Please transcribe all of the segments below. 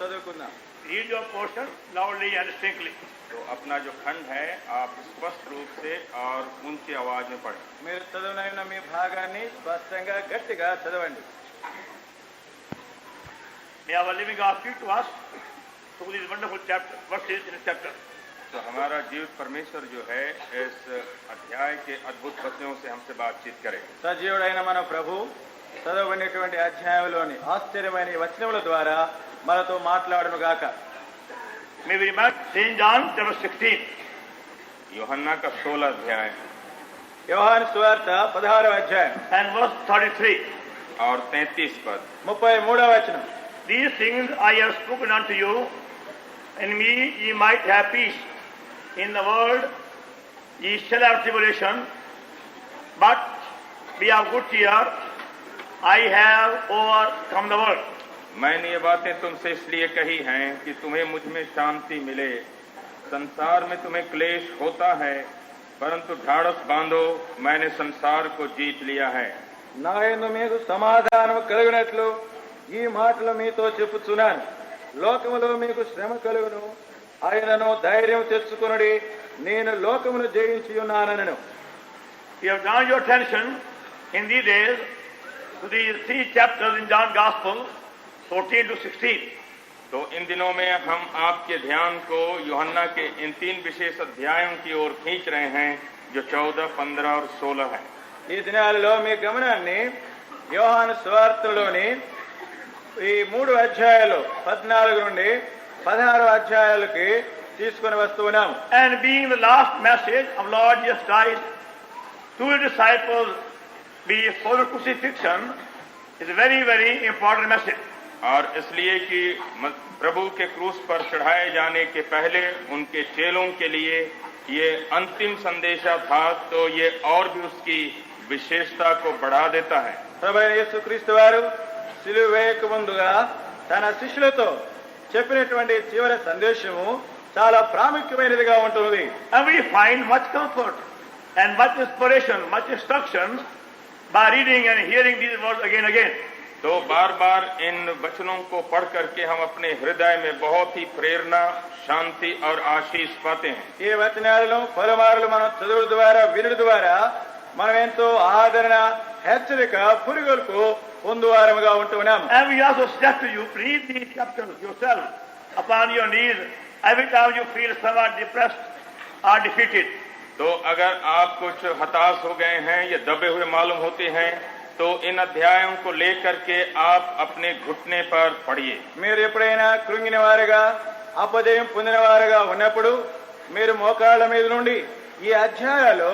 చదువుకుందాం. Read your portion loudly and distinctly. तो अपना जो खंड है आप स्पष्ट रूप से और ऊंची आवाज में पढ़ें. మీరు చదువునైన మీ భాగాన్ని స్పష్టంగా గట్టిగా చదవండి. May our living God speak to us through these wonderful verses in this chapter. तो हमारा जीवित परमेश्वर जो है इस अध्याय के अद्भुत वचनों से हमसे बातचीत करे. సజీవుడైన మన ప్రభు చదవబడినటువంటి అధ్యాయంలోని ఆశ్చర్యమైన ఈ వచనముల ద్వారా మనతో మాట్లాడును గాక. May we remark St. John chapter 16. यूहन्ना का 16 अध्याय యోహాను సువార్త 16వ అధ్యాయం and verse 33. और 33 पद. 33వ వచనం. These things I have spoken unto you, in me ye might have peace. In the world ye shall have tribulation, but be of good cheer, I have overcome the world. मैंने ये बातें तुमसे इसलिए कही हैं कि तुम्हें मुझ में शांति मिले. संसार में तुम्हें क्लेश होता है, परंतु ढाढ़स बांधो, मैंने संसार को जीत लिया है. నా యందు మీకు సమాధానం కలుగునట్లు ఈ మాటలు మీతో చెప్పుచున్నాను. లోకములో మీకు శ్రమ కలుగును, ఆయనను ధైర్యం తెచ్చుకొనుడి, నేను లోకమును జయించి ఉన్నానను. You have drawn your attention in these days to these 3 chapters in John's Gospel, 14 to 16. तो इन दिनों में हम आपके ध्यान को यूहन्ना के इन 3 विशेष अध्यायों की ओर खींच रहे हैं जो 14, 15 और 16 है. ఈ దినాలలో మీ గమనాన్ని యోహాను సువార్తలోని ఈ 3 అధ్యాయాలు 14 నుండి 16 అధ్యాయాలకి తీసుకుని వస్తున్నాం. And being the last message of Lord Jesus Christ to his disciples before the crucifixion is a very, very important message. और इसलिए कि प्रभु के क्रूस पर चढ़ाए जाने के पहले उनके चेलों के लिए ये अंतिम संदेशा था, तो ये और भी उसकी विशेषता को बढ़ा देता है. ప్రభు యేసుక్రీస్తు వారు సిలువ వేయక ముందుగా తన శిష్యులతో చెప్పినటువంటి చివరి సందేశము చాలా ప్రాముఖ్యమైనదిగా ఉంటుంది. And we find much comfort and much inspiration, much instruction by reading and hearing these words again and again. तो बार बार इन वचनों को पढ़ करके हम अपने हृदय में बहुत ही प्रेरणा, शांति और आशीष पाते हैं. ఈ వచనాలను పలుమార్లు మనం చదువు ద్వారా వినుడు ద్వారా మనం ఎంతో ఆదరణ, హెచ్చరిక, పురుగొల్పు పొందువారముగా ఉంటున్నాం. And we also suggest to you, read these chapters yourself upon your knees every time you feel somewhat depressed or defeated. तो अगर आप कुछ हताश हो गए हैं या दबे हुए मालूम होते हैं तो इन अध्यायों को लेकर के आप अपने घुटने पर पढ़िए. మీరు ఎప్పుడైనా కృంగిన వారుగా, అపజయం పొందిన వారుగా ఉన్నప్పుడు మీరు మోకాళ్ళ మీద నుండి ఈ అధ్యాయాలు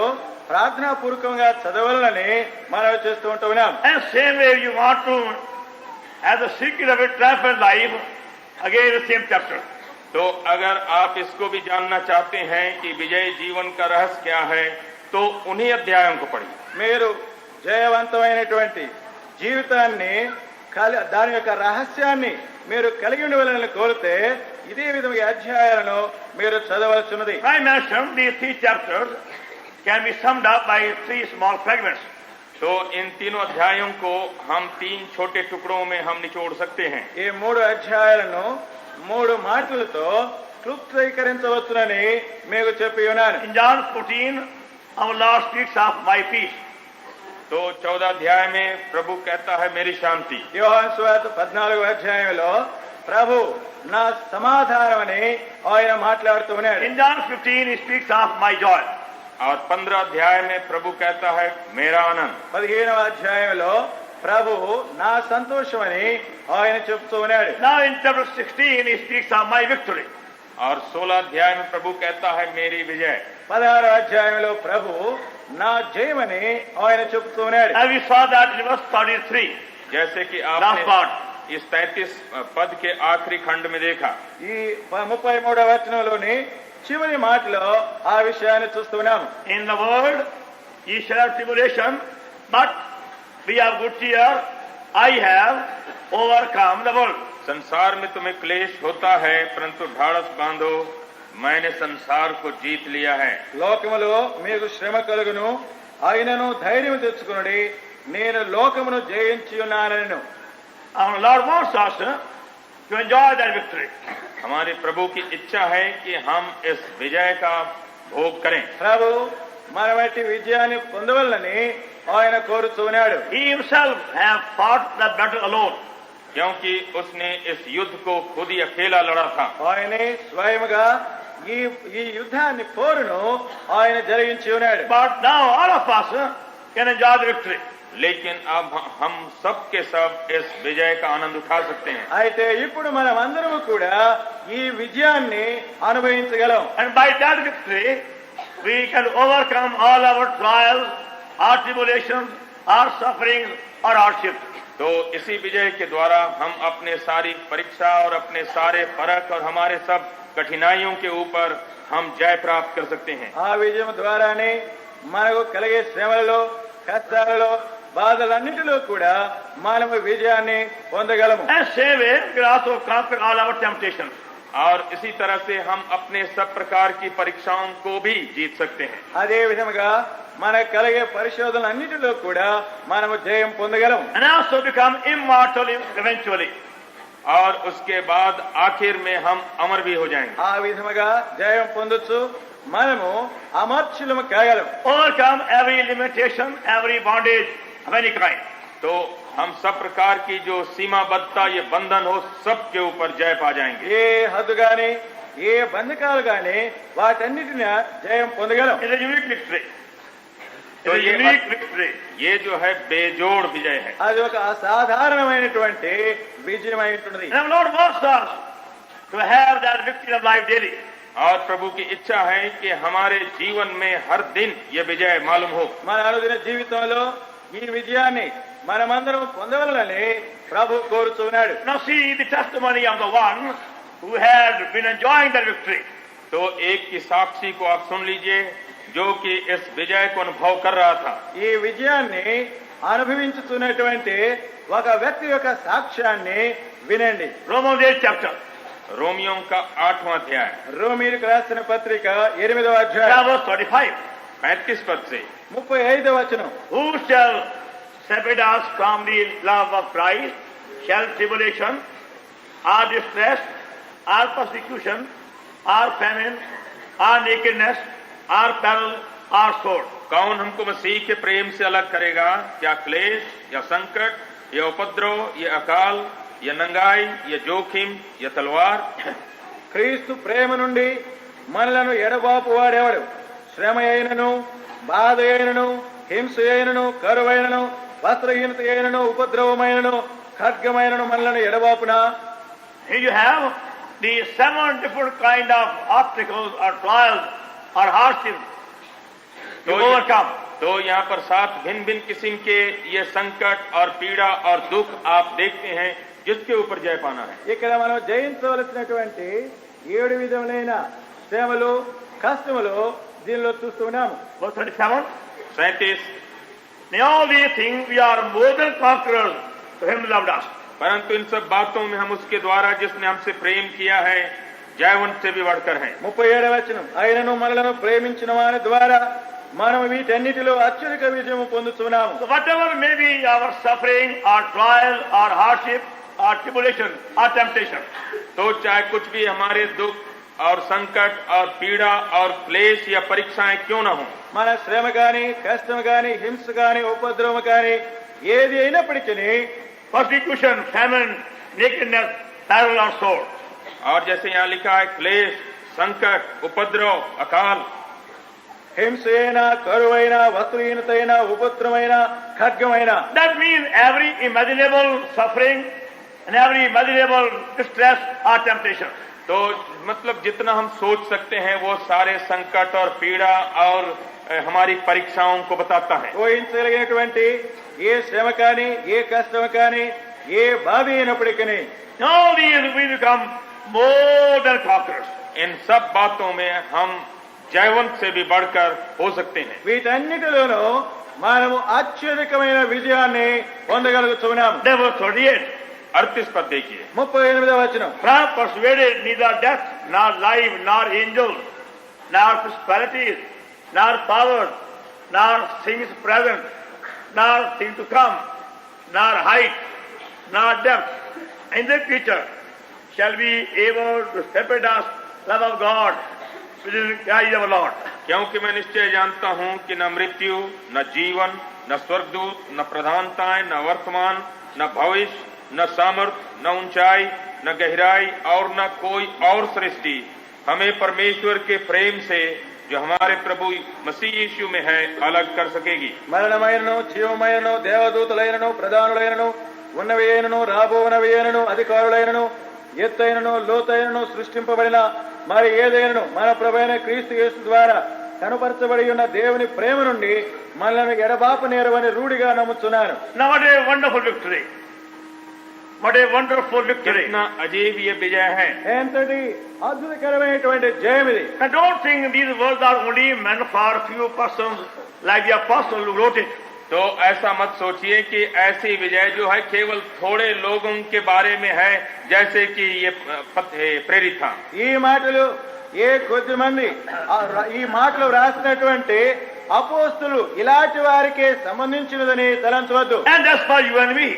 ప్రార్థనా పూర్వకంగా చదవాలని మనం చేస్తూ ఉంటున్నాం. And same way you want to have the secret of a triumphant life, again the same chapter. तो अगर आप इसको भी जानना चाहते हैं कि विजय जीवन का रहस्य क्या है, तो उन्हीं अध्यायों को पढ़िए. మీరు జయవంతమైనటువంటి జీవితాన్ని దాని యొక్క రహస్యాన్ని మీరు కలిగి ఉండవాలని కోరితే ఇదే విధంగా అధ్యాయాలను మీరు చదవలసినది. I mentioned these 3 chapters can be summed up by 3 small fragments. तो इन तीनों अध्यायों को हम 3 छोटे टुकड़ों में हम निचोड़ सकते हैं. ఈ 3 అధ్యాయాలను 3 మాటలతో క్లుప్తీకరించవచ్చునని మీకు చెప్పి ఉన్నాను. In John 14, our Lord speaks of my peace. तो 14 अध्याय में प्रभु कहता है मेरी शांति. యోహాను సువార్త 14వ అధ్యాయంలో ప్రభు నా సమాధానమని ఆయన మాట్లాడుతూ ఉన్నాడు. In John 15, he speaks of my joy. और 15 अध्याय में प्रभु कहता है मेरा आनंद. 15వ అధ్యాయంలో ప్రభు నా సంతోషమని ఆయన చెప్తూ ఉన్నాడు. Now in chapter 16, he speaks of my victory. और 16 अध्याय में प्रभु कहता है मेरी विजय. 16వ అధ్యాయంలో ప్రభు నా జయమని ఆయన చెప్తూ ఉన్నాడు. And we saw that in verse 33. जैसे कि Last आपने part. इस 33 पद के आखिरी खंड में देखा. ఈ 33వ వచనంలోని చివరి మాటలో ఆ విషయాన్ని చూస్తున్నాం. In the world ye shall have tribulation, but be of good cheer, I have overcome the world. संसार में तुम्हें क्लेश होता है, परंतु ढाढ़स बांधो, मैंने संसार को जीत लिया है. లోకములో మీకు శ్రమ కలుగును, ఆయనను ధైర్యం తెచ్చుకొనుడి, నేను లోకమును జయించి ఉన్నానను. Our Lord wants us to enjoy that victory. हमारे प्रभु की इच्छा है कि हम इस विजय का भोग करें। ప్రభు మనమట్టి విజయాన్ని పొందవలని ఆయన కోరుతున్నాడు. He himself have fought the battle alone. क्योंकि उसने इस युद्ध को खुद ही अकेला लड़ा था। ఆయనే స్వయముగా ఈ యుద్ధాన్ని పోరును ఆయన జరిగించి ఉన్నాడు. But now all of us can enjoy the victory. लेकिन अब हम सब के सब इस विजय का आनंद उठा सकते हैं। అయితే ఇప్పుడు మనం అందరము కూడా ఈ విజయాన్ని అనుభవించగలం. And by that victory, we can overcome all our trials, our tribulations, our sufferings, our hardships. तो इसी विजय के द्वारा हम अपने सारी परीक्षा और अपने सारे फर्क और हमारे सब कठिनाइयों के ऊपर हम जय प्राप्त कर सकते हैं। ఆ విజయం ద్వారానే మనకు కలిగే శ్రమలలో, కష్టాలలో, బాధలన్నిటిలో కూడా మనము విజయాన్ని పొందగలము. And same way, we can also conquer all our temptations. और इसी तरह से हम अपने सब प्रकार की परीक्षाओं को भी जीत सकते हैं। అదే విధముగా మనకు కలిగే పరిశోధనలన్నిటిలో కూడా మనము జయం పొందగలము. And also become immortal eventually. और उसके बाद आखिर में हम अमर भी हो जाएंगे। ఆ విధముగా జయం పొందొచ్చు, మనము అమర్చులము కాగలము. Overcome every limitation, every bondage of any kind. तो हम सब प्रकार की जो सीमाबद्धता ये बंधन हो सब के ऊपर जय पा जाएंगे। ఏ హద్దు గాని ఏ బంధకాలు గాని వాటన్నిటిని జయం పొందగలం. It's a unique victory. तो It's a unique victory. ये जो है बेजोड़ विजय है। అది ఒక అసాధారణమైనటువంటి విజయం అయి ఉంటున్నది. And the Lord wants us to have that victory of life daily. और प्रभु की इच्छा है कि हमारे जीवन में हर दिन ये विजय मालूम हो। మన అనుదిన జీవితంలో ఈ విజయాన్ని మనమందరం పొందవలనని ప్రభు కోరుతున్నాడు. Now see the testimony of the one who had been enjoying that victory. तो एक की साक्षी को आप सुन लीजिए जो कि इस विजय को अनुभव कर रहा था। ఈ విజయాన్ని అనుభవించుతున్నటువంటి ఒక వ్యక్తి యొక్క సాక్ష్యాన్ని వినండి. Romans 8 chapter. रोमियों का 8वां अध्याय రోమీయులకు రాసిన పత్రిక 8వ అధ్యాయం Verse 35. 35 पद से 35వ వచనం. Who shall separate us from the love of Christ? Shall tribulation, or distress, or persecution, or famine, or nakedness, or peril, or sword? कौन हमको मसीह के प्रेम से अलग करेगा? क्या क्लेश या संकट या उपद्रव या अकाल या नंगाई या जोखिम या तलवार? క్రీస్తు ప్రేమ నుండి మనలను ఎడబాపు వాడెవడు? శ్రమ అయినను, బాధ అయినను, హింస అయినను, కరువైనను, వస్త్రహీనత అయినను, ఉపద్రవమైనను, ఖడ్గమైనను మనలను ఎడబాపునా? Here you have the 7 different kind of obstacles or trials or hardships to overcome. तो यहाँ पर 7 भिन्न भिन्न किस्म के ये संकट और पीड़ा और दुख आप देखते हैं जिसके ऊपर जय पाना है। ఇక్కడ మనం జయించవలసినటువంటి 7 విధములైన శ్రమలు, కష్టములు దీనిలో చూస్తున్నాము. Verse 37. 37 In all these things we are more than conquerors to him who loved us. परंतु इन सब बातों में हम उसके द्वारा जिसने हमसे प्रेम किया है जयवंत से भी बढ़कर हैं। 37వ వచనం. ఆయనను మనలను ప్రేమించిన వారి ద్వారా మనం వీటన్నిటిలో అత్యధిక విజయము పొందుతున్నాము. So whatever may be our suffering, our trial, our hardship, our tribulation, our temptation, तो चाहे कुछ भी हमारे दुख और संकट और पीड़ा और क्लेश या परीक्षाएं क्यों न हो, మన శ్రమ గాని, కష్టం గాని, హింస గాని, ఉపద్రవం గాని ఏది అయినప్పటికీ persecution, famine, nakedness, peril, or sword. और जैसे यहाँ लिखा है क्लेश, संकट, उपद्रव, अकाल, హింస అయినా, కరువైనా, వస్త్రహీనత అయినా, ఉపద్రవమైనా, ఖడ్గమైనా, That means every imaginable suffering and every imaginable distress or temptation. तो मतलब जितना हम सोच सकते हैं वो सारे संकट और पीड़ा और हमारी परीक्षाओं को बताता है। ఊహించగలిగినటువంటి ఏ శ్రమ కానీ, ఏ కష్టం కానీ, ఏ బాధ అయినప్పటికీ All these we become more than conquerors. इन सब बातों में हम जयवंत से भी बढ़कर हो सकते हैं। వీటన్నిటిలోనూ మనము అత్యధికమైన విజయాన్ని పొందగలుగుతున్నాము. Then verse 38. 38 पद देखिए 38వ వచనం. From persuaded neither death, nor life, nor angels, nor principalities, nor powers, nor things present, nor things to come, nor height, nor depth, in the future, shall be able to separate us love of God, which is Christ our Lord. क्योंकि मैं निश्चय जानता हूं कि न मृत्यु, न जीवन, न स्वर्गदूत, न प्रधानताएं, न वर्तमान, न भविष्य, न सामर्थ, न ऊंचाई, न गहराई और न कोई और सृष्टि हमें परमेश्वर के प्रेम से जो हमारे प्रभु मसीह यीशु में है अलग कर सकेगी। మరణమైనను జీవమైనను దేవదూతలైనను ప్రధానులైనను ఉన్నవి అయినను రాబోనవి అయినను అధికారులైనను ఎత్తైనను లోతైనను సృష్టింపబడిన మరి ఏదైనను మన ప్రభువైన క్రీస్తు యేసు ద్వారా కనుపరచబడి ఉన్న దేవుని ప్రేమ నుండి మనల్ని ఎడబాపు నేరవని రూఢిగా నమ్ముచున్నాను. Now what a wonderful victory! What a wonderful victory! कितना अजीब ये विजय है। ఎంతటి అద్భుతకరమైనటువంటి జయం ఇది. I don't think these words are only meant for few persons like the apostle who wrote it. तो ऐसा मत सोचिए कि ऐसी विजय जो है केवल थोड़े लोगों के बारे में है जैसे कि ये प्रेरित था। ఈ మాటలు ఏ కొద్ది మంది ఈ మాటలు రాసినటువంటి అపోస్తులు ఇలాంటి వారికే సంబంధించినదని తలంచవద్దు. And that's for you and me.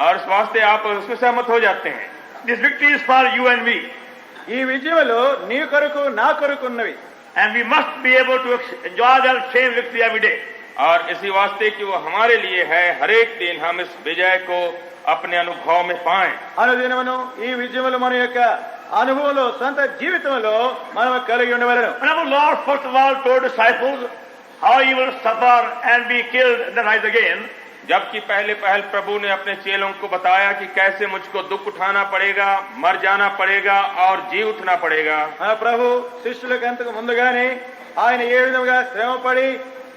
और इस वास्ते आप उसमें सहमत हो जाते हैं। This victory is for you and me. ఈ విజయములు నీ కొరకు నా కొరకున్నవి. And we must be able to enjoy that same victory every day. और इसी वास्ते कि वो हमारे लिए है, हर एक दिन हम इस विजय को अपने अनुभव में पाएं। అనుదినమును ఈ విజయములు మన యొక్క అనుభవంలో సొంత జీవితంలో మనం కలిగి ఉండవలెను. And our Lord first of all told disciples how he will suffer and be killed and then rise again. जबकि पहले प्रभु ने अपने चेलों को बताया कि कैसे मुझको दुख उठाना पड़ेगा, मर जाना पड़ेगा और जी उठना पड़ेगा। మన ప్రభు శిష్యులకు అంతకు ముందుగానే ఆయన ఏ విధంగా శ్రమపడి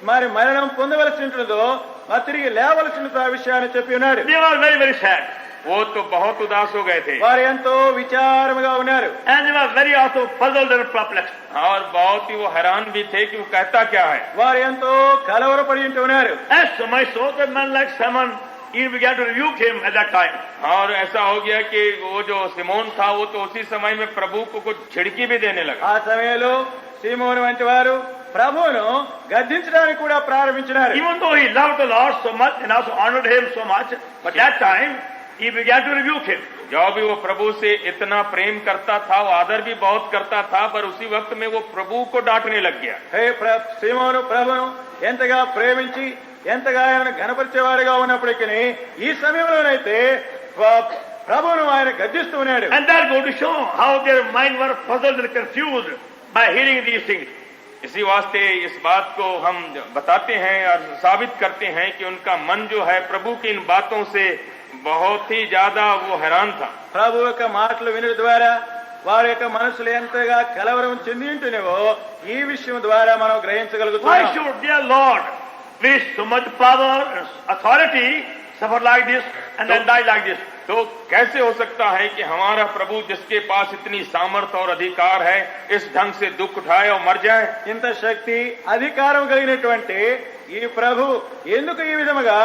మరి మరణం పొందవలసి ఉంటుందో తిరిగి లేవలసి ఉంటుంది ఆ విషయాన్ని చెప్పి ఉన్నాడు. They were very, very sad. वो तो बहुत उदास हो गए थे వారు ఎంతో విచారముగా ఉన్నారు. And they were very also puzzled and perplexed. और बहुत ही वो हैरान भी थे कि वो कहता क्या है। వారు ఎంతో కలవరపడి ఉంటూ ఉన్నారు. And so much so that man like Simon, he began to rebuke him at that time. और ऐसा हो गया कि वो जो सिमोन था वो तो उसी समय में प्रभु को कुछ झिड़की भी देने लगा। ఆ సమయంలో సీమోను వంటి వారు ప్రభువును గద్దించడానికి కూడా ప్రారంభించినారు. Even though he loved the Lord so much and also honored him so much, but that time he began to rebuke him. जो भी वो प्रभु से इतना प्रेम करता था, वो आदर भी बहुत करता था, पर उसी वक्त में वो प्रभु को डांटने लग गया। హే సీమోను ప్రభువును ఎంతగా ప్రేమించి ఎంతగా ఆయన ఘనపరిచేవారుగా ఉన్నప్పటికీ ఈ సమయంలోనైతే ప్రభువును ఆయన గద్దిస్తూ ఉన్నాడు. And that goes to show how their mind were puzzled and confused by hearing these things. इसी वास्ते इस बात को हम बताते हैं और साबित करते हैं कि उनका मन जो है प्रभु की इन बातों से बहुत ही ज्यादा वो हैरान था। ప్రభు యొక్క మాటలు వినడం ద్వారా వారి యొక్క మనసులు ఎంతగా కలవరం చెంది ఉంటున్నావో ఈ విషయం ద్వారా మనం Why గ్రహించగలుగుతాం. should their Lord, with so much power and authority, suffer like this and then die like this? तो कैसे हो सकता है कि हमारा प्रभु जिसके पास इतनी सामर्थ्य और अधिकार है इस ढंग से दुख उठाए और मर जाए। ఇంత శక్తి అధికారం కలిగినటువంటి ఈ ప్రభు ఎందుకు ఈ విధముగా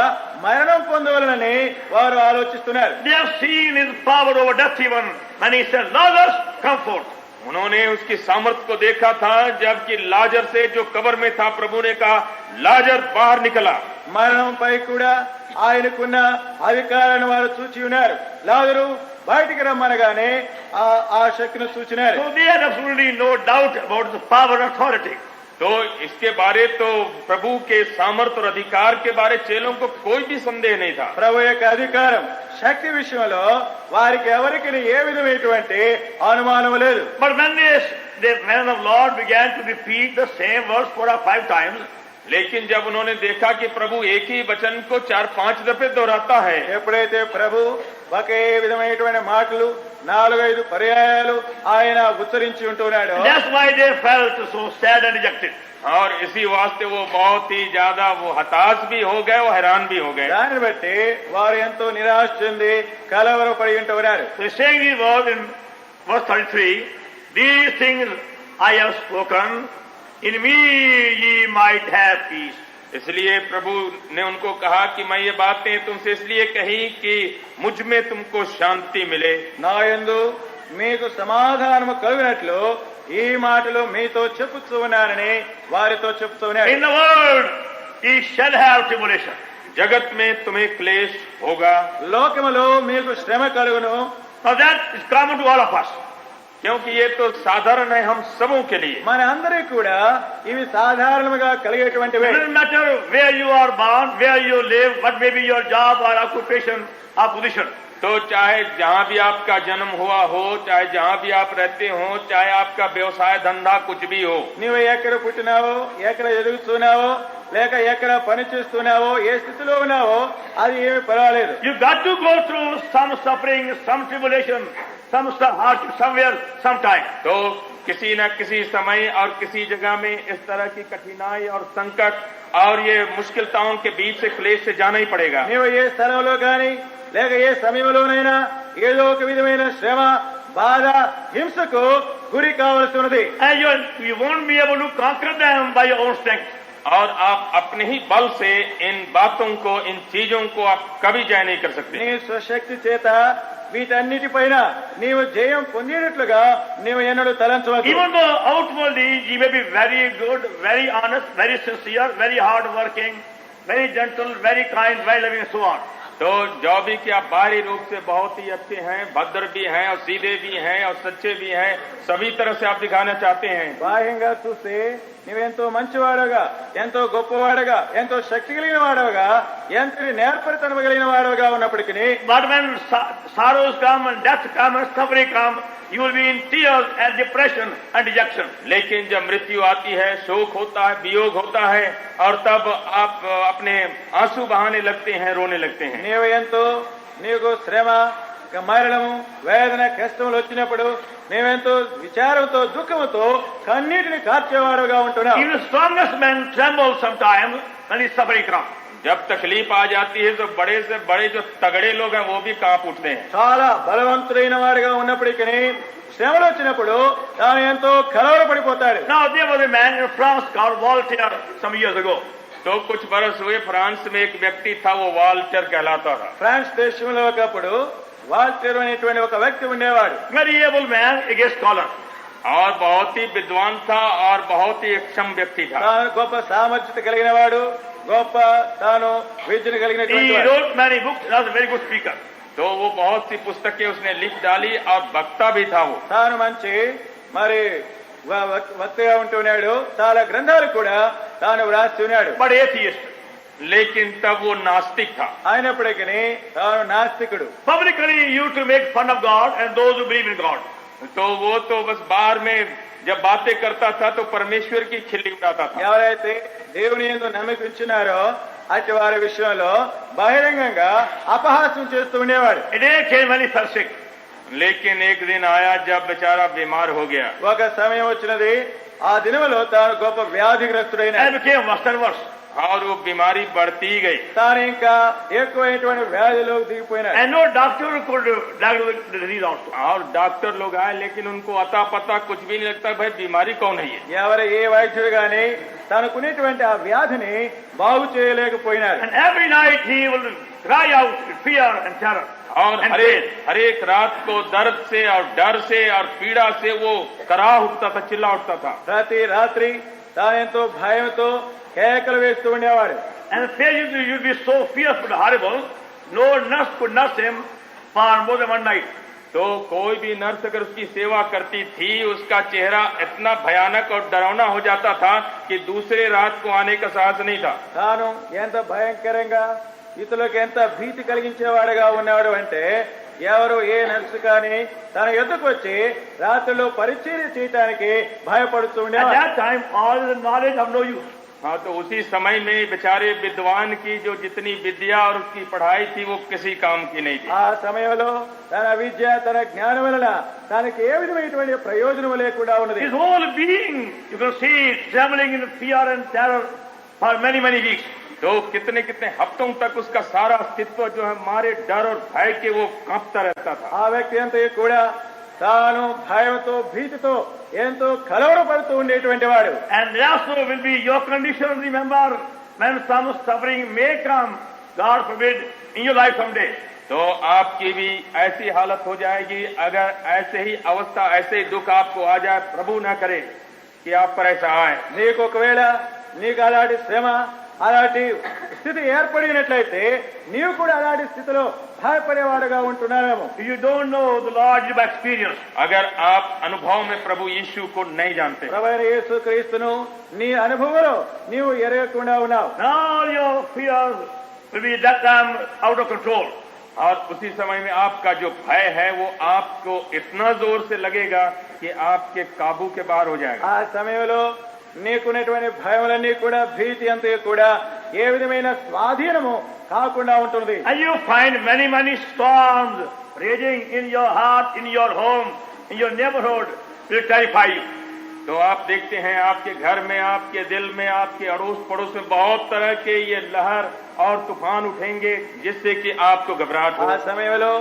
మరణం పొందవలనని వారు ఆలోచిస్తున్నారు. They have seen his power over death even when he said, Lazarus, come forth. उन्होंने उसकी सामर्थ्य को देखा था जबकि लाजर से जो कब्र में था प्रभु ने कहा लाजर बाहर निकला। మరణంపై కూడా ఆయనకున్న అధికారాన్ని వారు చూచి ఉన్నారు. లాజరు బయటికి రమ్మనగానే ఆ శక్తిని చూచినారు. So they had absolutely no doubt about the power and authority. तो इसके बारे तो प्रभु के सामर्थ्य और अधिकार के बारे चेलों को कोई भी संदेह नहीं था। ప్రభు యొక్క అధికారం శక్తి విషయంలో వారికి ఎవరికి ఏ విధమైనటువంటి అనుమానం లేదు. But when the man of Lord began to repeat the same verse 4 or 5 times, लेकिन जब उन्होंने देखा कि प्रभु एक ही वचन को 4-5 दफे दोहराता है, ఎప్పుడైతే ప్రభు ఒకే విధమైనటువంటి మాటలు 4-5 పర్యాయాలు ఆయన ఉచ్చరించి ఉంటున్నాడు. that's why they felt so sad and dejected. और इसी वास्ते वो बहुत ही ज्यादा वो हताश भी हो गए, वो हैरान भी हो गए। దాన్ని బట్టి వారు ఎంతో నిరాశ చెంది కలవరపడి ఉంటున్నారు. So he's saying these words in verse 33, these things I have spoken, in me ye might have peace. इसलिए प्रभु ने उनको कहा कि मैं ये बातें तुमसे इसलिए कही कि मुझ में तुमको शांति मिले। నా యందు మీకు సమాధానము కలుగునట్లు ఈ మాటలు మీతో చెప్పుతూ ఉన్నానని వారితో చెప్తూ ఉన్నారు. In the world ye shall have tribulation. जगत में तुम्हें क्लेश होगा, లోకములో మీకు శ్రమ కలుగును. Now that is common to all of us. क्योंकि ये तो साधारण है हम सबों के लिए। మన అందరికీ కూడా ఇవి సాధారణంగా కలిగేటువంటివే. It doesn't matter where you are born, where you live, what may be your job or occupation or position. तो चाहे जहाँ भी आपका जन्म हुआ हो, चाहे जहाँ भी आप रहते हो, चाहे आपका व्यवसाय धंधा कुछ भी हो, నీవు ఎక్కడ పుట్టినావో, ఎక్కడ ఎదుగుతున్నావో, లేక ఎక్కడ పని చేస్తున్నావో, ఏ స్థితిలో ఉన్నావో అది ఏమీ పర్వాలేదు. You got to go through some suffering, some tribulation, some hardship somewhere, sometime. तो किसी न किसी समय और किसी जगह में इस तरह की कठिनाई और संकट और ये मुश्किलताओं के बीच से क्लेश से जाना ही पड़ेगा। నీవు ఏ స్థలంలో కానీ లేక ఏ సమయంలోనైనా ఏదో ఒక విధమైన శ్రమ, బాధ, హింసకు గురి కావలసి ఉన్నది. And you won't be able to conquer them by your own strength. और आप अपने ही बल से इन बातों को, इन चीजों को आप कभी जय नहीं कर सकते। నీ స్వశక్తి చేత వీటన్నిటిపైన నీవు జయం పొందేటట్లుగా నీవు ఎన్నడూ తలంచవద్దు. Even though outwardly you may be very good, very honest, very sincere, very hard working, very gentle, very kind, very loving and so on. तो जो भी कि आप बाहरी रूप से बहुत ही अच्छे हैं, भद्र भी हैं और सीधे भी हैं और सच्चे भी हैं, सभी तरह से आप दिखाना चाहते हैं। బాహ్యంగా చూస్తే నువ్వెంతో మంచివాడుగా, ఎంతో గొప్పవాడుగా, ఎంతో శక్తి కలిగిన వాడుగా, ఎంతటి నేర్పరితనం కలిగిన వాడుగా ఉన్నప్పటికీ But when sorrows come and death come and suffering come, you will be in tears and depression and dejection. लेकिन जब मृत्यु आती है, शोक होता है, वियोग होता है और तब आप अपने आंसू बहाने लगते हैं, रोने लगते हैं। నీవు ఎంతో నీకు శ్రమ, మరణము, వేదన, కష్టములు వచ్చినప్పుడు నీవెంతో విచారంతో, దుఃఖంతో కన్నీటిని కార్చేవాడుగా ఉంటున్నావు. Even the strongest men tremble sometimes when his suffering comes. जब तकलीफ आ जाती है तो बड़े से बड़े जो तगड़े लोग हैं वो भी कांप उठते हैं। చాలా బలవంతుడైన వాడిగా ఉన్నప్పటికీ శ్రమలు వచ్చినప్పుడు తాను ఎంతో కలవరపడిపోతాడు. Now there was a man in France called Voltaire some years ago. तो कुछ बरस हुए फ्रांस में एक व्यक्ति था, वो वाल्टर कहलाता था। ఫ్రాన్స్ దేశంలో ఒకప్పుడు వాల్టర్ అనేటువంటి ఒక వ్యక్తి ఉండేవాడు. Very able man, a great scholar. और बहुत ही विद्वान था और बहुत ही अक्षम व्यक्ति था। తాను గొప్ప సామర్థ్యత కలిగిన వాడు, గొప్ప తాను విద్యను కలిగినటువంటి He వాడు. wrote many books and was a very good speaker. तो वो बहुत सी पुस्तकें उसने लिख डाली और वक्ता भी था वो। తాను మంచి మరి వక్తగా ఉంటున్నాడు, చాలా గ్రంథాలు కూడా తాను వ్రాసి ఉన్నాడు. But atheist. लेकिन तब वो नास्तिक था। అయినప్పటికీ తాను నాస్తికుడు. Publicly he used to make fun of God and those who believe in God. तो वो तो बस बाहर में जब बातें करता था तो परमेश्वर की खिल्ली उड़ाता था। ఎవరైతే దేవుని యందు నమ్మిక ఉంచున్నారో అటు వారి విషయంలో బహిరంగంగా అపహాస్యం చేస్తూ ఉండేవాడు. A day came when he fell sick. लेकिन एक दिन आया जब बेचारा बीमार हो गया ఒక సమయం వచ్చినది, ఆ దినములో తాను గొప్ప వ్యాధిగ్రస్తుడైన And became worse and worse. और वो बीमारी बढ़ती गई। తాను ఇంకా ఎక్కువైనటువంటి వ్యాధిలోకి దిగిపోయినాడు. And no doctor could diagnose the disease also. और डॉक्टर लोग आए लेकिन उनको अता पता कुछ भी नहीं लगता भाई बीमारी कौन है ये। ఎవరు ఏ వైద్యుడు గాని తనకునేటువంటి ఆ వ్యాధిని బాగు చేయలేకపోయినారు. And every night he will cry out in fear and terror. और And हर एक रात को दर्द से और डर से और पीड़ा से वो कराह उठता था, चिल्ला उठता था। ప్రతి రాత్రి తాను ఎంతో భయంతో కేకలు వేస్తూ ఉండేవాడు. And the face used to be so fearful and horrible, no nurse could nurse him for more than one night. तो कोई भी नर्स अगर उसकी सेवा करती थी, उसका चेहरा इतना भयानक और डरावना हो जाता था कि दूसरे रात को आने का साहस नहीं था। తాను ఎంత భయంకరంగా ఇతరులకు ఎంత భీతి కలిగించేవాడుగా ఉన్నాడు అంటే ఎవరు ఏ నర్సు కానీ తన ఎదుకు వచ్చి రాత్రిలో పరిచర్య చేయడానికి భయపడుతూ At ఉండేవాడు. that time, all the knowledge of no use. हाँ, तो उसी समय में बेचारे विद्वान की जो जितनी विद्या और उसकी पढ़ाई थी वो किसी काम की नहीं थी। ఆ సమయంలో తన విద్య, తన జ్ఞానం వలన తనకి ఏ విధమైనటువంటి ప్రయోజనం లేకుండా ఉన్నది. His whole being, you can see, trembling in fear and terror for many, many weeks. तो कितने कितने हफ्तों तक उसका सारा अस्तित्व जो है मारे डर और भय के वो कांपता रहता था। ఆ వ్యక్తి అంతా కూడా తాను భయంతో, భీతితో ఎంతో కలవరపడుతూ ఉండేటువంటి వాడు. And also will be your condition, remember, when some suffering may come, God forbid, in your life someday. तो आपकी भी ऐसी हालत हो जाएगी अगर ऐसे ही अवस्था, ऐसे ही दुख आपको आ जाए, प्रभु न करे कि आप पर ऐसा आए। నీకు ఒకవేళ నీకు అలాంటి శ్రమ, అలాంటి స్థితి ఏర్పడినట్లయితే నీవు కూడా అలాంటి స్థితిలో భయపడేవాడుగా ఉంటున్నావేమో. If you don't know the Lord by experience, अगर आप अनुभव में प्रभु यीशु को नहीं जानते, ప్రభువైన యేసుక్రీస్తును నీ అనుభవంలో నీవు ఎరగకుండా ఉన్నావు. now your fears will be that time out of control. और उसी समय में आपका जो भय है वो आपको इतना जोर से लगेगा कि आपके काबू के बाहर हो जाएगा. ఆ సమయంలో నీకున్నటువంటి భయములన్నీ కూడా భీతి అంతా కూడా ఏ విధమైన స్వాధీనము కాకుండా ఉంటుంది. And you find many storms raging in your heart, in your home, in your neighborhood, will terrify you. तो आप देखते हैं आपके घर में, आपके दिल में, आपके अड़ोस पड़ोस में बहुत तरह के ये लहर और तूफान उठेंगे जिससे कि आपको घबराहट हो. ఆ సమయంలో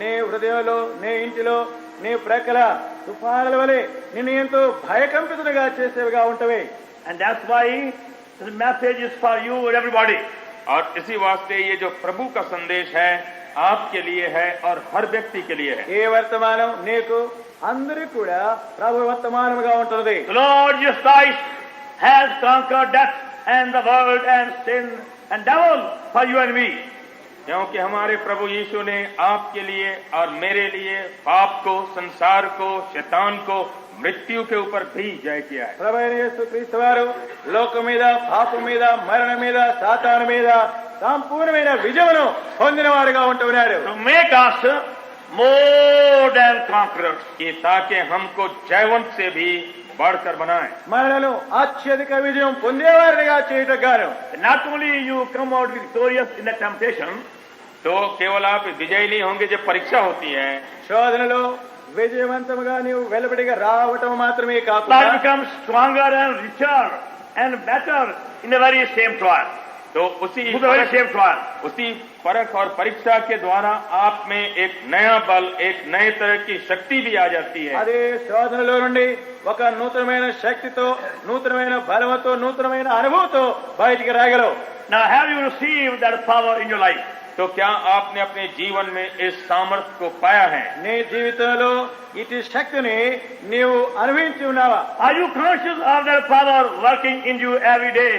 నీ హృదయంలో, నీ ఇంటిలో, నీ ప్రక్కల తుఫానుల వలె నిన్ను ఎంతో భయకంపితులుగా చేసేవిగా ఉంటవి. And that's why the message is for you and everybody. और इसी वास्ते ये जो प्रभु का संदेश है आपके लिए है और हर व्यक्ति के लिए है. ఏ వర్తమానం నీకు అందరికీ కూడా ప్రభు వర్తమానముగా ఉంటుంది. The Lord Jesus Christ has conquered death and the world and sin and devil for you and me. क्योंकि हमारे प्रभु यीशु ने आपके लिए और मेरे लिए पाप को, संसार को, शैतान को, मृत्यु के ऊपर भी जय किया है. ప్రభువైన యేసుక్రీస్తు వారు లోకం మీద, పాపం మీద, మరణం మీద, సాతాను మీద సంపూర్ణమైన విజయమును పొందిన వారుగా ఉంటున్నాడు. To make us more than conquerors. कि ताकि हमको जयवंत से भी बढ़कर बनाए. మనలను అత్యధిక విజయం పొందేవారిగా చేయటకు గాను Not only you come out victorious in the temptation, तो केवल आप विजयी नहीं होंगे जब परीक्षा होती है, శోధనలో విజయవంతముగా నీవు వెలుబడిగా రావటం మాత్రమే but కాకుండా become stronger and richer and better in the very same trial. तो उसी To the very same trial. उसी परख और परीक्षा के द्वारा आप में एक नया बल, एक नए तरह की शक्ति भी आ जाती है. అదే శోధనలో నుండి ఒక నూతనమైన శక్తితో, నూతనమైన బలముతో, నూతనమైన అనుభవంతో బయటికి రాగలవు. Now have you received that power in your life? तो क्या आपने अपने जीवन में इस सामर्थ्य को पाया है? నీ జీవితంలో ఇటు శక్తిని నీవు అనుభవించి ఉన్నావా? Are you conscious of that power working in you every day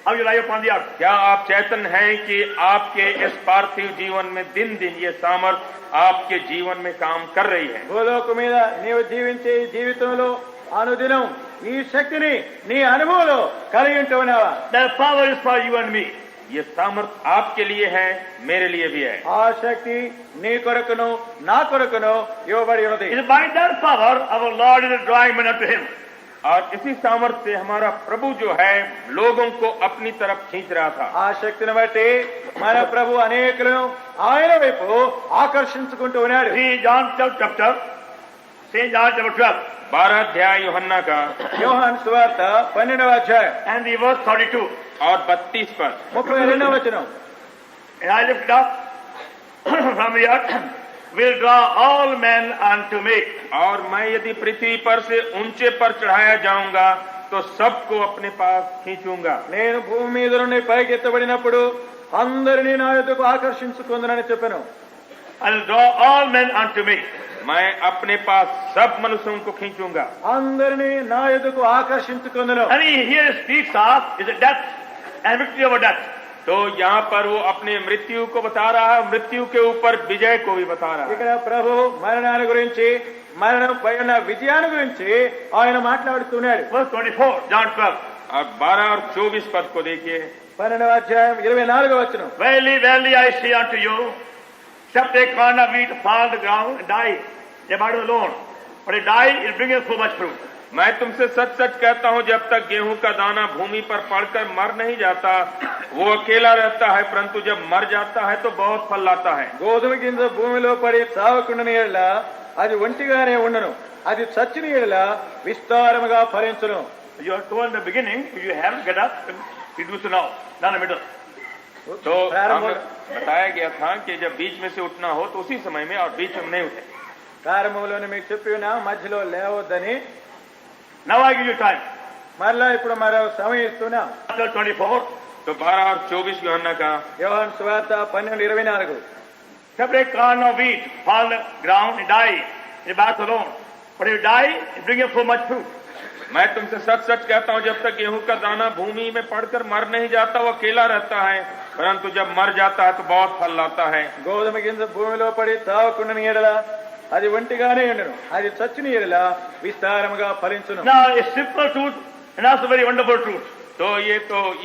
of your life upon the earth? क्या आप चेतन हैं कि आपके इस पार्थिव जीवन में दिन दिन ये सामर्थ्य आपके जीवन में काम कर रही है? భూలోకం మీద నీవు జీవించే ఈ జీవితంలో అనుదినం ఈ శక్తిని నీ అనుభవంలో కలిగి ఉంటున్నావా? That power is for you and me. ये सामर्थ्य आपके लिए है, मेरे लिए भी है. ఆ శక్తి నీ కొరకును నా కొరకును ఇవ్వబడి ఉన్నది. It is by that power our Lord is drawing men unto Him. और इसी सामर्थ्य से हमारा प्रभु जो है लोगों को अपनी तरफ खींच रहा था. ఆ శక్తిని బట్టి మన ప్రభు అనేకులను ఆయన వైపు ఆకర్షించుకుంటూ ఉన్నాడు. See John chapter, St. John chapter 12 12 अध्याय यूहन्ना का యోహాను సువార్త 12వ అధ్యాయం and the verse 32. और 32 पद. 32వ వచనం. And I lift up from the earth will draw all men unto me. और मैं यदि पृथ्वी पर से ऊंचे पर चढ़ाया जाऊंगा तो सबको अपने पास खींचूंगा. నేను భూమి మీద నుండి పైకెత్తబడినప్పుడు అందరినీ నా యొద్దకు ఆకర్షించుకుందునని చెప్పాను. I will draw all men unto me. मैं अपने पास सब मनुष्यों को खींचूंगा. అందరినీ నా యొద్దకు ఆకర్షించుకుందును. And he here speaks of is a death and victory over death. तो यहाँ पर वो अपने मृत्यु को बता रहा है, मृत्यु के ऊपर विजय को भी बता रहा है. ఇక్కడ ప్రభు మరణాన్ని గురించి, మరణం పై ఉన్న విజయాన్ని గురించి ఆయన మాట్లాడుతున్నాడు. Verse 24, John 12. और 12 और 24 पद को देखिए. 12వ అధ్యాయం 24వ వచనం. Verily, verily, I say unto you, except a corn of wheat fall on the ground and die, they abide alone. But it die, it bringeth so much fruit. मैं तुमसे सच सच कहता हूँ, जब तक गेहूं का दाना भूमि पर पड़कर मर नहीं जाता वो अकेला रहता है, परंतु जब मर जाता है तो बहुत फल लाता है. గోధుమ గింజ భూమిలో పడి చావకుండాని ఎడల అది ఒంటిగానే ఉండను, అది చచ్చిన ఎడల విస్తారముగా ఫలించును. You are told in the beginning, if you have get up, you do so now, not in the middle. तो हमें बताया गया था कि जब बीच में से उठना हो तो उसी समय में, और बीच में नहीं उठे. ప్రారంభంలోనే మీకు చెప్పి ఉన్నా మధ్యలో లేవద్దని. Now I give you time. మరలా ఇప్పుడు మరో సమయం ఇస్తున్నా. Chapter 24, तो 12 और 24 यूहन्ना का యోహాను సువార్త 12:24. except a corn of wheat fall on the ground and die, it abides alone. But if it die, it bringeth so much fruit. मैं तुमसे सच सच कहता हूं, जब तक गेहूं का दाना भूमि में पड़कर मर नहीं जाता वो अकेला रहता है, परंतु जब मर जाता है तो बहुत फल लाता है। గోధుమ గింజ భూమిలో పడి తావకుండని ఎడల అది ఒంటిగానే ఉండను, అది చచ్చిన ఎడల విస్తారముగా ఫలించును. Now, a simple truth and also very wonderful truth. तो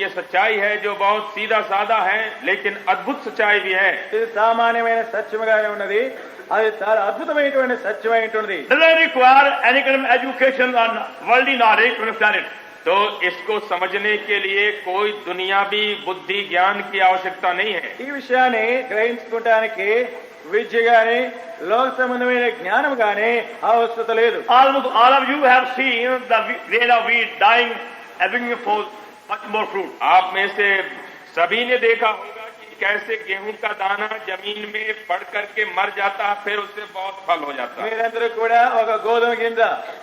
ये सच्चाई है जो बहुत सीधा साधा है, लेकिन अद्भुत सच्चाई भी है। ఇది సామాన్యమైన సత్యముగానే ఉన్నది, అది చాలా అద్భుతమైనటువంటి సత్యమై ఉంటుంది. Doesn't require any kind of education on worldly knowledge to understand it. तो इसको समझने के लिए कोई दुनियावी बुद्धि ज्ञान की आवश्यकता नहीं है। ఈ విషయాన్ని గ్రహించుకోవడానికి విద్య గాని లోక సంబంధమైన జ్ఞానం గాని అవసరం లేదు. Almost all of you have seen the grain of wheat dying and bringing forth much more fruit. आप में से सभी ने देखा होगा कि कैसे गेहूं का दाना जमीन में पड़ करके मर जाता है, फिर उससे बहुत फल हो जाता है। మీరందరూ కూడా ఒక గోధుమ గింజ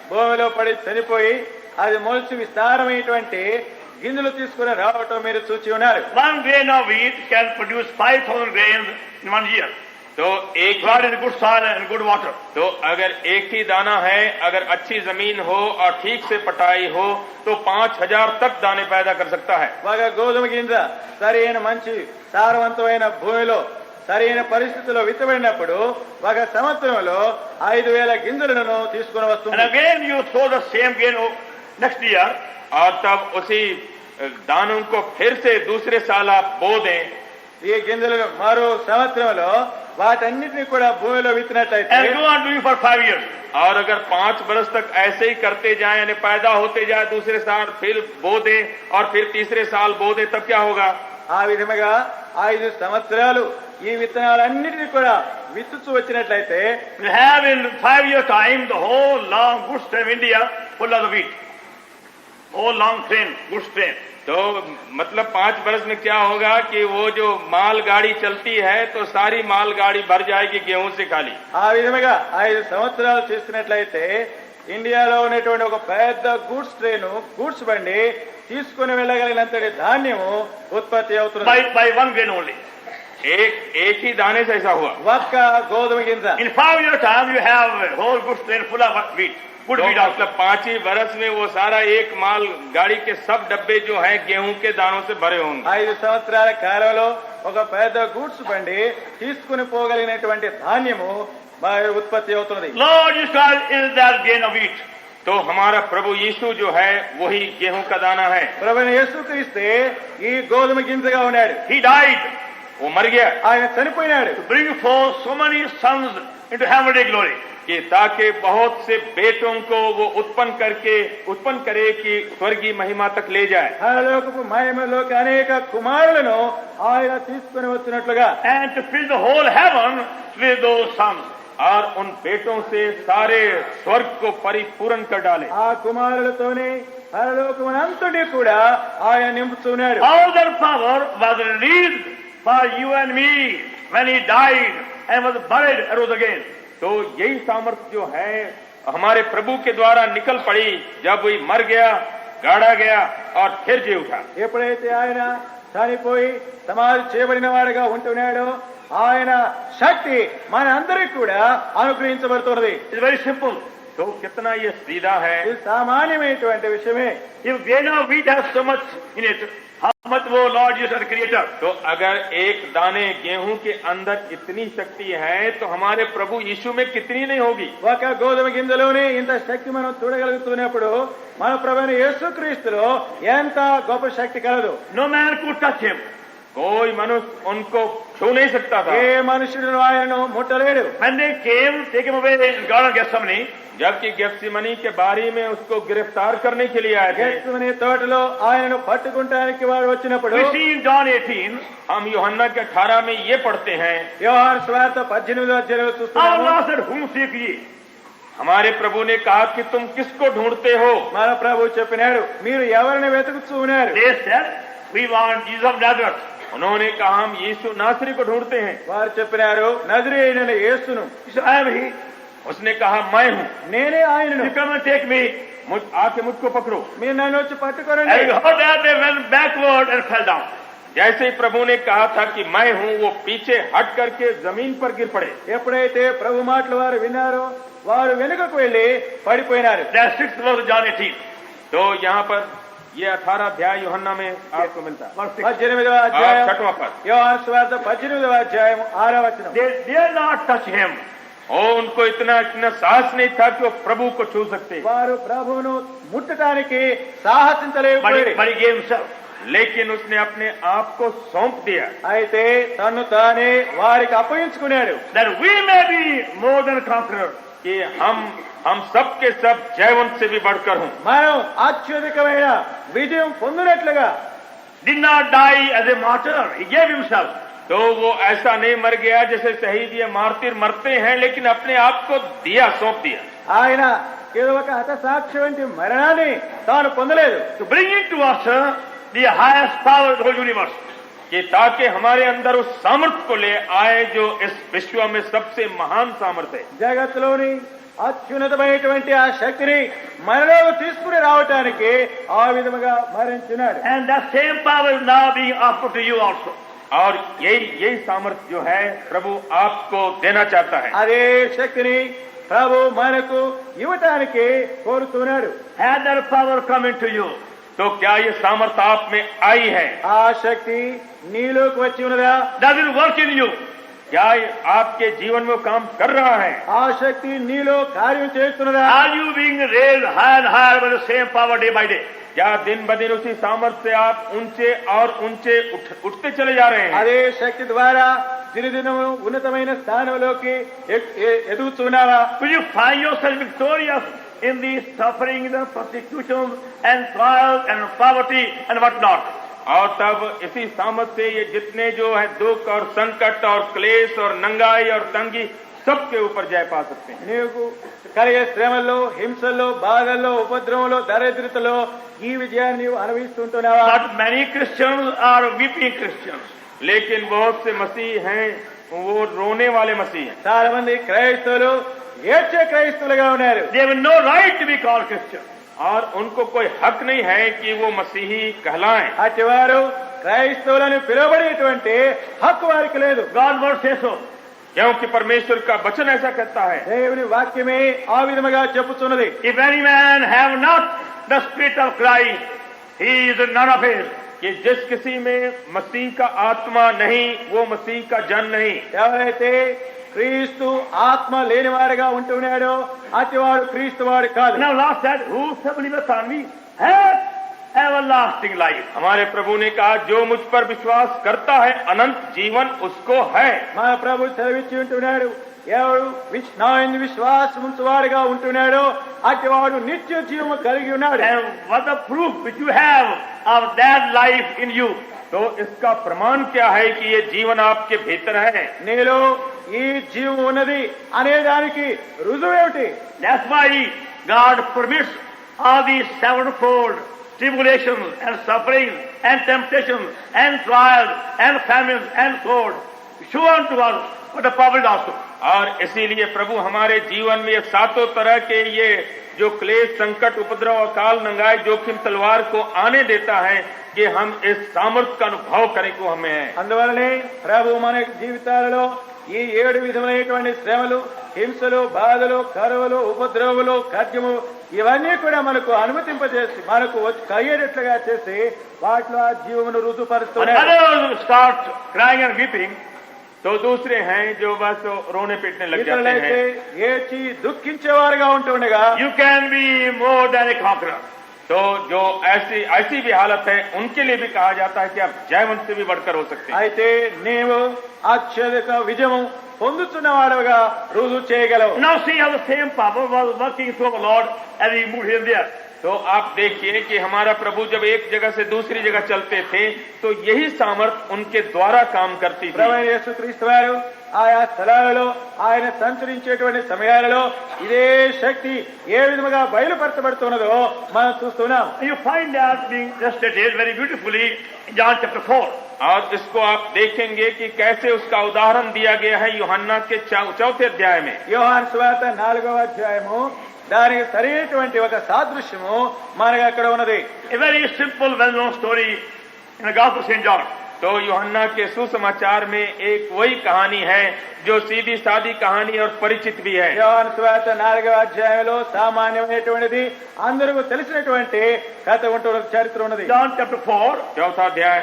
భూమిలో పడి చనిపోయి అది మొలిచి విస్తారమైనటువంటి గింజలు తీసుకుని రావటం మీరు చూచి ఉన్నారు. One grain of wheat can produce 5,000 grains in 1 year. तो एक God in good soil and good water. तो अगर एक ही दाना है, अगर अच्छी जमीन हो और ठीक से पटाई हो तो 5,000 तक दाने पैदा कर सकता है। ఒక గోధుమ గింజ సరైన మంచి సారవంతమైన భూమిలో సరైన పరిస్థితుల్లో విత్తబడినప్పుడు ఒక సంవత్సరంలో 5,000 గింజలను తీసుకుని And వస్తుంది. again you sow the same grain next year. और तब उसी दानों को फिर से दूसरे साल आप बो दें ఈ గింజలను మరో సంవత్సరంలో వాటన్నిటిని కూడా భూమిలో విత్తినట్లయితే And go on doing for 5 years. और अगर 5 बरस तक ऐसे ही करते जाए, यानी पैदा होते जाए, दूसरे साल फिर बो दे और फिर तीसरे साल बो दे, तब क्या होगा? ఆ విధముగా 5 సంవత్సరాలు ఈ విత్తనాలన్నిటినీ కూడా విత్తుచూ వచ్చినట్లయితే You have in 5 years time the whole long goods train of India full of the wheat. Whole long train, goods train. तो मतलब 5 बरस में क्या होगा कि वो जो मालगाड़ी चलती है तो सारी मालगाड़ी भर जाएगी गेहूं से खाली। ఆ విధముగా 5 సంవత్సరాలు చేస్తున్నట్లయితే ఇండియాలో ఉన్నటువంటి ఒక పెద్ద గూడ్స్ ట్రైన్ గూడ్స్ బండి తీసుకుని వెళ్ళగలిగినంతటి ధాన్యము ఉత్పత్తి అవుతుంది. By one grain only. एक ही दाने से ऐसा हुआ। ఒక్క గోధుమ గింజ In 5 years time you have a whole goods train full of wheat. Good तो wheat also. मतलब 5 ही बरस में वो सारा एक माल गाड़ी के सब डब्बे जो हैं गेहूं के दानों से भरे होंगे। 5 సంవత్సరాల కాలంలో ఒక పెద్ద గూడ్స్ బండి తీసుకుని పోగలిగినటువంటి ధాన్యము ఉత్పత్తి అవుతున్నది. Lord Jesus Christ is that grain of wheat. तो हमारा प्रभु यीशु जो है वही गेहूं का दाना है। ప్రభువైన యేసుక్రీస్తే ఈ గోధుమ గింజగా ఉన్నాడు. He died वो मर गया ఆయన చనిపోయినాడు to bring forth so many sons into heavenly glory. कि ताकि बहुत से बेटों को वो उत्पन्न करे कि स्वर्गीय महिमा तक ले जाए। పరలోకపు మహిమలోకి అనేక కుమారులను ఆయన తీసుకుని వచ్చినట్లుగా And to fill the whole heaven with those sons. और उन बेटों से सारे स्वर्ग को परिपूर्ण कर डाले। ఆ కుమారులతోనే పరలోకమునంతటి కూడా ఆయన నింపుతున్నాడు. All that power was released for you and me when he died and was buried and rose again. तो यही सामर्थ्य जो है हमारे प्रभु के द्वारा निकल पड़ी जब वही मर गया, गाड़ा गया और फिर जी उठा। ఎప్పుడైతే ఆయన చనిపోయి సమాధి చేయబడిన వాడుగా ఉంటున్నాడో ఆయన శక్తి మన అందరికి కూడా అనుగ్రహించబడుతున్నది. It's very simple. तो कितना ये सीधा है। ఇది సామాన్యమైనటువంటి విషయమే. If grain of wheat has so much in it, how much more Lord Jesus the Creator? तो अगर एक दाने गेहूं के अंदर इतनी शक्ति है तो हमारे प्रभु यीशु में कितनी नहीं होगी। ఒక గోధుమ గింజలోనే ఇంత శక్తి మనం చూడగలుగుతున్నప్పుడు మన ప్రభువైన యేసుక్రీస్తులో ఎంత గొప్ప శక్తి కలదు. No man could touch him. कोई मनुष्य उनको छू नहीं सकता था। ఏ మనుషుడు ఆయనను ముట్టలేడు. When they came, take him away in Garden of Gethsemane, जबकि गेत्सेमनी के बारी में उसको गिरफ्तार करने के लिए आए थे। గెత్సేమనే తోటలో ఆయనను పట్టుకుంటానికి వారు వచ్చినప్పుడు we see in John 18, हम यूहन्ना के 18 में ये पढ़ते हैं, యోహాను సువార్త 18వ అధ్యాయంలో our చూస్తున్నాము. Lord said, whom seek ye? हमारे प्रभु ने कहा कि तुम किसको ढूंढते हो। మన ప్రభు చెప్పినాడు మీరు ఎవరిని వెతుకుతూ ఉన్నారు. They said, we want Jesus of Nazareth. उन्होंने कहा हम यीशु नासरी को ढूंढते हैं। వారు చెప్పినారు నజరేయుడైన యేసును. He said, I am he. उसने कहा मैं हूँ, నేనే ఆయనను. You come and take me. आके मुझको पकड़ो। మీరు నన్ను వచ్చి And పట్టుకోరండి. you heard that they went backward and fell down. जैसे ही प्रभु ने कहा था कि मैं हूँ, वो पीछे हट करके जमीन पर गिर पड़े। ఎప్పుడైతే ప్రభు మాటలు వారు విన్నారో వారు వెనుకకు వెళ్లి పడిపోయినారు. That's 6th verse of John 18. तो यहाँ पर ये 18 अध्याय यूहन्ना में आपको मिलता है। 18వ అధ్యాయం 6वां पद। యోహాను సువార్త 18వ అధ్యాయం 6వ వచనం. They dare not touch him. ओ उनको इतना साहस नहीं था कि वो प्रभु को छू सकते, వారు ప్రభువును ముట్టడానికి సాహసించలేకపోయారు. But he gave himself. लेकिन उसने अपने आप को सौंप दिया అయితే తన్ను తానే వారికి అప్పగించుకున్నాడు. That we may be more than conquerors. कि हम सब के सब जयवंत से भी बढ़कर हूं। మనం అత్యధికమైన విజయం పొందినట్లుగా. Did not die as a martyr. He gave himself. तो वो ऐसा नहीं मर गया जैसे शहीद या मार्टिर मरते हैं, लेकिन अपने आप को दिया, सौंप दिया। ఆయన ఏదో ఒక హతసాక్షి వంటి మరణాన్ని తాను పొందలేదు. To bring into us the highest power of the whole universe. कि ताकि हमारे अंदर उस सामर्थ्य को ले आए जो इस विश्व में सबसे महान सामर्थ्य है। జగత్తులోని అత్యున్నతమైనటువంటి ఆ శక్తిని మనలో తీసుకుని రావటానికి ఆ విధముగా మరణించినాడు. And that same power is now being offered to you also. और यही सामर्थ्य जो है प्रभु आपको देना चाहता है। అదే శక్తిని ప్రభు మనకు ఇవ్వటానికి కోరుతున్నాడు. Had that power come into you? तो क्या ये सामर्थ्य आप में आई है? ఆ శక్తి నీలోకి వచ్చి ఉన్నదా? Does it work in you? क्या ये आपके जीवन में काम कर रहा है? ఆ శక్తి నీలో కార్యం చేస్తున్నదా? Are you being raised higher and higher by the same power day by day? क्या दिन ब दिन उसी सामर्थ्य से आप ऊंचे और ऊंचे उठते चले जा रहे हैं? అదే శక్తి ద్వారా దినదినము ఉన్నతమైన స్థానంలోకి ఎదుగుతున్నావా? Will you find yourself victorious in the suffering, the persecution and trials and poverty and what not? और तब इसी सामर्थ्य से ये जितने जो है दुख और संकट और क्लेश और नंगाई और तंगी सबके ऊपर जय पा सकते हैं। నీకు కలిగే శ్రమల్లో, హింసల్లో, బాధల్లో, ఉపద్రవంలో, దరిద్రతలో ఈ విజయాన్ని నీవు అనుభవిస్తుంటున్నావా? But many Christians are weeping Christians. लेकिन बहुत से मसीह हैं वो रोने वाले मसीह हैं। చాలా మంది క్రైస్తవులు ఏడ్చే క్రైస్తవులుగా ఉన్నారు. They have no right to be called Christian. और उनको कोई हक नहीं है कि वो मसीही कहलाएं। అటివారు క్రైస్తవులను పిలువబడేటువంటి హక్కు వారికి లేదు. God word says so. क्योंकि परमेश्वर का वचन ऐसा कहता है। దేవుని వాక్యమే ఆ విధముగా చెప్పుతున్నది. If any man have not the spirit of Christ, he is none of his. कि जिस किसी में मसीह का आत्मा नहीं वो मसीह का जन नहीं। ఎవరైతే క్రీస్తు ఆత్మ లేనివాడుగా ఉంటున్నాడో అతివాడు క్రీస్తు వాడు కాదు. Now Lord said, whosoever believeth on me has everlasting life. हमारे प्रभु ने कहा जो मुझ पर विश्वास करता है अनंत जीवन उसको है। మన ప్రభు సెలవిచ్చి ఉంటున్నాడు, ఎవడు నా యందు విశ్వాసం ఉంచువాడుగా ఉంటున్నాడో అతివాడు నిత్య జీవము కలిగి ఉన్నాడు. And what the proof which you have of that life in you? तो इसका प्रमाण क्या है कि ये जीवन आपके भीतर है? నీలో ఈ జీవం ఉన్నది అనే దానికి రుజువు ఏమిటి? That's why God permits all these sevenfold tribulations and sufferings and temptations and trials and famines and sword. Show unto us what the Bible also. और इसीलिए प्रभु हमारे जीवन में ये सातों तरह के ये जो क्लेश, संकट, उपद्रव, अकाल, नंगाई, जोखिम, तलवार को आने देता है कि हम इस सामर्थ्य का अनुभव करें को हमें है। అందువలనే ప్రభు మన జీవితాలలో ఈ 7 విధమైనటువంటి శ్రమలు, హింసలు, బాధలు, కరువులు, ఉపద్రవములు, ఖడ్గము ఇవన్నీ కూడా మనకు అనుమతింపజేసి మనకు కలిగేటట్లుగా చేసి వాటిలో ఆ జీవమును When రుజుపరుస్తున్నాడు. others start crying and weeping, तो दूसरे हैं जो बस रोने पीटने लग जाते ఇతరులైతే हैं। ఏడ్చి దుఃఖించేవారుగా ఉంటుండగా you can be more than a conqueror. तो जो ऐसी भी हालत है उनके लिए भी कहा जाता है कि आप जयवंत से भी बढ़कर हो सकते हैं। అయితే నీవు అత్యధిక విజయము పొందుతున్నవాడుగా రుజువు చేయగలవు. Now see how the same power was working through the Lord as he moved here and there. तो आप देखिए कि हमारा प्रभु जब एक जगह से दूसरी जगह चलते थे तो यही सामर्थ उनके द्वारा काम करती थी। ప్రభువైన యేసుక్రీస్తు వారు ఆయా స్థలాలలో ఆయన సంచరించేటువంటి సమయాలలో ఇదే శక్తి ఏ విధముగా బయలుపరచబడుతున్నదో మనం చూస్తున్నాం. You find that being illustrated very beautifully in John chapter 4. और इसको आप देखेंगे कि कैसे उसका उदाहरण दिया गया है यूहन्ना के 4 अध्याय में। యోహాను సువార్త 4వ అధ్యాయము దానికి సరైనటువంటి ఒక సాదృశ్యము మనకు అక్కడ ఉన్నది. A very simple, well-known story in the Gospel of St. John. तो यूहन्ना के सुसमाचार में एक वही कहानी है जो सीधी सादी कहानी और परिचित भी है। యోహాను సువార్త 4వ అధ్యాయంలో సామాన్యమైనటువంటిది అందరికీ తెలిసినటువంటి కథ ఉంటున్న చరిత్ర ఉన్నది. John chapter 4 चौथा अध्याय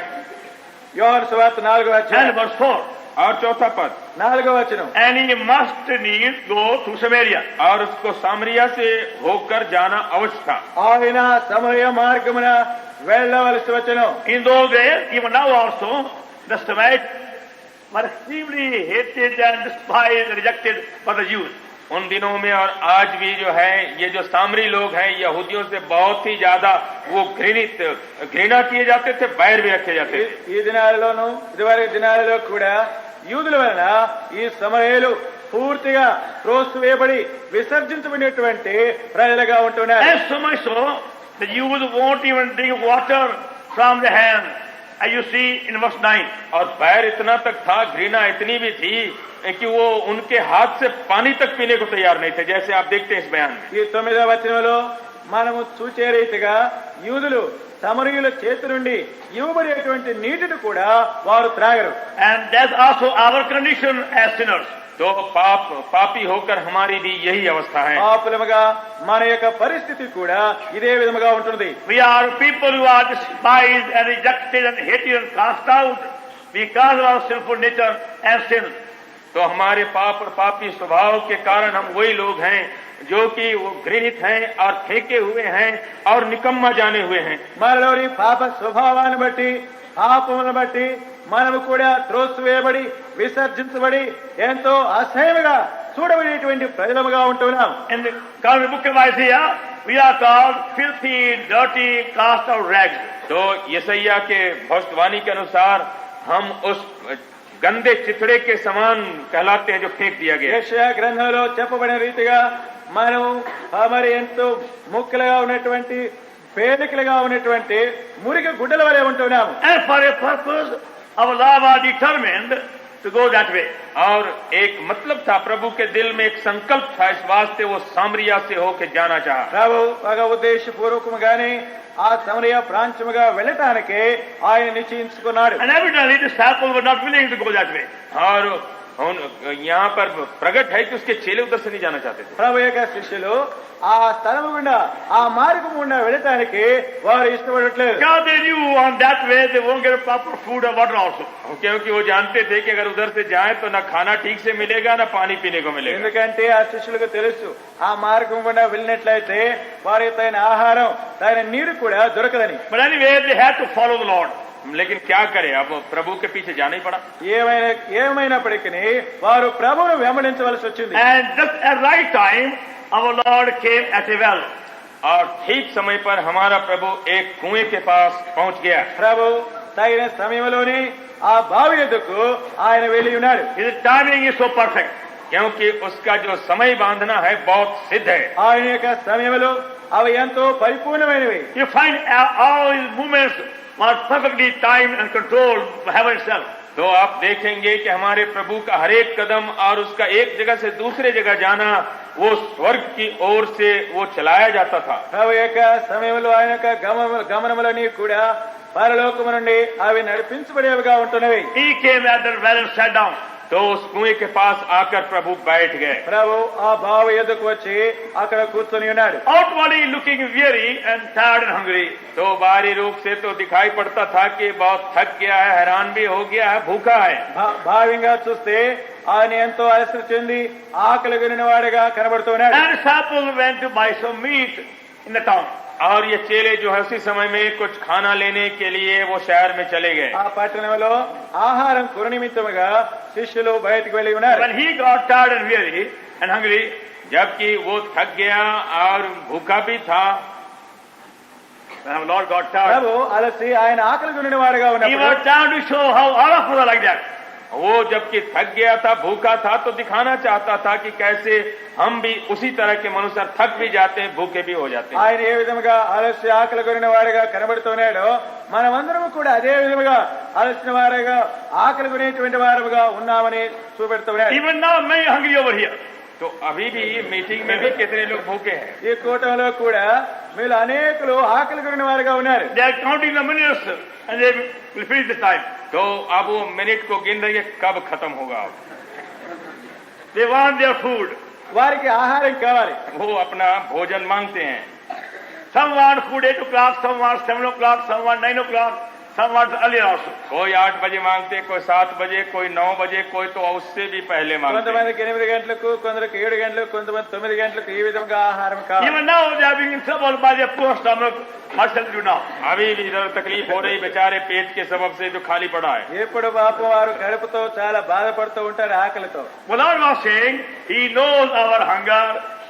యోహాను సువార్త 4వ and అధ్యాయం verse 4. और चौथा पद, 4వ వచనం. And he must needs go to Samaria. और उसको सामरिया से होकर जाना अवश्य था। ఆయన సమరయ మార్గమున వెళ్ళవలసి వచ్చెను. In those days, even now also, the Samaritans were extremely hated and despised and rejected by the Jews. उन दिनों में और आज भी जो है ये जो सामरी लोग हैं यहूदियों से बहुत ही ज्यादा वो घृणा किए जाते थे, बैर भी रखे जाते थे। ఈ దినాలలోనూ ఇదివరకు దినాలలో కూడా యూదుల వలన ఈ సమరయులు పూర్తిగా త్రోసివేయబడి విసర్జించబడినటువంటి ప్రజలుగా ఉంటున్నారు. And so much so, the Jews won't even drink water from the hand, as you see in verse 9. और बैर इतना तक था, घृणा इतनी भी थी कि वो उनके हाथ से पानी तक पीने को तैयार नहीं थे, जैसे आप देखते हैं इस बयान में। ఈ 9వ వచనంలో మనము చూచే రీతిగా యూదులు సమరయుల చేతి నుండి ఇవ్వబడేటువంటి నీటిని కూడా వారు త్రాగరు. And that's also our condition as sinners. तो पापी होकर हमारी भी यही अवस्था है। పాపులముగా మన యొక్క పరిస్థితి కూడా ఇదే విధముగా ఉంటుంది. We are people who are despised and rejected and hated and cast out because of our sinful nature and sin. तो हमारे पाप और पापी स्वभाव के कारण हम वही लोग हैं जो कि वो घृणित हैं और फेंके हुए हैं और निकम्मा जाने हुए हैं। మనలోని పాప స్వభావాన్ని బట్టి పాపములను బట్టి మనము కూడా త్రోసివేయబడి విసర్జించబడి ఎంతో అసహ్యముగా చూడబడేటువంటి ప్రజలముగా ఉంటున్నాం. In the book of Isaiah, we are called filthy, dirty, cast out rags. तो यशायाह के भविष्यवाणी के अनुसार हम उस गंदे चिथड़े के समान कहलाते हैं जो फेंक दिया गया। యెషయా గ్రంథంలో చెప్పబడిన రీతిగా మనం మరి ఎంతో ముక్కలుగా ఉన్నటువంటి పేలికలుగా ఉన్నటువంటి మురికి గుడ్డల వలె ఉంటున్నాము. And for a purpose, our love are determined to go that way. और एक मतलब था, प्रभु के दिल में एक संकल्प था, इस वास्ते वो सामरिया से होकर जाना चाहा। ప్రభు ఒక ఉద్దేశపూర్వకముగానే ఆ సమరయ ప్రాంతముగా వెళ్ళటానికి ఆయన నిశ్చయించుకున్నాడు. And evidently, the disciples were not willing to go that way. और यहाँ पर प्रकट है कि उसके चेले उधर से नहीं जाना चाहते थे। ప్రభు యొక్క శిష్యులు ఆ స్థలము గుండా ఆ మార్గం గుండా వెళ్ళటానికి వారు ఇష్టపడట్లేదు. Because they knew on that way they won't get proper food or water also. क्योंकि वो जानते थे कि अगर उधर से जाए तो ना खाना ठीक से मिलेगा ना पानी पीने को मिलेगा। ఎందుకంటే ఆ శిష్యులకు తెలుసు ఆ మార్గం గుండా వెళ్ళినట్లయితే వారికి తగిన ఆహారం తగిన నీరు కూడా దొరకదని. But anyway, they had to follow the Lord. लेकिन क्या करें, अब प्रभु के पीछे जाना ही पड़ा। ఏమైనప్పటికీ వారు ప్రభువును వెంబడించవలసి వచ్చింది. And just at right time, our Lord came at a well. और ठीक समय पर हमारा प्रभु एक कुएं के पास पहुंच गया। ప్రభు తగిన సమయంలోనే ఆ బావి ఎద్దుకు ఆయన వెళ్ళి ఉన్నాడు. His timing is so perfect. क्योंकि उसका जो समय बांधना है बहुत सिद्ध है। ఆయన యొక్క సమయంలో అవి ఎంతో పరిపూర్ణమైనవి. You find all his movements were perfectly timed and controlled by heaven itself. तो आप देखेंगे कि हमारे प्रभु का हर एक कदम और उसका एक जगह से दूसरे जगह जाना वो स्वर्ग की ओर से वो चलाया जाता था। ప్రభు యొక్క సమయంలో ఆయన యొక్క గమనములన్నీ కూడా పరలోకము నుండి అవి నడిపించబడేవిగా ఉంటున్నవి. He came at the well and sat down. तो उस कुएं के पास आकर प्रभु बैठ गए। ప్రభు ఆ బావి ఎద్దుకు వచ్చి అక్కడ కూర్చొని ఉన్నాడు. Outwardly looking weary and tired and hungry. तो बाहरी रूप से तो दिखाई पड़ता था कि बहुत थक गया है, हैरान भी हो गया है, भूखा है। భావ్యంగా చూస్తే ఆయన ఎంతో అలసట చెంది ఆకలి కొనిన వాడిగా కనబడుతున్నాడు. And disciples went to buy some meat in the town. और ये चेले जो है उसी समय में कुछ खाना लेने के लिए वो शहर में चले गए। ఆ పట్టణంలో ఆహారం కొర నిమిత్తముగా శిష్యులు బయటకు వెళ్ళి ఉన్నారు. When he got tired and weary and hungry, जबकि वो थक गया और भूखा भी था, when our Lord got tired, ప్రభు అలసి ఆయన ఆకలి కొనిన వాడిగా he ఉన్నప్పుడు was trying to show how all of us are like that. वो जबकि थक गया था, भूखा था, तो दिखाना चाहता था कि कैसे हम भी उसी तरह के मनुष्य थक भी जाते हैं, भूखे भी हो जाते हैं। ఆయన ఏ విధముగా అలసి ఆకలి కొనిన వాడిగా కనబడుతున్నాడో మనమందరం కూడా అదే విధముగా అలసిన వారిగా ఆకలి కొనేటువంటి వారుగా ఉన్నామని చూపెడుతున్నాడు. Even now, many hungry over here. तो अभी भी मीटिंग में भी कितने लोग भूखे हैं। ఈ కూటమిలో కూడా మీరు అనేకులు ఆకలి కొనిన వారుగా ఉన్నారు. They are counting the minutes and they will finish the time. तो अब वो मिनट को गिन रही है कब खत्म होगा। They want their food. వారికి ఆహారం కావాలి. वो अपना भोजन मांगते हैं। Some want food 8 o'clock, some want 7 o'clock, some want 9 o'clock, some want earlier also. कोई 8 बजे मांगते, कोई 7 बजे, कोई 9 बजे, कोई तो उससे भी पहले मांगते। కొంతమందికి 8 గంటలకు, కొందరికి 7 గంటలకు, కొంతమంది 9 గంటలకు ఈ విధంగా ఆహారం కావాలి. Even now they are being in trouble by their poor stomach. What shall we do now? अभी भी इधर तकलीफ हो रही बेचारे पेट के सबब से जो खाली पड़ा है। ఎప్పుడు పాపం వారు కడుపుతో చాలా బాధపడుతూ ఉంటారు ఆకలితో. The Lord was saying, He knows our hunger,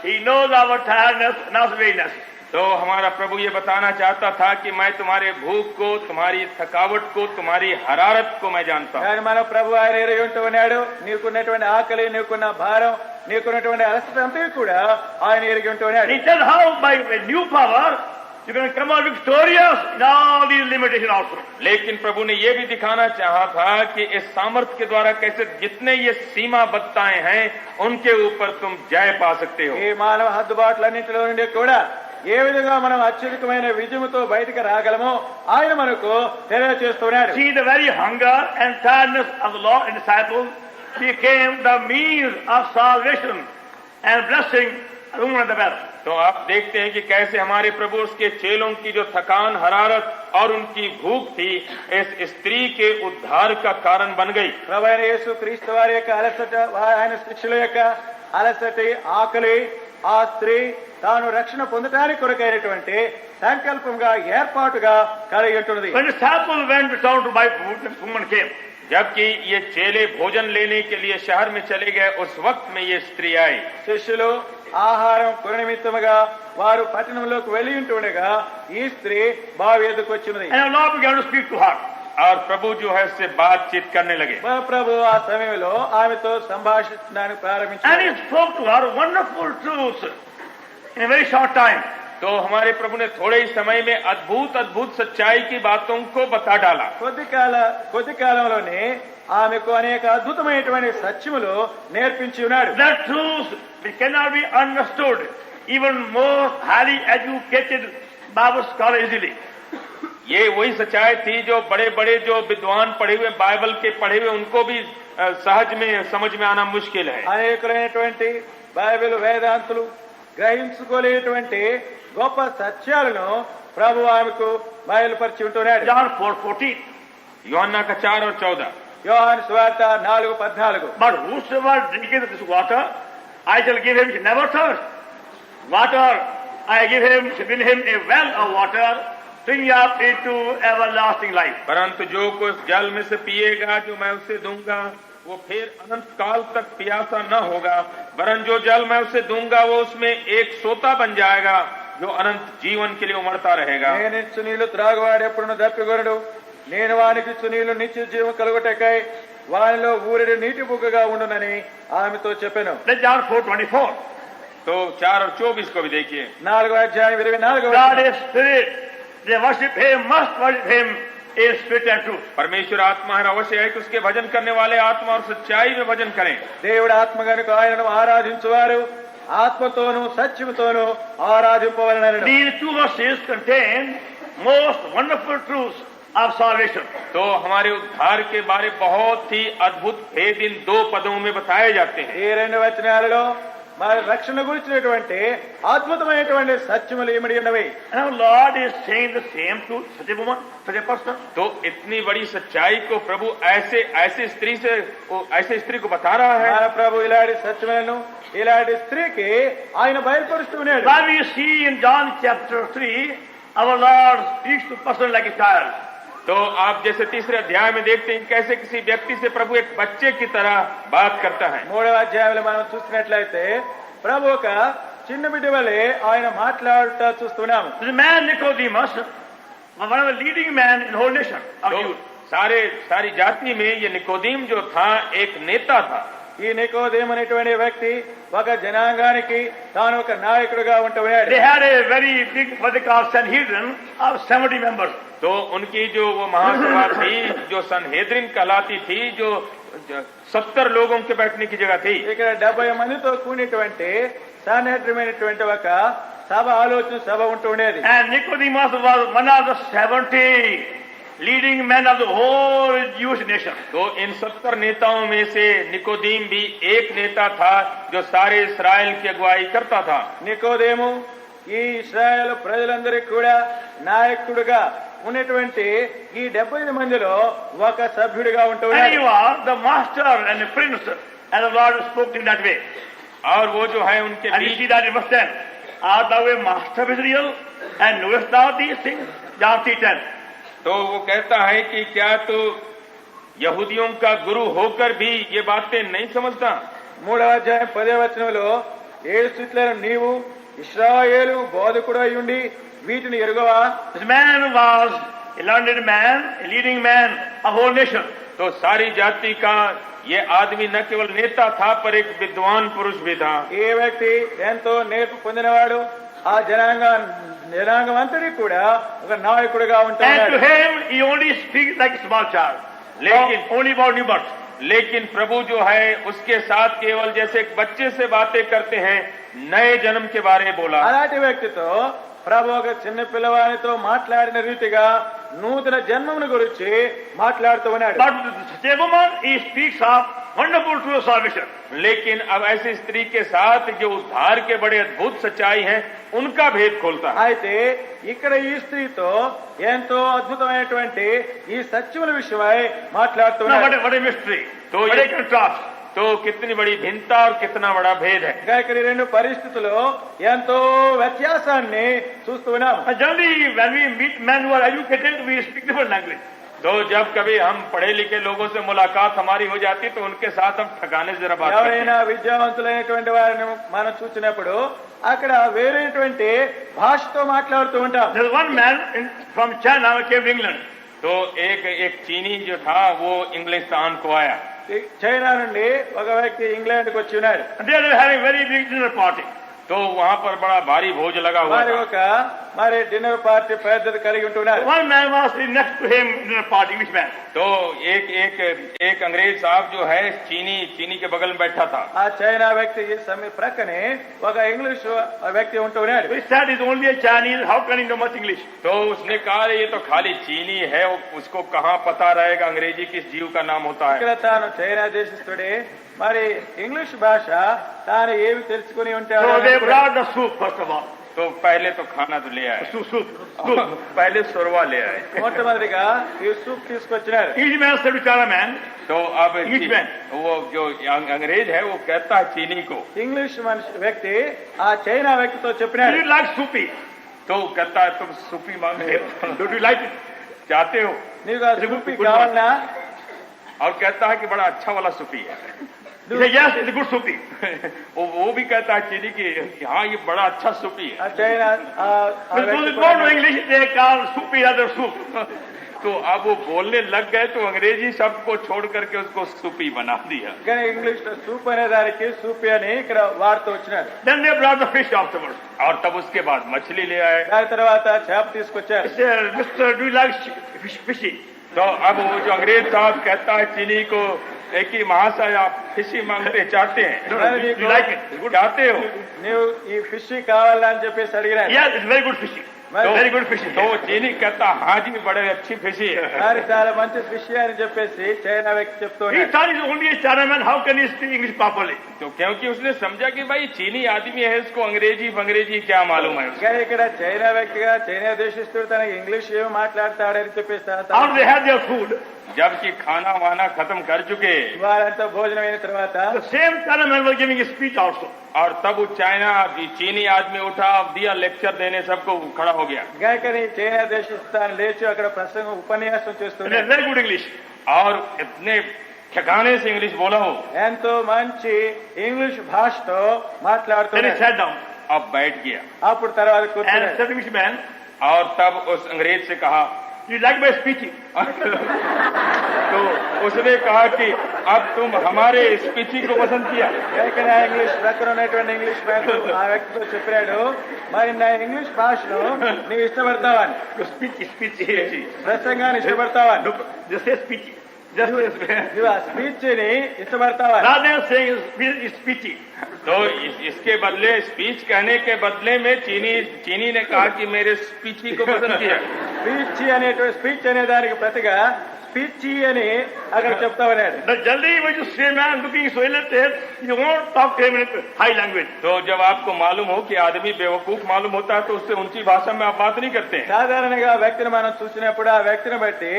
He knows our tiredness and our weariness. तो हमारा प्रभु ये बताना चाहता था कि मैं तुम्हारे भूख को, तुम्हारी थकावट को, तुम्हारी हरारत को मैं जानता हूँ। కానీ మన ప్రభు ఆయన ఎరిగి ఉంటూ ఉన్నాడు. నీకున్నటువంటి ఆకలి, నీకున్న భారం, నీకున్నటువంటి అలసట అంతా కూడా ఆయన ఎరిగి ఉంటూ ఉన్నాడు. He said how by a new power you can come out victorious in all these limitations also. लेकिन प्रभु ने ये भी दिखाना चाहा था कि इस सामर्थ्य के द्वारा कैसे जितने ये सीमाबद्धताएं हैं उनके ऊपर तुम जय पा सकते हो। ఈ మానవ హద్దుబాట్లన్నింటిలో నుండి కూడా ఏ విధంగా మనం అత్యధికమైన విజయముతో బయటకు రాగలమో ఆయన మనకు తెలియజేస్తున్నాడు. See, the very hunger and tiredness of the Lord and disciples became the means of salvation and blessing the woman at the well. तो आप देखते हैं कि कैसे हमारे प्रभु उसके चेलों की जो थकान, हरारत और उनकी भूख थी इस स्त्री के उद्धार का कारण बन गई। ప్రభు అయిన యేసు క్రీస్తు వారి యొక్క అలసట, ఆయన శిష్యుల యొక్క అలసటి, ఆకలి ఆ స్త్రీ తాను రక్షణ పొందడానికి కొరకైనటువంటి సంకల్పంగా ఏర్పాటుగా కలిగి ఉంటున్నది. When the disciples went down to buy food, the woman came. जबकि ये चेले भोजन लेने के लिए शहर में चले गए उस वक्त में ये स्त्री आई। శిష్యులు ఆహారం కొన నిమిత్తముగా వారు పట్టణంలోకి వెళ్లి ఉంటుండగా ఈ స్త్రీ బావి ఎదుకు వచ్చినది. And the Lord began to speak to her. और प्रभु जो है उससे बातचीत करने लगे। మా ప్రభు ఆ సమయంలో ఆమెతో సంభాషించడానికి And ప్రారంభించారు. He spoke to her wonderful truths in a very short time. तो हमारे प्रभु ने थोड़े ही समय में अद्भुत अद्भुत सच्चाई की बातों को बता डाला। కొద్ది కాలంలోనే ఆమెకు అనేక అద్భుతమైనటువంటి సత్యములు నేర్పించి ఉన్నాడు. That truth which cannot be understood even more highly educated Bible scholar easily. ये वही सच्चाई थी जो बड़े बड़े जो विद्वान पढ़े हुए, बाइबल के पढ़े हुए, उनको भी सहज में समझ में आना मुश्किल है। అనేకులైనటువంటి బైబిల్ వేదాంతులు గ్రహించుకోలేటువంటి గొప్ప సత్యాలను ప్రభు ఆమెకు బయలుపరిచి ఉంటున్నాడు. John 4:14. యోహన్నా का 4 और 14। యోహాను సువార్త 4:14. But whosoever drinketh this water, I shall give him never thirst. Water I give him, will him a well of water, springing up into everlasting life. परंतु जो कोई जल में से पिएगा जो मैं उसे दूंगा वो फिर अनंत काल तक प्यासा न होगा, वरन जो जल मैं उसे दूंगा वो उसमें एक सोता बन जाएगा जो अनंत जीवन के लिए उमड़ता रहेगा। నేనిచ్చు నీళ్లు త్రాగువాడు ఎప్పుడును దప్పికొనడు, నేను వానికిచ్చు నీళ్లు నిత్య జీవం కలుగుటకై వానిలో ఊరెడు నీటి బుగ్గగా ఉండునని ఆమెతో చెప్పాను. Then John 4:24. तो 4 और 24 को भी देखिए। 4:24. God is spirit. They worship him, must worship him in spirit and truth. परमेश्वर आत्मा है, अवश्य है कि उसके भजन करने वाले आत्मा और सच्चाई में भजन करें। దేవుడు ఆత్మ గనుక ఆయనను ఆరాధించువారు ఆత్మతోనూ సత్యముతోనూ ఆరాధింపవలెనను. These two verses contain most wonderful truths of salvation. तो हमारे उद्धार के बारे बहुत ही अद्भुत भेद इन 2 पदों में बताए जाते हैं। ఈ 2 వచనాలలో మరి రక్షణ గురించినటువంటి అద్భుతమైనటువంటి సత్యములు ఇమిడి ఉన్నవి. And our Lord is saying the same to such a woman, such a person. तो इतनी बड़ी सच्चाई को प्रभु ऐसे स्त्री को बता रहा है। మన ప్రభు ఇలాంటి సత్యములను ఇలాంటి స్త్రీకి ఆయన బయలుపరుస్తున్నాడు. When we see in John chapter 3, our Lord speaks to person like a child. तो आप जैसे 3रे अध्याय में देखते हैं कैसे किसी व्यक्ति से प्रभु एक बच्चे की तरह बात करता है। 3వ అధ్యాయంలో మనం చూసినట్లయితే ప్రభు ఒక చిన్న బిడ్డ వలె ఆయన మాట్లాడుతూ చూస్తున్నాము. This man Nicodemus, one of the leading men in the whole nation of तो Jews. सारी जाति में ये निकोदीम जो था एक नेता था। ఈ నికోదేము అనేటువంటి వ్యక్తి ఒక జనాంగానికి తాను ఒక నాయకుడిగా ఉంటున్నాడు. They had a very big what they call Sanhedrin of 70 members. तो उनकी जो वो महासभा थी जो सनहेद्रिन कहलाती थी, जो 70 लोगों के बैठने की जगह थी। ఇక్కడ 70 మందితో కూడినటువంటి సాన్హెద్రిమైనటువంటి ఒక సభ, ఆలోచన సభ ఉంటూ ఉండేది. And Nicodemus was one of the 70. leading men of the whole Jewish nation. तो इन 70 नेताओं में से निकोदीम भी एक नेता था जो सारे इस्राएल की अगुवाई करता था। నికోదేము ఈ ఇశ్రాయేలు ప్రజలందరికీ కూడా నాయకుడుగా ఉన్నటువంటి ఈ 70 మందిలో ఒక సభ్యుడిగా And ఉంటున్నాడు. you are the master and the prince, and the Lord spoke in that way. और वो जो है उनके And you beach see that in verse 10. Art thou a master of Israel, and knowest thou these things? John 3:10. तो वो कहता है कि क्या तू यहूदियों का गुरु होकर भी ये बातें नहीं समझता? 3వ అధ్యాయం 10వ వచనంలో యేసుక్రీస్తును నీవు ఇశ్రాయేలు బోధకుడు అయ్యుండి వీటిని ఎరుగవా? This man was a learned man, a leading man, a whole nation. तो सारी जाति का ये आदमी न केवल नेता था पर एक विद्वान पुरुष भी था। ఈ వ్యక్తి ఎంతో నేర్పు పొందినవాడు, ఆ జనాంగం అంతటి కూడా ఒక నాయకుడిగా And to ఉంటాడు. him, he only speaks like a small child. लेकिन- Only about new birth. लेकिन प्रभु जो है उसके साथ केवल जैसे एक बच्चे से बातें करते हैं, नए जन्म के बारे में बोला। అలాంటి వ్యక్తితో ప్రభు ఒక చిన్న పిల్లవాడితో మాట్లాడిన రీతిగా నూతన జన్మమును గురించి మాట్లాడుతూ ఉన్నాడు. But the woman, he speaks of wonderful true salvation. लेकिन अब ऐसी स्त्री के साथ जो उद्धार के बड़े अद्भुत सच्चाई हैं, उनका भेद खोलता है। అయితే ఇక్కడ ఈ స్త్రీతో ఎంతో అద్భుతమైనటువంటి ఈ సత్యముల విషయమై Now, మాట్లాడుతున్నాడు. what a mystery. तो What a ये contrast. तो कितनी बड़ी भिन्नता और कितना बड़ा भेद है। ఇంకా ఇక్కడ ఈ రెండు పరిస్థితుల్లో ఎంతో వ్యత్యాసాన్ని చూస్తూ ఉన్నాం. And generally, when we meet men who are educated, we speak different language. तो जब कभी हम पढ़े लिखे लोगों से मुलाकात हमारी हो जाती तो उनके साथ हम ठकाने से जरा बात करते ఎవరైనా हैं। విద్యావంతులైనటువంటి వారిని మనం చూసినప్పుడు అక్కడ వేరేటువంటి భాషతో మాట్లాడుతూ ఉంటాం. There's one man from China who came to England. तो एक चीनी जो था वो इंग्लिस्तान को आया। చైనా నుండి ఒక వ్యక్తి ఇంగ్లాండ్కి వచ్చి ఉన్నాడు. And they are having very big dinner party. तो वहाँ पर बड़ा भारी भोज लगा हुआ వారి था। ఒక డిన్నర్ పార్టీ పెద్దది కలిగి ఉంటున్నారు. One man was sitting next to him in dinner party. Which man? तो एक अंग्रेज साहब जो है चीनी के बगल में बैठा था। ఆ చైనా వ్యక్తి సమీ ప్రక్కనే ఒక ఇంగ్లీష్ వ్యక్తి ఉంటూ ఉన్నాడు. He said he's only a Chinese. How can he know much English? तो उसने कहा ये तो खाली चीनी है, उसको कहाँ पता रहेगा अंग्रेजी किस जीव का नाम होता है। ఇక్కడ తాను చైనా దేశస్థుడే, మరి ఇంగ్లీష్ భాష తాను ఏమి తెలుసుకుని ఉంటాడు. So they brought the soup first of all. तो पहले तो खाना तो ले आए, Soup. पहले शोरवा ले आए। మొట్టమొదటిగా ఈ సూప్ తీసుకొచ్చినారు. Each man said to China man, तो अब Which man? वो जो अंग्रेज है वो कहता है चीनी को, ఇంగ్లీష్ మనిషి వ్యక్తి ఆ చైనా వ్యక్తితో do చెప్పినాడు, you like soupy? तो कहता है तुम सूपी मांगते हो, Don't you like it? चाहते हो? నీకు ఆ సూపి కావాలనా? और कहता है कि बड़ा अच्छा वाला सूपी है। He said, yes, it's a good soupy. वो भी कहता है चीनी की हाँ ये बड़ा अच्छा सूपी है। ఆ చైనా ఆ When వ్యక్తి those who don't know కూడా- English, they call soupy other soup. तो अब वो बोलने लग गए तो अंग्रेजी शब्द को छोड़ करके उसको सूपी बना दिया। కానీ ఇంగ్లీష్ లో సూప్ అనే దానికి సూపి అని ఇక్కడ వాడుతూ వచ్చినారు. Then they brought the fish afterwards. और तब उसके बाद मछली ले आए। దాని తర్వాత చేప He తీసుకొచ్చారు. said, Mister, do you like fishing? तो अब वो जो अंग्रेज साहब कहता है चीनी को एक ही महाशय आप फिशी मांगते चाहते हैं, No, do you like it? It's good. चाहते हो? నీవు ఈ ఫిష్ కావాలా అని చెప్పేసి అడిగినాడు. Yes, it's very good fishing. Very good fishing. तो वो चीनी कहता हाँ जी बड़े अच्छी फिशी है। మరి చాలా మంచి ఫిష్ అని చెప్పేసి చైనా వ్యక్తి He చెప్తున్నాడు. thought he's only a Chinaman. How can he speak English properly? तो क्योंकि उसने समझा कि भाई चीनी आदमी है, इसको अंग्रेजी क्या मालूम है उसको। కానీ ఇక్కడ చైనా వ్యక్తిగా చైనా దేశస్తుడు తనకి ఇంగ్లీష్ ఏమి మాట్లాడతాడని చెప్పేసి After they had their food, जबकि खाना वाना खत्म कर चुके వారంతా భోజనం అయిన తర్వాత the same Chinaman was giving a speech also. और तब वो चीनी आदमी उठा दिया लेक्चर देने, सबको खड़ा हो गया గాయకని చైనా దేశస్థానం లేచి అక్కడ ప్రసంగం ఉపన్యాసం In a చేస్తున్నాడు. very good English. और इतने ठिकाने से इंग्लिश बोला हो। ఎంతో మంచి ఇంగ్లీష్ భాషతో Then he మాట్లాడుతున్నాడు. sat down अब बैठ गया అప్పుడు తర్వాత and కూర్చున్నాడు. said to which man, और तब उस अंग्रेज से कहा, you like my speaking? तो उसने कहा कि अब तुम हमारे स्पीची को पसंद किया। గాయకని ఆ ఇంగ్లీష్ ప్రక్కన ఉన్నటువంటి ఇంగ్లీష్ వ్యక్తి ఆ వ్యక్తితో చెప్పాడు, మరి నా ఇంగ్లీష్ భాషను నీవు ఇష్టపడతావని, Speech. ప్రసంగాన్ని ఇష్టపడతావని. No, just say speech. Just నువ్వు ఆ స్పీచ్ ని ఇష్టపడతావా? rather than saying is speechy. तो इसके बदले स्पीच कहने के बदले में चीनी ने कहा कि मेरे स्पीची को पसंद किया। స్పీచ్ అనే దానికి ప్రతిగా స్పీచ్ అని అక్కడ చెప్తా ఉన్నాడు. But generally when you see a man looking so illiterate, you won't talk to him in high language. तो जब आपको मालूम हो कि आदमी बेवकूफ मालूम होता है तो उससे ऊंची भाषा में आप बात नहीं करते हैं। సాధారణంగా వ్యక్తిని మనం చూసినప్పుడు ఆ వ్యక్తిని బట్టి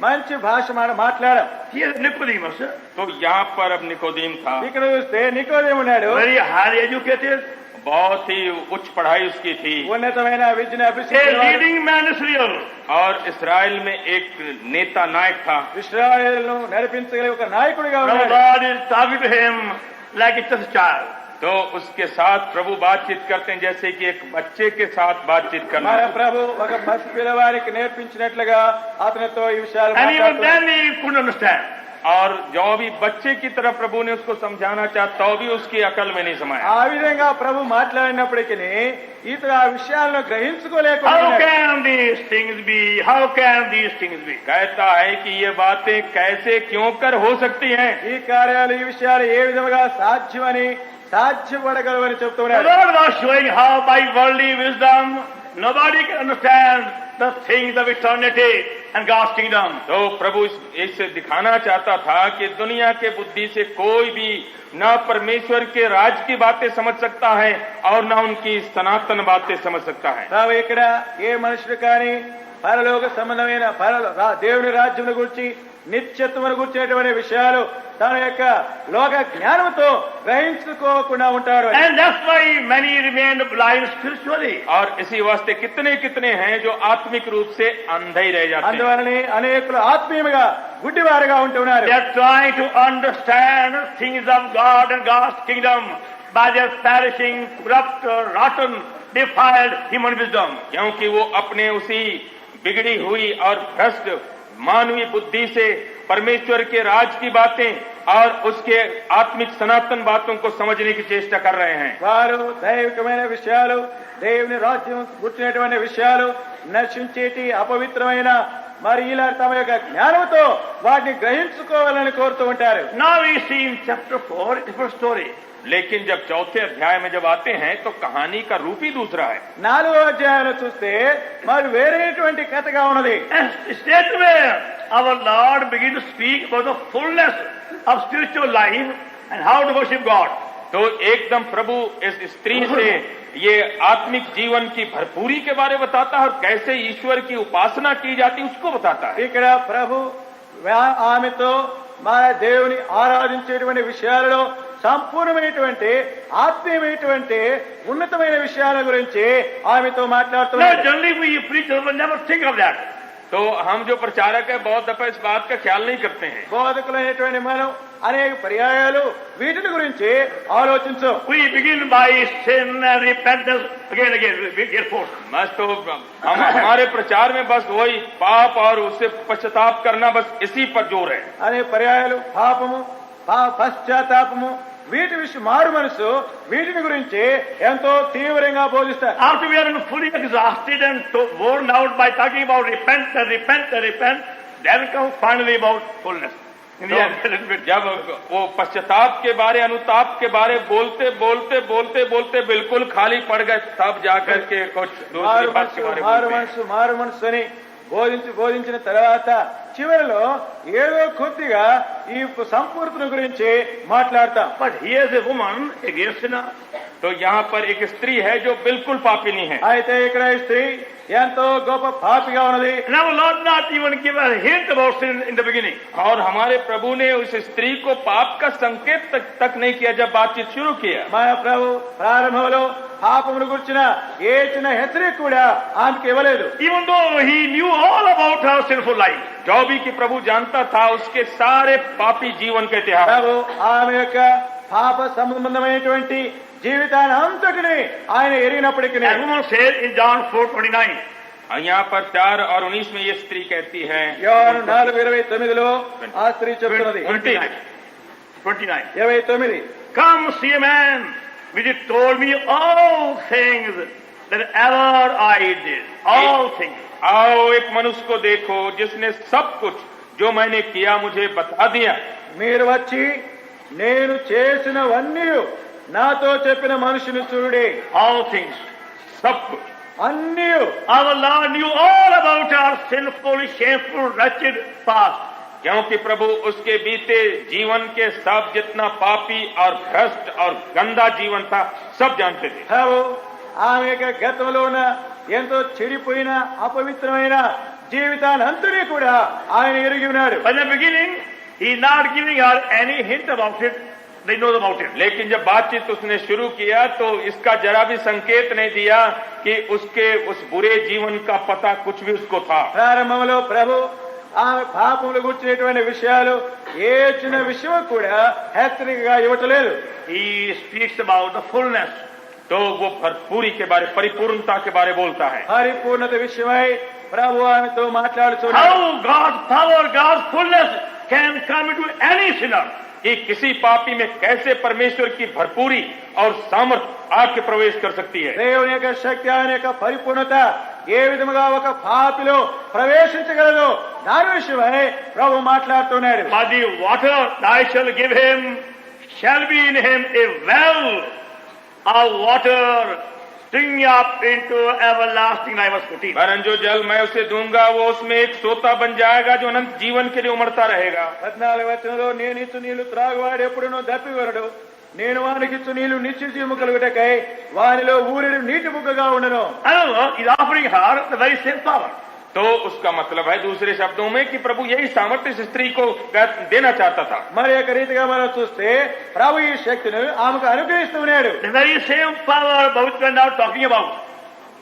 మంచి భాష మాట్లాడం. Here Nicodemus, तो यहाँ पर अब निकोदीम था, ఇక్కడ చూస్తే నికోదేము ఉన్నాడు. very highly educated, बहुत ही उच्च पढ़ाई उसकी थी ఉన్నతమైన విద్యను a అభ్యసించిన leading man in Israel. और इसराइल में एक नेता नायक था। ఇశ్రాయేలును నడిపించగలిగే ఒక నాయకుడిగా Now ఉన్నాడు. God is talking to him like it's a child. तो उसके साथ प्रभु बातचीत करते हैं जैसे कि एक बच्चे के साथ बातचीत करना। మన ప్రభు ఒక పసి పిల్లవాడికి నేర్పించినట్లుగా అతనితో ఈ విషయాలు And even మాట్లాడుతున్నాడు. then he couldn't understand. और जो भी बच्चे की तरह प्रभु ने उसको समझाना चाहा तो भी उसकी अकल में नहीं समाया। ఆ విధంగా ప్రభు మాట్లాడినప్పటికీ ఇతడు ఆ విషయాలను How గ్రహించుకోలేకపోయాడు. can these things be? How can these things be? कहता है कि ये बातें कैसे क्यों कर हो सकती हैं। ఈ కార్యాలు ఈ విషయాలు ఏ విధముగా సాధ్యమని సాధ్యపడగలవని The చెప్తున్నాడు. Lord was showing how by worldly wisdom nobody can understand the things of eternity and God's kingdom. तो प्रभु इससे दिखाना चाहता था कि दुनिया के बुद्धि से कोई भी न परमेश्वर के राज की बातें समझ सकता है और न उनकी सनातन बातें समझ सकता है। తాము ఇక్కడ ఏ మనుషుడు కానీ పరలోక సంబంధమైన దేవుని రాజ్యం గురించి నిత్యత్వమును గురించినటువంటి విషయాలు తన యొక్క లోక జ్ఞానంతో గ్రహించుకోకుండా ఉంటారు. And that's why many remain blind spiritually. और इसी वास्ते कितने कितने हैं जो आत्मिक रूप से अंधे ही रह जाते हैं। అందువలనే అనేకులు ఆత్మీయముగా గుడ్డివారుగా ఉంటున్నారు. They are trying to understand things of God and God's kingdom by their perishing, corrupt, rotten, defiled human wisdom. क्योंकि वो अपने उसी बिगड़ी हुई और भ्रष्ट मानवीय बुद्धि से परमेश्वर के राज की बातें और उसके आत्मिक सनातन बातों को समझने की चेष्टा कर रहे हैं। వారు దైవికమైన విషయాలు దేవుని రాజ్యం గుర్తినటువంటి విషయాలు నశించేటి అపవిత్రమైన మరి ఇలా తమ యొక్క జ్ఞానంతో వాటిని గ్రహించుకోవాలని కోరుతూ ఉంటారు. Now we see in chapter 4 a different story. लेकिन जब चौथे अध्याय में जब आते हैं तो कहानी का रूप ही दूसरा है। 4వ అధ్యాయంలో చూస్తే మరి వేరేటువంటి కథగా ఉన్నది. And straightway our Lord began to speak about the fullness of spiritual life and how to worship God. तो एकदम प्रभु इस स्त्री से ये आत्मिक जीवन की भरपूरी के बारे बताता है और कैसे ईश्वर की उपासना की जाती है उसको बताता है। ఇక్కడ ప్రభు ఆమెతో మన దేవుని ఆరాధించేటువంటి విషయాలలో సంపూర్ణమైనటువంటి ఆత్మీయమైనటువంటి ఉన్నతమైన విషయాల గురించి ఆమెతో Now మాట్లాడుతున్నారు. generally we preachers will never think of that. तो हम जो प्रचारक है बहुत दफा इस बात का ख्याल नहीं करते हैं। బోధకులైనటువంటి మనం అనేక పర్యాయాలు వీటిని గురించి ఆలోచించం. We begin by sin and repentance again. We get forced. बस तो हमारे प्रचार में बस वही पाप और उससे पश्चाताप करना बस इसी पर जोर है। అనే పర్యాయాలు పాపము పశ్చాత్తాపము వీటి విషయం మారు మనసు వీటిని గురించి ఎంతో తీవ్రంగా బోధిస్తారు. After we are fully exhausted and worn out by talking about repent, then come finally about fullness. In the end, a little bit. जब वो पश्चाताप के बारे अनुताप के बारे बोलते बोलते बोलते बोलते बिल्कुल खाली पड़ गए तब जाकर के कुछ दूसरी बात के बारे में మారు మనసు అని బోధించిన తర్వాత చివరిలో ఏదో కొద్దిగా ఈ సంపూర్ణ గురించి మాట్లాడతాం. But here's a woman against sinner. तो यहाँ पर एक स्त्री है जो बिल्कुल पापिनी है। అయితే ఇక్కడ ఈ స్త్రీ ఎంతో గొప్ప పాపిగా ఉన్నది. And our Lord not even give a hint about sin in the beginning. और हमारे प्रभु ने उस स्त्री को पाप का संकेत तक नहीं किया जब बातचीत शुरू किया। మన ప్రభు ప్రారంభంలో పాపమును గురించిన ఏ చిన్న హెచ్చరిక కూడా ఆమెకి ఇవ్వలేదు. Even though he knew all about her sinful life. जो भी कि प्रभु जानता था उसके सारे पापी जीवन के इतिहास। ప్రభు ఆమె యొక్క పాప సంబంధమైనటువంటి జీవితాన్ని అంతటిని ఆయన ఎరిగినప్పటికీ And woman said in John 4:29. यहाँ पर 4 और 19 में ये स्त्री कहती है, యోహాను 4:29లో ఆ స్త్రీ చెప్తున్నది. 29. 29 Come see a man which told me all things that ever I did. All things. आओ एक मनुष्य को देखो जिसने सब कुछ जो मैंने किया मुझे बता दिया। మీరు వచ్చి నేను చేసినవన్నీ నాతో చెప్పిన మనుషుని చూడే. All things. सब అన్నీ Our Lord knew all about our sinful, shameful, wretched past. क्योंकि प्रभु उसके बीते जीवन के सब जितना पापी और भ्रष्ट और गंदा जीवन था सब जानते थे। ప్రభు ఆమె యొక్క గతంలో ఉన్న ఎంతో చెడిపోయిన అపవిత్రమైన జీవితానంతని కూడా ఆయన ఎరిగి ఉన్నాడు. But in the beginning, He is not giving her any hint about it. They know about it. लेकिन जब बातचीत उसने शुरू किया तो इसका जरा भी संकेत नहीं दिया कि उसके उस बुरे जीवन का पता कुछ भी उसको था। ప్రారంభంలో ప్రభు ఆమె పాపములు గుర్చినటువంటి విషయాలు ఏ చిన్న విషయం కూడా హెచ్చరికగా ఇవ్వట్లేదు. He speaks about the fullness. तो वो भरपूरी के बारे, परिपूर्णता के बारे बोलता है। పరిపూర్ణత విషయమై ప్రభు ఆమెతో మాట్లాడుతున్నాడు. How God's power, God's fullness can come into any sinner. कि किसी पापी में कैसे परमेश्वर की भरपूरी और सामर्थ आके प्रवेश कर सकती है। దేవుని యొక్క శక్తి ఆయన యొక్క పరిపూర్ణత ఏ విధముగా ఒక పాపిలో ప్రవేశించగలదో దాని విషయమై ప్రభు మాట్లాడుతున్నాడు. But the water I shall give him shall be in him a well of water springing up into everlasting life. 14. वरन जो जल मैं उसे दूंगा वो उसमें एक सोता बन जाएगा जो अनंत जीवन के लिए उमड़ता रहेगा। 14 వచనంలో నేను ఇచ్చు నీళ్లు త్రాగువాడు ఎప్పుడునూ దప్పివరడు, నేను వానికిచ్చు నీళ్లు నిత్య జీవము కలుగుటకై వానిలో ఊరెడు నీటి బుగ్గగా ఉండను. I don't know, he's offering her the very same power. तो उसका मतलब है दूसरे शब्दों में कि प्रभु यही सामर्थ्य इस स्त्री को देना चाहता था। మరి యొక్క రీతిగా మనం చూస్తే ప్రభు ఈ శక్తిని ఆమెకు అనుగ్రహిస్తున్నాడు. The very same power about which we are now talking about.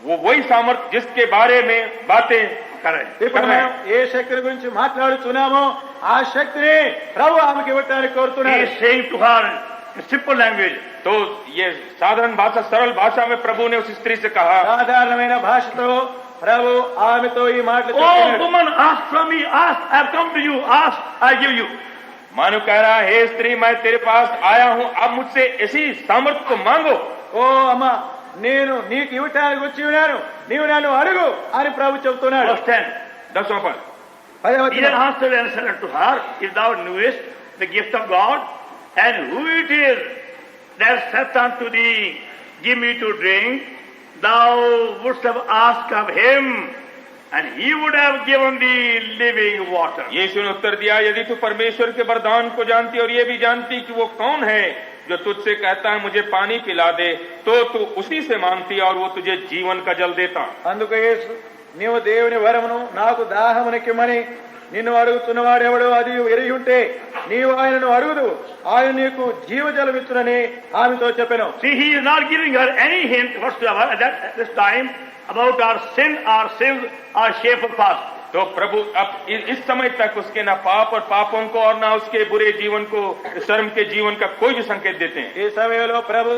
वो वही सामर्थ्य जिसके बारे में बातें Correct. ఇప్పుడు మనం ఏ శక్తి గురించి మాట్లాడుతున్నామో ఆ శక్తిని ప్రభు ఆమెకి ఇవ్వటానికి He కోరుతున్నాడు. is saying to her in simple language, तो ये साधारण भाषा, सरल भाषा में प्रभु ने उस स्त्री से कहा, సాధారణమైన భాషతో ప్రభు ఆమెతో ఈ మాటలు oh చెప్తున్నాడు. woman, ask from me, ask, I have come to you, ask, I give you. मानो कह रहा, हे स्त्री मैं तेरे पास आया हूँ, अब मुझसे ऐसी सामर्थ्य को मांगो। ఓ అమ్మ నేను నీకు ఇవ్వటానికి వచ్చి ఉన్నాను, నీవు నన్ను అడుగు అని ప్రభు చెబుతున్నాడు. Verse 10. 10 पर 10వ He then answered and said unto her, if thou knewest the gift of God, and who it is that saith unto thee, give me to drink, thou wouldst have asked of him, and he would have given thee living water. यीशु ने उत्तर दिया, यदि तू परमेश्वर के वरदान को जानती और ये भी जानती कि वो कौन है जो तुझसे कहता है मुझे पानी पिला दे, तो तू उसी से मांगती और वो तुझे जीवन का जल देता। అందుకు యేసు నీవు దేవుని వరమును నాకు దాహమునికిమ్మని నిన్ను అడుగుతున్నవాడు ఎవడో అది ఎరిగి ఉంటే నీవు ఆయనను అడుగుదు, ఆయన నీకు జీవజలం ఇచ్చునని ఆమెతో చెప్పెను. See, he is not giving her any hint whatsoever at this time about our sin, our sins, our shameful past. तो प्रभु अब इस समय तक उसके न पाप और पापों को और न उसके बुरे जीवन को, शर्म के जीवन का कोई भी संकेत देते हैं। ఈ సమయంలో ప్రభు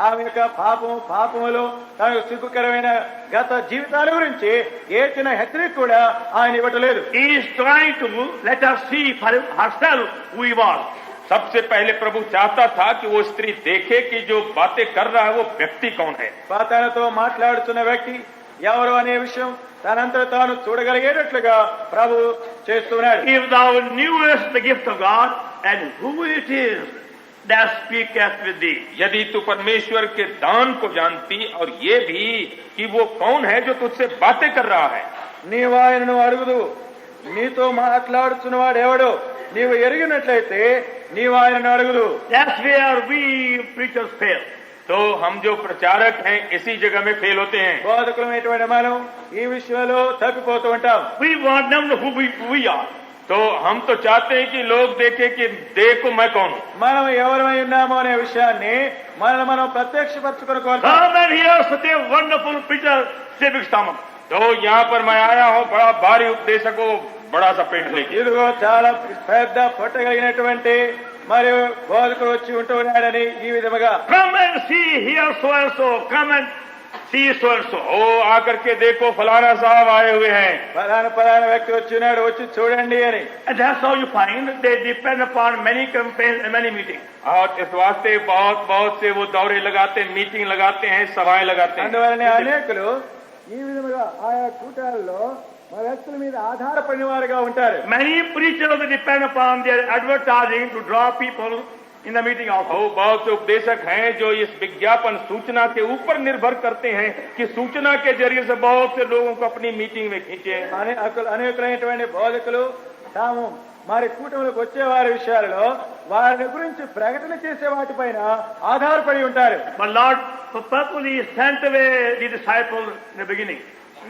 ఆమె యొక్క పాపములో తనకు సిగ్గుకరమైన గత జీవితాల గురించి ఏ చిన్న హెచ్చరిక కూడా ఆయన ఇవ్వట్లేదు. He is trying to let her see for herself who he was. सबसे पहले प्रभु चाहता था कि वो स्त्री देखे कि जो बातें कर रहा है वो व्यक्ति कौन है। తనతో మాట్లాడుతున్న వ్యక్తి ఎవరు అనే విషయం తనంతట తాను చూడగలిగేటట్లుగా ప్రభు చేస్తున్నాడు. If thou knewest the gift of God, and who it is that speaketh with thee. यदि तू परमेश्वर के दान को जानती और ये भी कि वो कौन है जो तुझसे बातें कर रहा है। నీవు ఆయనను అడుగుదు, నీతో మాట్లాడుతున్నవాడు ఎవడో నీవు ఎరిగినట్లయితే నీవు ఆయనను అడుగుదు. That's where we preachers fail. तो हम जो प्रचारक हैं इसी जगह में फेल होते हैं। బోధకులమైనటువంటి మనం ఈ విషయంలో తప్పిపోతూ ఉంటాం. We want them to know who we are. तो हम तो चाहते हैं कि लोग देखें कि देखो मैं कौन हूँ। మనం ఎవరమై ఉన్నామో అనే విషయాన్ని మనం ప్రత్యక్షపరచుకొని కోరుతాం. Come and hear such a wonderful preacher, David Stammer. तो यहाँ पर मैं आया हूँ बड़ा भारी उपदेशक को बड़ा सा पेट लेके। ఇదిగో చాలా పెద్ద పొట్టగలిగినటువంటి మరియు బోధకుడు వచ్చి ఉంటూ ఉన్నాడని ఈ విధముగా Come and see, hear so and so. Come and see so and so. ओ आकर के देखो फलाना साहब आए हुए हैं। పలానా వ్యక్తి వచ్చి ఉన్నాడు, వచ్చి చూడండి అని. And that's how you find they depend upon many campaigns and many meetings. और इस वास्ते बहुत से वो दौरे लगाते हैं, मीटिंग लगाते हैं, सभाएं लगाते हैं। అందువలనే అనేకులు ఈ విధముగా ఆయా కూటాలలో మా వ్యక్తుల మీద ఆధారపడిన వారుగా ఉంటారు. Many preachers depend upon their advertising to draw people in the meeting also. बहुत से उपदेशक हैं जो इस विज्ञापन सूचना के ऊपर निर्भर करते हैं कि सूचना के जरिए से बहुत से लोगों को अपनी मीटिंग में खींचे. అనేకులైనటువంటి బోధకులు తాము మరి కూటమిలోకి వచ్చే వారి విషయాలలో వారి గురించి ప్రకటన చేసే వాటిపైన ఆధారపడి ఉంటారు. But Lord purposely sent away the disciples in the beginning.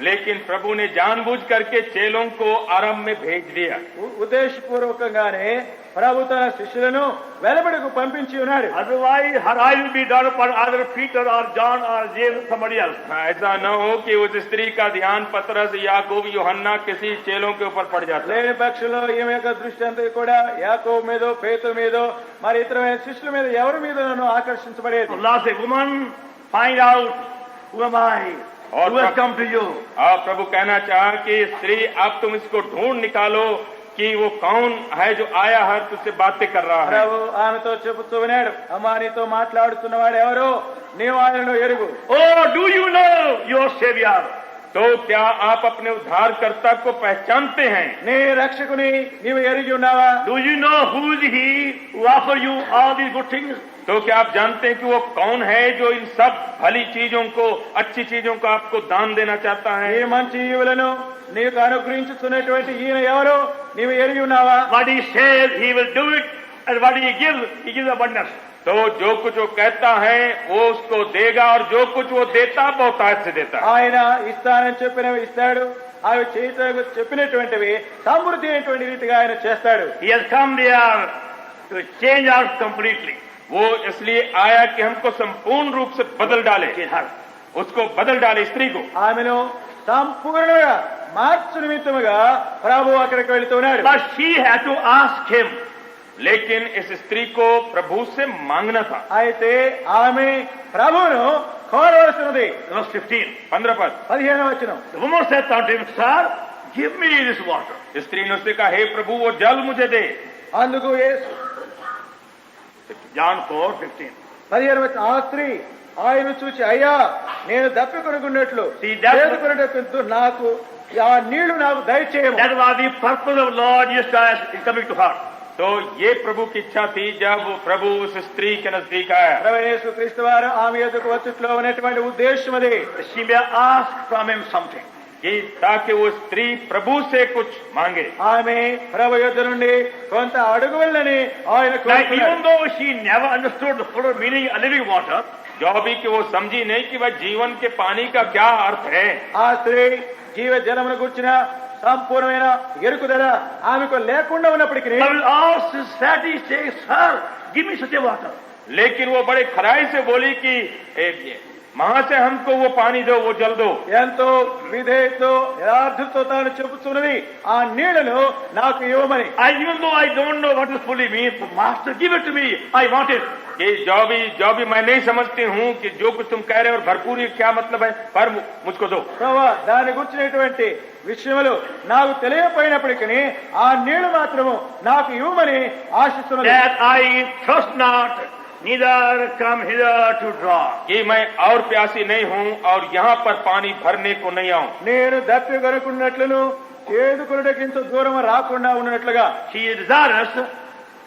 लेकिन प्रभु ने जानबूझ करके चेलों को आरंभ में भेज दिया. ఉద్దేశపూర్వకంగానే ప్రభు తన శిష్యులను వెలుబడికి పంపించి ఉన్నాడు. Otherwise her eye will be done upon either Peter or John or James, somebody else. ऐसा न हो कि उस स्त्री का ध्यान पतरस याकूब यूहन्ना किसी चेलों के ऊपर पड़ जाता. లేని పక్షంలో ఈమె యొక్క దృష్టి అంతా కూడా యాకోబు మీదో పేతురు మీదో మరి ఇతరమైన శిష్యుల మీద ఎవరి మీద ఆకర్షించబడేది. Allah said, woman, find out who am I, और who has come to you. प्रभु कहना चाहा कि स्त्री अब तुम इसको ढूंढ निकालो कि वो कौन है जो आया है तुझसे बातें कर रहा है. ప్రభు ఆమెతో చెబుతూ ఉన్నాడు, అమ్మా నీతో మాట్లాడుతున్నవాడు ఎవరు, నీవు ఆయనను ఎరుగు. Oh, do you know your Savior? तो क्या आप अपने उद्धारकर्ता को पहचानते हैं? నీ రక్షకుని నీవు ఎరిగి ఉన్నావా? Do you know who is he who offers you all these good things? तो क्या आप जानते हैं कि वो कौन है जो इन सब भली चीजों को, अच्छी चीजों को आपको दान देना चाहता है? ఈ మంచి ఈవులను నీకు అనుగ్రహించుతున్నటువంటి ఈయన ఎవరు నీవు ఎరిగి ఉన్నావా? What he says, he will do it, and what he gives abundance. तो जो कुछ वो कहता है वो उसको देगा, और जो कुछ वो देता बहुतायत से देता है. ఆయన ఇస్తానని చెప్పినవి ఇస్తాడు, అవి చేయటకు చెప్పినటువంటివి సమృద్ధి అయినటువంటి రీతిగా ఆయన చేస్తాడు. He has come there to change us completely. वो इसलिए आया कि हमको संपूर्ण रूप से बदल डाले. उसको बदल डाले, स्त्री को. ఆమెను సంపూర్ణంగా మార్చు నిమిత్తముగా ప్రభు అక్కడికి వెళుతున్నాడు. But she had to ask him. लेकिन इस स्त्री को प्रभु से मांगना था. అయితే ఆమె ప్రభువును కోరవలసినది. Verse 15. 15 पद. 15వ వచనం. The woman said unto him, Sir, give me this water. स्त्री ने उससे कहा, हे प्रभु वो जल मुझे दे. అందుకు యేసు John 4:15. 15వ వచనం, ఆ స్త్రీ ఆయన చూచి, అయ్యా నేను దప్పికొనుకున్నట్లు See, that's- చేదుకొనుటకు నాకు ఆ నీళ్లు నాకు దయచేయము. That was the purpose of Lord Jesus in coming to her. तो ये प्रभु की इच्छा थी जब प्रभु उस स्त्री के नजदीक आया. ప్రభువైన యేసుక్రీస్తు వారు ఆమె యొద్దకు వచ్చుట్లో ఉన్నటువంటి ఉద్దేశం అది. She may ask from him something. कि ताकि वो स्त्री प्रभु से कुछ मांगे. ఆమె ప్రభు యొద్ద నుండి కొంత అడుగువల్లని ఆయన Now, కోరుకున్నాడు. even though she never understood the full meaning of living water, जो भी कि वो समझी नहीं कि वह जीवन के पानी का क्या अर्थ है. ఆ స్త్రీ జీవ జలమును గుర్చిన సంపూర్ణమైన ఎరుకుదల ఆమెకు లేకుండా ఉన్నప్పటికీ I will ask society, say, Sir, give me such a water. लेकिन वो बड़े खराई से बोली कि वहां से हमको वो पानी दो, वो जल दो. ఎంతో విధేయతో యథార్థతో తాను చెబుతున్నది, ఆ నీళ్లను నాకు ఇవ్వమని. Even though I don't know what it fully means, Master, give it to me. I want it. कि जो भी मैं नहीं समझती हूँ कि जो कुछ तुम कह रहे हो और भरपूर ये क्या मतलब है, पर मुझको दो. ప్రభు దాని గురించినటువంటి విషయములు నాకు తెలియపోయినప్పటికీ ఆ నీళ్లు మాత్రము నాకు ఇవ్వమని ఆశిస్తున్నది. That I trust not, neither come hither to draw. कि मैं और प्यासी नहीं हूँ और यहाँ पर पानी भरने को नहीं आऊँ. నేను దప్పి కొనుకున్నట్లును చేదుకొనుటకింత దూరం రాకుండా ఉన్నట్లుగా She is desirous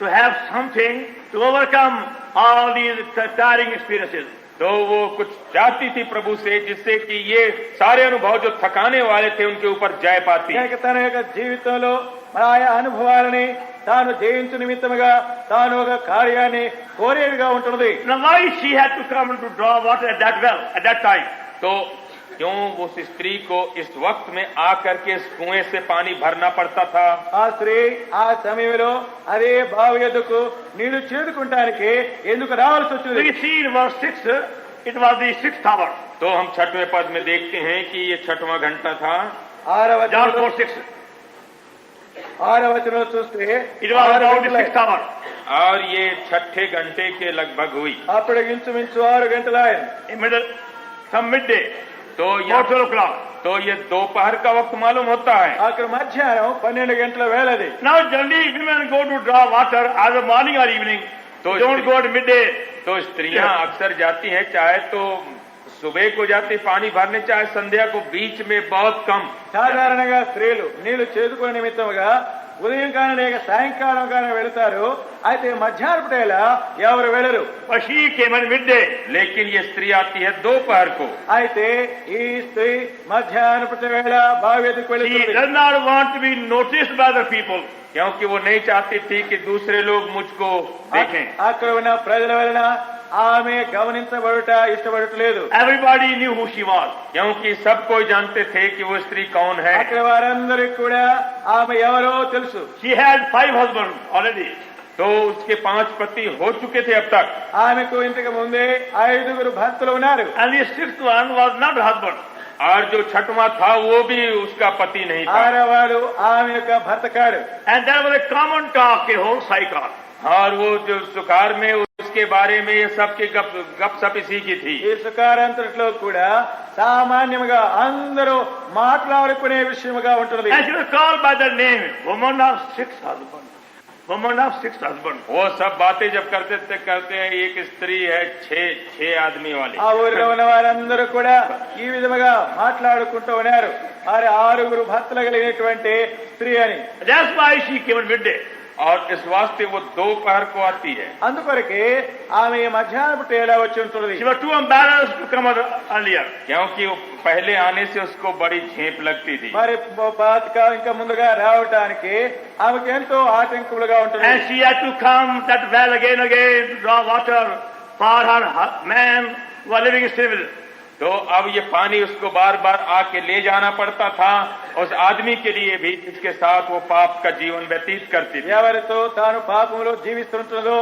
to have something to overcome all these tiring experiences. तो वो कुछ चाहती थी प्रभु से जिससे कि ये सारे अनुभव जो थकाने वाले थे उनके ऊपर जय पाती. కనుక తన యొక్క జీవితంలో మరి ఆయా అనుభవాలని తాను జయించు నిమిత్తముగా తాను ఒక కార్యాన్ని కోరేదిగా ఉంటున్నది. Now why she had to come to draw water at that well, at that time? तो क्यों उस स्त्री को इस वक्त में आकर के इस कुएं से पानी भरना पड़ता था? ఆ స్త్రీ ఆ సమయంలో అదే బావి యొద్దకు నీళ్లు చేదుకుంటానికి ఎందుకు రావాల్సి వచ్చింది? We see in verse 6, it was the 6th hour. तो हम 6वें पद में देखते हैं कि ये 6वां घंटा था. John 4:6. 6వ వచనంలో చూస్తే It was about the 6th hour. और ये 6ठे घंटे के लगभग हुई. అప్పుడు ఇంచుమించు 6 గంటలు ఆయన. In middle, some midday, तो or ये 12 o'clock. तो ये दोपहर का वक्त मालूम होता है. అక్కడ మధ్యాహ్నం 12 గంటల వేళది. Now generally women go to draw water either morning or evening. तो Don't go at midday. तो स्त्रियां अक्सर जाती हैं चाहे तो सुबह को जाती पानी भरने, चाहे संध्या को, बीच में बहुत कम। సాధారణంగా స్త్రీలు నీళ్లు చేదుకునే నిమిత్తముగా ఉదయం కానీ లేక సాయంకాలం కానీ వెళతారు. అయితే మధ్యాహ్నం పూట ఎవరు వెళ్ళరు. But she came at midday. लेकिन ये स्त्री आती है दोपहर को। అయితే ఈ స్త్రీ మధ్యాహ్నం పూట వేళ బావి ఎదుకు She వెళుతుంది. does not want to be noticed by other people. क्योंकि वो नहीं चाहती थी कि दूसरे लोग मुझको देखें। అక్కడ ఉన్న ప్రజల వలన ఆమె గమనించబడుట ఇష్టపడట్లేదు. Everybody knew who she was. क्योंकि सब कोई जानते थे कि वो स्त्री कौन है। అక్కడ వారందరికీ కూడా ఆమె ఎవరో తెలుసు. She had 5 husbands already. तो उसके 5 पति हो चुके थे अब तक। ఆమెకు ఇంతకు ముందే 5 భర్తలు ఉన్నారు. And the 6th one was not her husband. और जो छठवां था वो भी उसका पति नहीं था। ఆరవాడు ఆమె యొక్క భర్త కాడు. And there was a common talk in whole cycle. और वो जो सुकार में उसके बारे में ये सब की गपशप इसी की थी। ఈ సుకారంతట్లో కూడా సామాన్యంగా అందరూ మాట్లాడుకునే విషయముగా ఉంటుంది. And she was called by the name, woman of 6 husbands. Woman of 6 husbands. वो सब बातें जब करते हैं एक स्त्री है 6 आदमी वाली। ఆ ఊరిలో ఉన్న వారందరూ కూడా ఈ విధముగా మాట్లాడుకుంటూ ఉన్నారు. 6 భర్తలు కలిగినటువంటి స్త్రీ అని. That's why she came at midday. और इस वास्ते वो दोपहर को आती है। అందుకొరకే ఆమె మధ్యాహ్నం పూట ఎలా వచ్చి ఉంటుంది. She was too embarrassed to come earlier. क्योंकि वो पहले आने से उसको बड़ी झेप लगती थी। మరి పాతగా ఇంకా ముందుగా రావటానికి ఆమెకు ఎంతో ఆటంకములుగా ఉంటుంది. And she had to come that well again and again to draw water for her man who was living in civil. तो अब ये पानी उसको बार बार आके ले जाना पड़ता था उस आदमी के लिए भी जिसके साथ वो पाप का जीवन व्यतीत करती थी। ఎవరితో తాను పాపములో జీవిస్తుంటుందో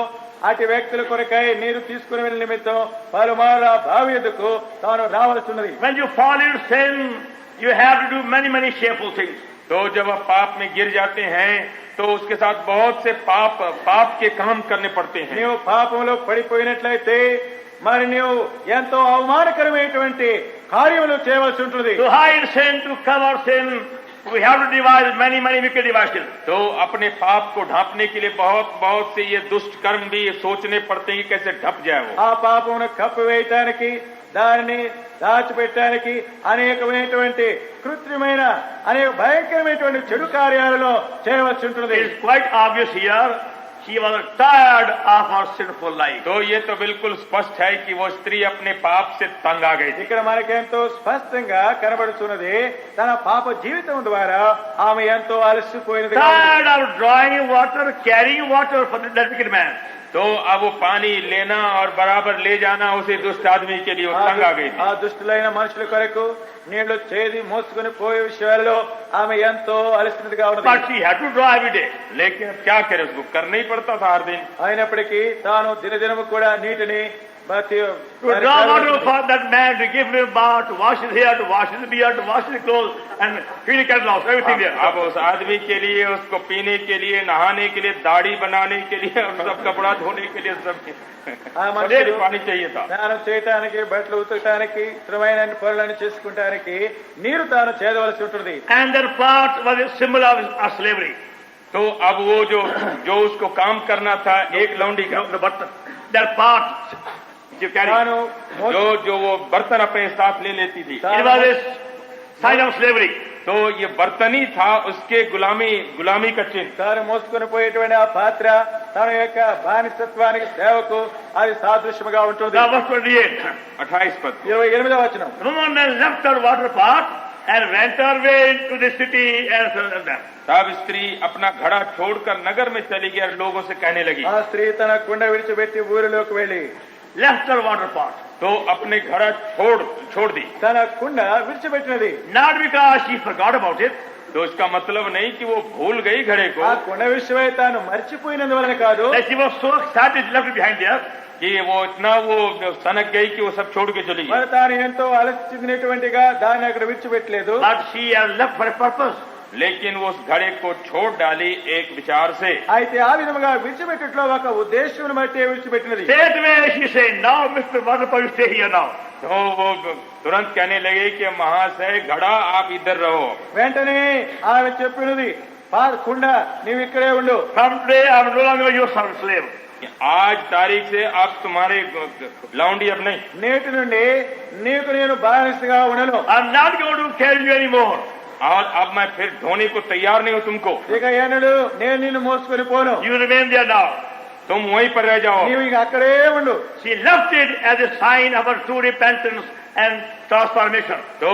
అటు వ్యక్తుల కొరకై నీరు తీసుకుని వెళ్ళిన నిమిత్తం పలుమార్లు ఆ బావి ఎదుకు తాను రావాల్సిన్నది. When you fall in sin, you have to do many shameful things. तो जब आप पाप में गिर जाते हैं तो उसके साथ बहुत से पाप के काम करने पड़ते हैं। నీవు పాపంలో పడిపోయినట్లయితే మరి నీవు ఎంతో అవమానకరమైనటువంటి కార్యములు చేయవలసి ఉంటుంది. To hide sin, to cover sin, we have to devise many wicked devices. तो अपने पाप को ढांपने के लिए बहुत से ये दुष्ट कर्म भी ये सोचने पड़ते हैं कि कैसे ढप जाए वो। ఆ పాపమును కప్పివేయటానికి దానిని దాచిపెట్టడానికి అనేకమైనటువంటి కృత్రిమైన అనేక భయంకరమైనటువంటి చెడు కార్యాలలో చేయవలసి ఉంటుంది. It is quite obvious here. She was tired of her sinful life. तो ये तो बिल्कुल स्पष्ट है कि वो स्त्री अपने पाप से तंग आ गई थी। ఇక్కడ మనకెంతో స్పష్టంగా కనబడుతున్నది తన పాప జీవితం ద్వారా ఆమె ఎంతో అలసిపోయినది. Tired of drawing water, carrying water for that wicked man. तो अब वो पानी लेना और बराबर ले जाना उसे दुष्ट आदमी के लिए वो तंग आ गई थी। ఆ దుష్టులైన మనుషుల కొరకు నీళ్లు చేది మోసుకుని పోయే విషయాల్లో ఆమె ఎంతో అలసినదిగా ఉన్నది. But she had to draw every day. लेकिन अब क्या करे, उसको करना ही पड़ता था हर दिन। అయినప్పటికీ తాను దినదినము కూడా నీటిని To draw water for that man, to give him bath, to wash his hair, to wash his beard, to wash his clothes, and clean his clothes, everything there. अब उस आदमी के लिए, उसको पीने के लिए, नहाने के लिए, दाढ़ी बनाने के लिए और सब कपड़ा धोने के लिए सब ఆ మనుషులు पानी चाहिए था। స్నానం చేయటానికి, బట్టలు ఉతకటానికి, శ్రమైన పనులను చేసుకుంటానికి నీరు తాను చేయవలసి ఉంటుంది. And their part was a symbol of slavery. तो अब वो जो उसको काम करना था एक लौंडी का, Their part, you carry. తాను जो वो बर्तन अपने साथ ले लेती थी, It was a sign of slavery. तो ये बर्तन ही था उसके गुलामी का चिन्ह। తాను మోసుకొని పోయేటువంటి ఆ పాత్ర తన యొక్క బానిసత్వానికి సేవకు అది సాదృశ్యముగా ఉంటుంది. Now verse 28. 28 पद। 28వ వచనం. The woman then left her water pot and went her way into the city and served them. तब स्त्री अपना घड़ा छोड़कर नगर में चली गई और लोगों से कहने लगी। ఆ స్త్రీ తన కుండ విడిచిపెట్టి ఊరిలోకి వెళ్లి Left her water pot. तो अपने घड़ा छोड़ दी। తన కుండ విడిచిపెట్టినది. Not because she forgot about it. तो इसका मतलब नहीं कि वो भूल गई घड़े को, ఆ కుండ విషయమై తాను మర్చిపోయినందువలన కాదు. That she was so excited she left it behind there. कि वो इतना वो सनक गई कि वो सब छोड़ के चली మరి गई। తాను ఎంతో అలసి చెందినటువంటిగా దాన్ని అక్కడ విడిచిపెట్టలేదు. But she has left for a purpose. लेकिन वो उस घड़े को छोड़ डाली एक विचार से। అయితే ఆ విధముగా విడిచిపెట్టట్లో ఒక ఉద్దేశం బట్టి విడిచిపెట్టినది. Straightway she said, "Now, Mr. Waterfall, you stay here now." तो वो तुरंत कहने लगे कि महाशय घड़ा आप इधर रहो। వెంటనే ఆమె చెప్పినది, కుండ నీవు ఇక్కడే ఉండు. From today I am no longer your slave. कि आज तारीख से आप तुम्हारे लौंडी अब नहीं, నేటి నుండి నీకు నేను బానిసగా ఉండను. I'm not going to carry you anymore. और अब मैं फिर ढोने को तैयार नहीं हूं तुमको, ఇక ఎన్నడు నేను నిన్ను మోసుకొని పోను. You remain there now. तुम वहीं पर रह जाओ. నీవు ఇక అక్కడే ఉండు. She left it as a sign of her true repentance and transformation. तो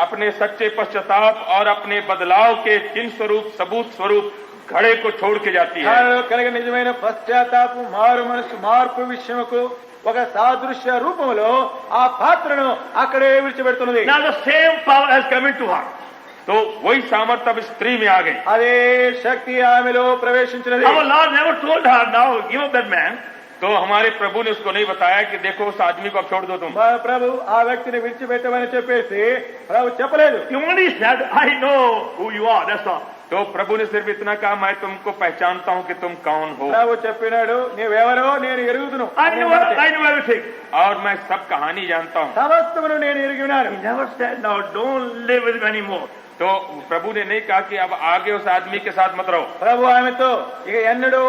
अपने सच्चे पश्चाताप और अपने बदलाव के चिन्ह स्वरूप, सबूत स्वरूप घड़े को छोड़ के जाती है. నాలో కలిగిన నిజమైన పశ్చాత్తాపం, మారు మనసు మార్పు విషయముకు ఒక సాదృశ్య రూపంలో ఆ పాత్రను అక్కడే విడిచిపెడుతున్నది. Now the same power has come into her. तो वही सामर्थ्य अब स्त्री में आ गई. అదే శక్తి ఆమెలో ప్రవేశించినది. Our Lord never told her, now give up that man. तो हमारे प्रभु ने उसको नहीं बताया कि देखो उस आदमी को अब छोड़ दो तुम. మా ప్రభు ఆ వ్యక్తిని విడిచిపెట్టమని చెప్పేసి ప్రభు చెప్పలేదు. He only said, I know who you are, that's all. तो प्रभु ने सिर्फ इतना कहा, मैं तुमको पहचानता हूं कि तुम कौन हो, ప్రభు చెప్పినాడు, నీవెవరో నేను ఎరుగుదును. I know everything. और मैं सब कहानी जानता हूं. సమస్తమును నేను ఎరిగి ఉన్నాను. He never said, now don't live with him anymore. तो प्रभु ने नहीं कहा कि अब आगे उस आदमी के साथ मत रहो. ప్రభు ఆమెతో ఇక ఎన్నడూ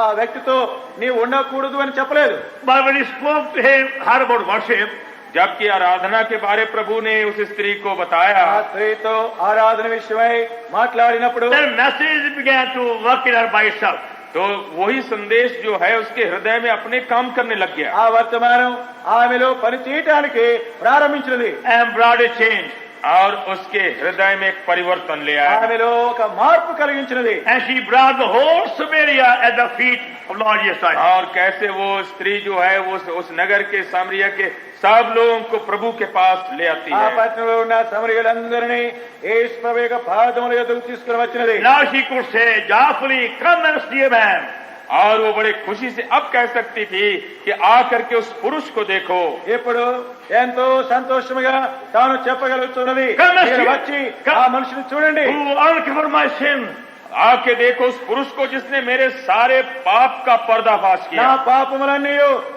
ఆ వ్యక్తితో నీవు ఉండకూడదు అని చెప్పలేదు. But when he spoke to her about worship, जबकि आराधना के बारे प्रभु ने उस स्त्री को बताया, ఆ స్త్రీతో ఆరాధన విషయమై మాట్లాడినప్పుడు the message began to work in her by itself. तो वही संदेश जो है उसके हृदय में अपने काम करने लग गया ఆ వర్తమానం ఆమెలో పని చేయటానికి ప్రారంభించినది. And brought a change. और उसके हृदय में एक परिवर्तन ले आया. ఆమెలో ఒక మార్పు కలిగించినది. And she brought the whole Samaria at the feet of Lord Jesus Christ. और कैसे वो स्त्री जो है वो उस नगर के सामरिया के सब लोगों को प्रभु के पास ले आती ఆ है. పట్టణంలో ఉన్న సమరయులందరినీ యేసు ప్రభు యొక్క పాదముల యొద్దకు తీసుకుని వచ్చినది. Now she could say joyfully, come and see a man. और वो बड़े खुशी से अब कह सकती थी कि आकर के उस पुरुष को देखो. ఇప్పుడు ఎంతో సంతోషముగా తాను చెప్పగలుగుతున్నది, మీరు వచ్చి ఆ మనిషిని చూడండి, Who uncovered my sin. आके देखो उस पुरुष को जिसने मेरे सारे पाप का पर्दाफाश నా किया. పాపములన్నీ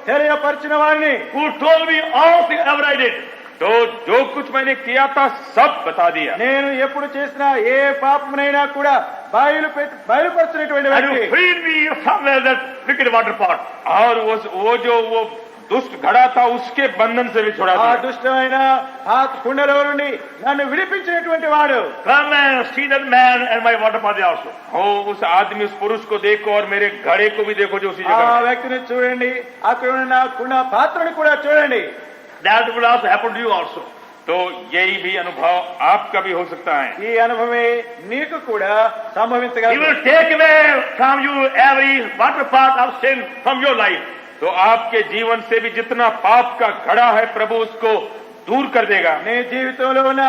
తెలియపరిచిన వాడిని, Who told me all things ever I did. तो जो कुछ मैंने किया था सब बता दिया. నేను ఎప్పుడు చేసిన ఏ పాపమునైనా కూడా బయలుపరిచినటువంటి And వ్యక్తి. you freed me from that wicked water pot. और वो दुष्ट घड़ा था उसके बंधन से भी छुड़ा ఆ दिया. దుష్టమైన ఆ కుండలో నుండి నన్ను విడిపించినటువంటి వాడు. Come and see that man and my water pot also. हो उस आदमी उस पुरुष को देखो और मेरे घड़े को भी देखो जो उसी ఆ जगह है. వ్యక్తిని చూడండి, అక్కడ ఉన్న కుండ పాత్రను కూడా చూడండి. That will also happen to you also. तो यही भी अनुभव आपका भी हो सकता है. ఈ అనుభవమే నీకు కూడా He సంభవించగలదు. will take away from you every water pot of sin from your life. तो आपके जीवन से भी जितना पाप का घड़ा है प्रभु उसको दूर कर देगा. నీ జీవితంలో ఉన్న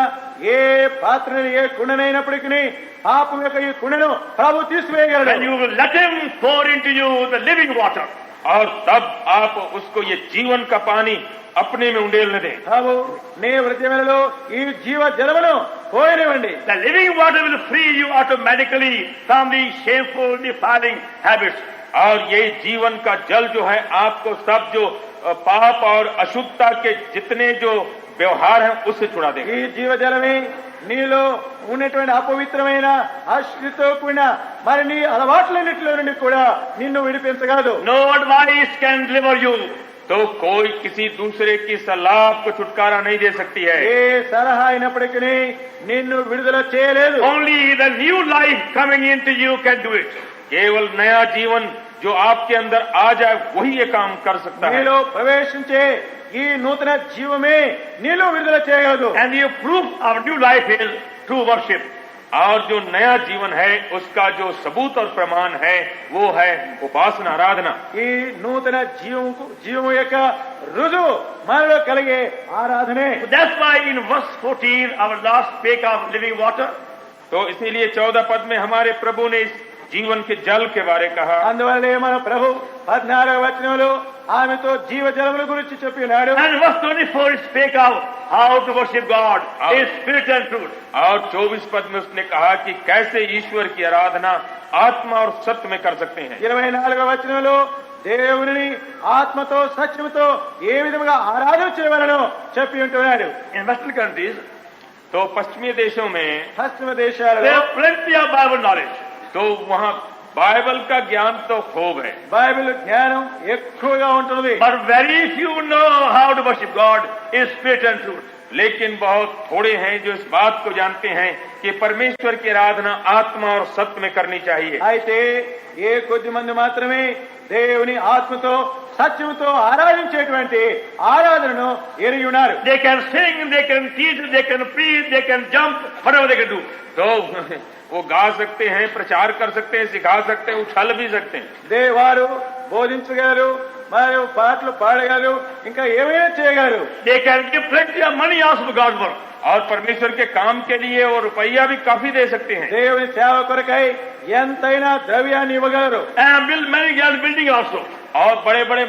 ఏ పాత్రని ఏ కుండనైనప్పటికీ పాపం యొక్క ఈ కుండను ప్రభు తీసివేయగలడు. And you will let him pour into you the living water. और तब आप उसको ये जीवन का पानी अपने में उंडेलने दें. ప్రభు నీ హృదయంలో ఈ జీవ జలమును పోయనివ్వండి. The living water will free you automatically from the shameful, defiling habits. और ये जीवन का जल जो है आपको सब जो पाप और अशुद्धता के जितने जो व्यवहार हैं उससे छुड़ा देगा. ఈ జీవ జలమే నీలో ఉన్నటువంటి అపవిత్రమైన అశుద్ధితో కూడిన మరి నీ అలవాట్లన్నింటిలో నుండి కూడా నిన్ను విడిపించగలదు. No advice can deliver you. तो कोई किसी दूसरे की सलाह आपको छुटकारा नहीं दे सकती है. ఏ సలహా అయినప్పటికీ నిన్ను విడుదల చేయలేదు. Only the new life coming into you can do it. केवल नया जीवन जो आपके अंदर आ जाए वही ये काम कर सकता है. నీలో ప్రవేశించే ఈ నూతన జీవమే నీలో విడుదల చేయగలదు. And the proof of new life is true worship. और जो नया जीवन है उसका जो सबूत और प्रमाण है वो है उपासना, आराधना. ఈ నూతన జీవము యొక్క రుజువు మనలో కలిగే ఆరాధనే. That's why in verse 14 our Lord spake of living water. तो इसीलिए 14 पद में हमारे प्रभु ने इस जीवन के जल के बारे कहा. అందువల్లే మన ప్రభు 14వ వచనంలో ఆమెతో జీవ జలముల గురించి చెప్పి ఉన్నాడు. And verse 24 spake of how to worship God in spirit and truth. और 24 पद में उसने कहा कि कैसे ईश्वर की आराधना आत्मा और सत्य में कर सकते हैं. 24వ వచనంలో దేవుని ఆత్మతో సత్యముతో ఏ విధముగా ఆరాధన చేయవలనో చెప్పి ఉంటున్నాడు. In Western countries, तो पश्चिमी देशों में పశ్చిమ they దేశాలలో have plenty of Bible knowledge. तो वहाँ बाइबल का ज्ञान तो खूब है, బైబిల్ జ్ఞానం ఎక్కువగా ఉంటుంది. but very few know how to worship God in spirit and truth. लेकिन बहुत थोड़े हैं जो इस बात को जानते हैं कि परमेश्वर की आराधना आत्मा और सत्य में करनी चाहिए। అయితే ఏ కొద్ది మంది మాత్రమే దేవుని ఆత్మతో సత్యంతో ఆరాధించేటువంటి ఆరాధనను ఎరిగి ఉన్నారు. They can sing, they can teach, they can preach, they can jump, whatever they can do. तो वो गा सकते हैं, प्रचार कर सकते हैं, सिखा सकते हैं, उछल भी सकते हैं। వారు బోధించగలరు, మరియు పాటలు పాడగలరు, ఇంకా ఏమైనా చేయగలరు. They can give plenty of money also for God's work. और परमेश्वर के काम के लिए वो रुपया भी काफी दे सकते हैं। దేవుని సేవ కొరకై ఎంతైనా ద్రవ్యాన్ని ఇవ్వగలరు. And build many grand building also. और बड़े बड़े